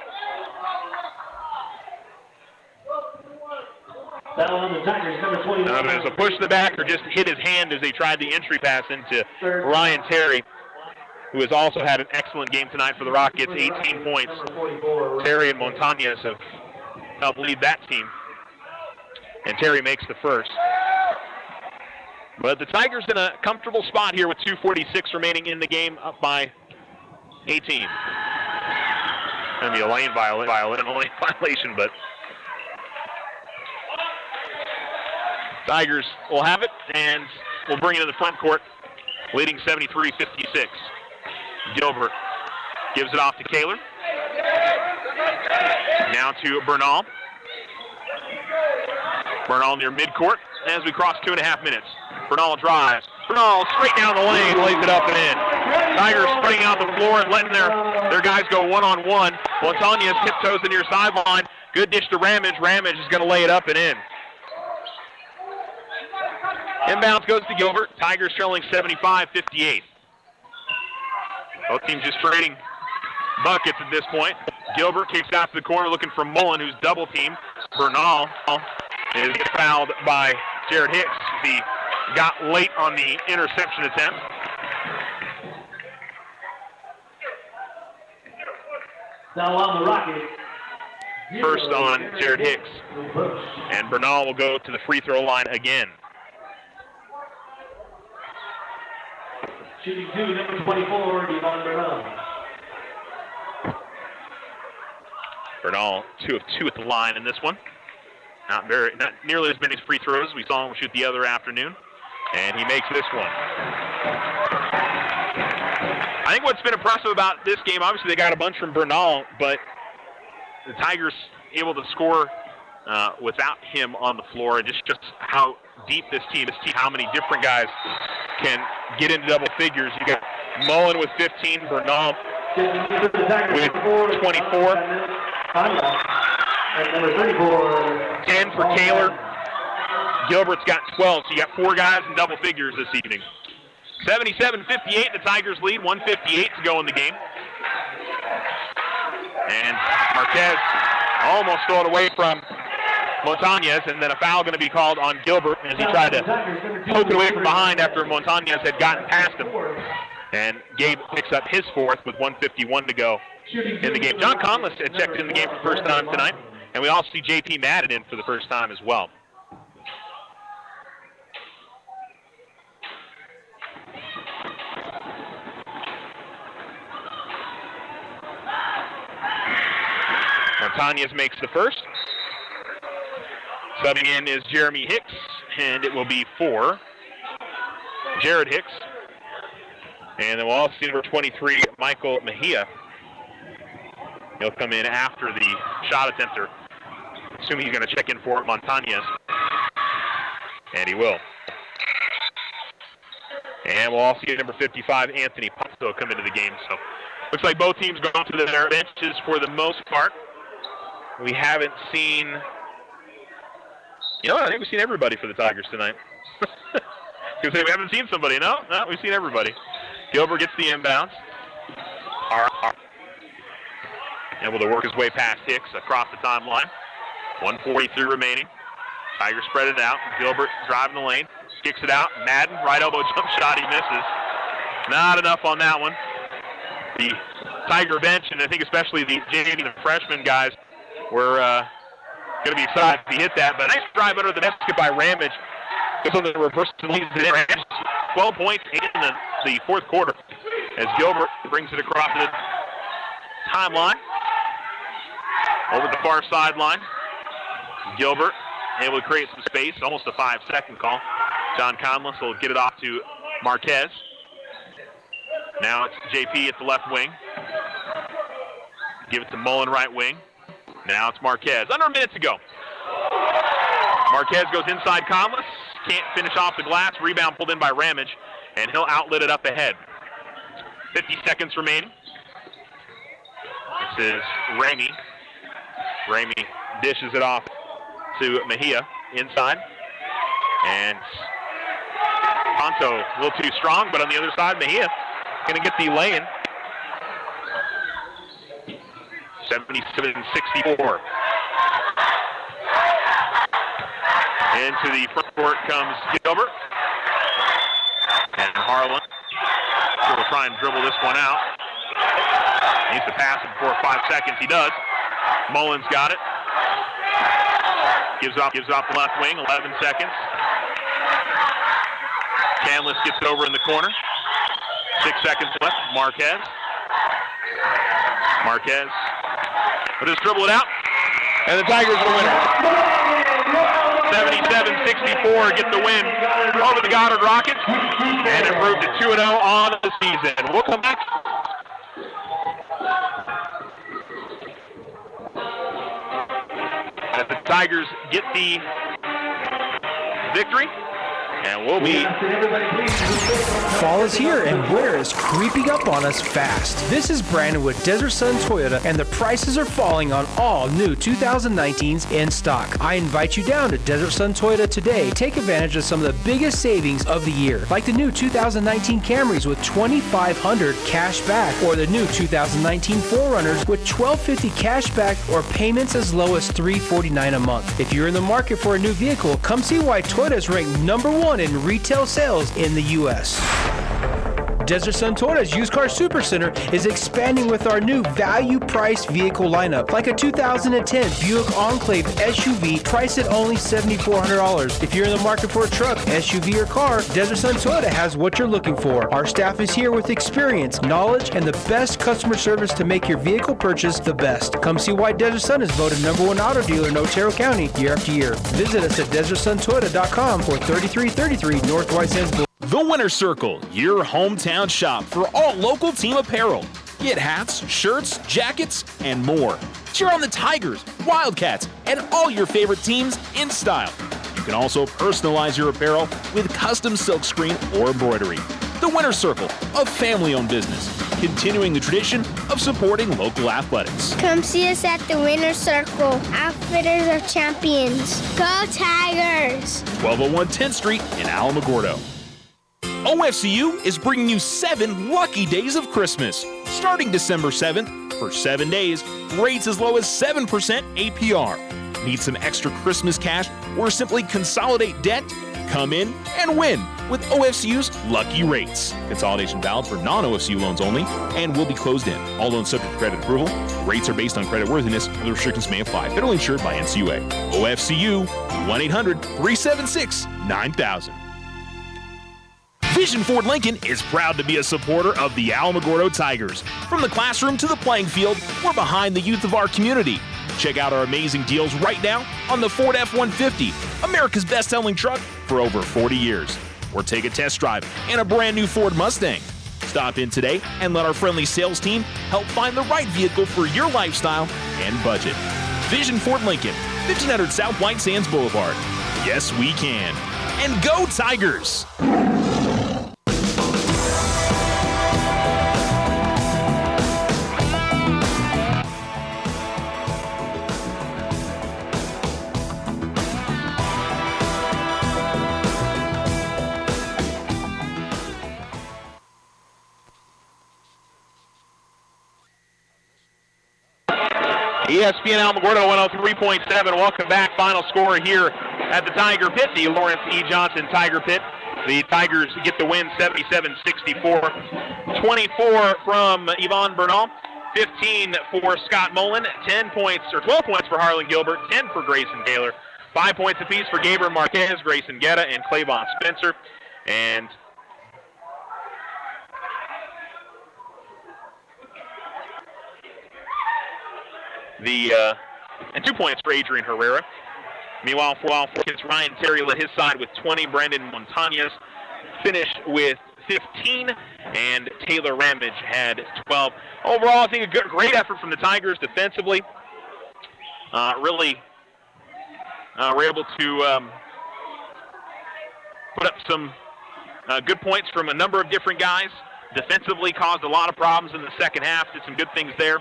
Foul on the Tigers, number 21. it was a push to the back or just hit his hand as they tried the entry pass into Ryan Terry, who has also had an excellent game tonight for the Rockets, 18 points. Terry and Montañez have helped lead that team, and Terry makes the first. But the Tigers in a comfortable spot here with 2:46 remaining in the game, up by 18. Going to be a lane violation, but Tigers will have it, and will bring it to the front court, leading 73-56. Gilbert gives it off to Kaler. Now to Bernal. Bernal near midcourt as we cross 2.5 minutes. Bernal drives. Bernal straight down the lane, lays it up and in. Tigers spreading out the floor and letting their guys go one-on-one. Montañez tiptoes the near sideline. Good dish to Ramage. Ramage is going to lay it up and in. Inbounds goes to Gilbert. Tigers trailing 75-58. Both teams just trading buckets at this point. Gilbert kicks out to the corner looking for Mullen, who's double teamed. Bernal is fouled by Jared Hicks. He got late on the interception attempt. Now on the Rockets. First on Jared Hicks. And Bernal will go to the free throw line again. Shooting 2, number 24, Devon Bernal. Bernal 2 of 2 at the line in this one. Not nearly as many free throws as we saw him shoot the other afternoon. And he makes this one. I think what's been impressive about this game, obviously they got a bunch from Bernal, but the Tigers able to score without him on the floor, and just how deep this team is, how many different guys can get into double figures. You got Mullen with 15, Bernal with 24. And number 34. 10 for Kaler. Gilbert's got 12, so you got 4 guys in double figures this evening. 77-58, the Tigers lead, 1:58 to go in the game. And Marquez almost stole it away from Montañez, and then a foul going to be called on Gilbert as he tried to poke it away from behind after Montañez had gotten past him. And Gabe picks up his fourth with 1:51 to go in the game. John Conless had checked in the game for the first time tonight, and we also see JP Madden in for the first time as well. Montañez makes the first. Subbing in is Jeremy Hicks, and it will be for Jared Hicks. And then we'll also see number 23, Michael Mejia. He'll come in after the shot attempter, assuming he's going to check in for Montañez. And he will. And we'll also see number 55, Anthony Ponto, come into the game. So looks like both teams going to their benches for the most part. We haven't seen, I think we've seen everybody for the Tigers tonight. Because we haven't seen somebody. No, we've seen everybody. Gilbert gets the inbounds. Able to work his way past Hicks across the timeline. 1:43 remaining. Tigers spread it out. Gilbert driving the lane. Kicks it out. Madden, right elbow jump shot. He misses. Not enough on that one. The Tiger bench, and I think especially the JV, the freshman guys, were going to be excited if he hit that. But a nice drive under the basket by Ramage. Goes on the reverse and leads it in. 12 points in the fourth quarter as Gilbert brings it across the timeline. Over the far sideline. Gilbert able to create some space. Almost a 5-second call. John Conless will get it off to Marquez. Now it's JP at the left wing. Give it to Mullen right wing. Now it's Marquez. Under a minute to go. Marquez goes inside Conless. Can't finish off the glass. Rebound pulled in by Ramage. And he'll outlet it up ahead. 50 seconds remaining. is Ramey. Ramey dishes it off to Mejia inside. And Ponto a little too strong, but on the other side, Mejia going to get the lay-in. 77-64. Into the front court comes Gilbert. And Harlan will try and dribble this one out. Needs to pass it before 5 seconds. He does. Mullins got it. Gives off the left wing, 11 seconds. Canlis gets it over in the corner. 6 seconds left. Marquez. Will just dribble it out. And the Tigers will win it. 77-64, get the win over the Goddard Rockets. And improve to 2-0 on the season. We'll come back. As the Tigers get the victory. And we'll be... Fall is here and winter is creeping up on us fast. This is Brandon with Desert Sun Toyota, and the prices are falling on all new 2019s in stock. I invite you down to Desert Sun Toyota today. Take advantage of some of the biggest savings of the year, like the new 2019 Camrys with $2,500 cash back, or the new 2019 4Runners with $1,250 cash back, or payments as low as $349 a month. If you're in the market for a new vehicle, come see why Toyota is ranked #1 in retail sales in the U.S. Desert Sun Toyota's Used Car Super Center is expanding with our new value-priced vehicle lineup, like a 2010 Buick Enclave SUV priced at only $7,400. If you're in the market for a truck, SUV, or car, Desert Sun Toyota has what you're looking for. Our staff is here with experience, knowledge, and the best customer service to make your vehicle purchase the best. Come see why Desert Sun is voted #1 auto dealer in Otero County year after year. Visit us at DesertSunToyota.com or 3333 North White Sands Boulevard. The Winter Circle, your hometown shop for all local team apparel. Get hats, shirts, jackets, and more. Cheer on the Tigers, Wildcats, and all your favorite teams in style. You can also personalize your apparel with custom silkscreen or embroidery. The Winter Circle, a family-owned business, continuing the tradition of supporting local athletics. Come see us at the Winter Circle, Outfitters of Champions. Go Tigers! 1201 10th Street in Alamogordo. OFCU is bringing you 7 lucky days of Christmas. Starting December 7th, for 7 days, rates as low as 7% APR. Need some extra Christmas cash or simply consolidate debt? Come in and win with OFCU's lucky rates. Consolidation valid for non-OFCU loans only and will be closed in. All loans subject to credit approval. Rates are based on creditworthiness. Other restrictions may apply. Federally insured by NCUA. OFCU, 1-800-376-9000. Vision Ford Lincoln is proud to be a supporter of the Alamogordo Tigers. From the classroom to the playing field, we're behind the youth of our community. Check out our amazing deals right now on the Ford F-150, America's best-selling truck for over 40 years. Or take a test drive in a brand new Ford Mustang. Stop in today and let our friendly sales team help find the right vehicle for your lifestyle and budget. Vision Ford Lincoln, 1500 South White Sands Boulevard. Yes, we can. And go Tigers! ESPN Alamogordo 103.7. Welcome back. Final score here at the Tiger Pit, the Lawrence E. Johnson Tiger Pit. The Tigers get the win 77-64. 24 from Yvonne Bernal, 15 for Scott Mullen, 12 points for Harlan Gilbert, 10 for Grayson Taylor, 5 points apiece for Gabriel Marquez, Grayson Guetta, and Clavon Spencer. And and 2 points for Adrian Herrera. Meanwhile, for Ryan Terry led his side with 20. Brandon Montañez finished with 15, and Taylor Ramage had 12. Overall, I think a great effort from the Tigers defensively. Really were able to put up some good points from a number of different guys. Defensively caused a lot of problems in the second half. Did some good things there.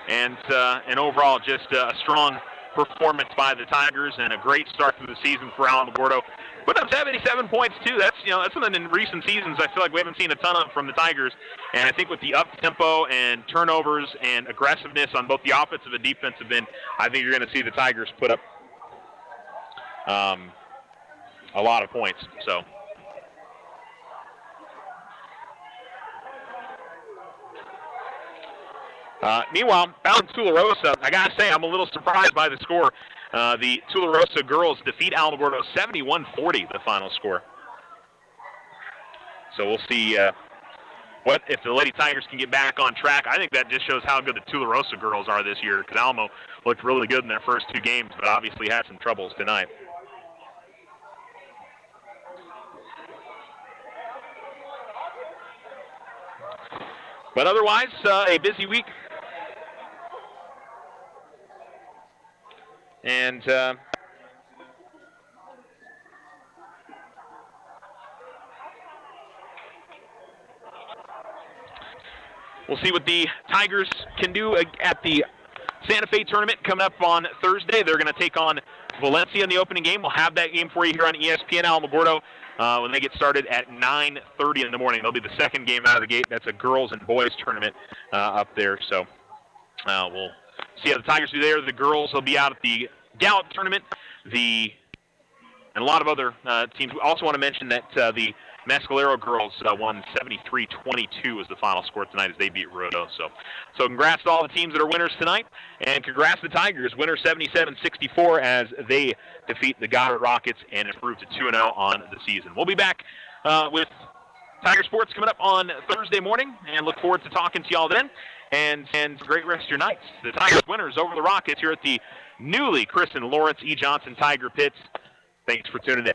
and overall just a strong performance by the Tigers and a great start to the season for Alamogordo. Put up 77 points too. That's something in recent seasons I feel like we haven't seen a ton of from the Tigers. And I think with the up tempo and turnovers and aggressiveness on both the offensive and defensive end, I think you're going to see the Tigers put up a lot of points. So. Meanwhile, out in Tularosa, I got to say I'm a little surprised by the score. The Tularosa girls defeat Alamogordo 71-40, the final score. So we'll see what if the Lady Tigers can get back on track. I think that just shows how good the Tularosa girls are this year, because Alamo looked really good in their first two games, but obviously had some troubles tonight. But otherwise, a busy week. And we'll see what the Tigers can do at the Santa Fe tournament coming up on Thursday. They're going to take on Valencia in the opening game. We'll have that game for you here on ESPN Alamogordo when they get started at 9:30 in the morning. They'll be the second game out of the gate. That's a girls and boys tournament up there. So we'll see how the Tigers do there. The girls will be out at the Gallup tournament. And a lot of other teams. We also want to mention that the Mescalero girls won 73-22 as the final score tonight as they beat Rodo. So congrats to all the teams that are winners tonight, and congrats to the Tigers, winners 77-64 as they defeat the Goddard Rockets and improve to 2-0 on the season. We'll be back with Tiger Sports coming up on Thursday morning, and look forward to talking to y'all then. And great rest of your nights. The Tigers winners over the Rockets here at the newly christened Lawrence E. Johnson Tiger Pits. Thanks for tuning in.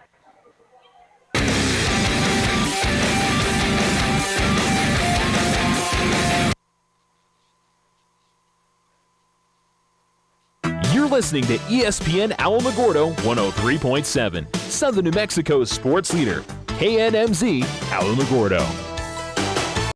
You're listening to ESPN Alamogordo 103.7, Southern New Mexico's sports leader, KNMZ Alamogordo.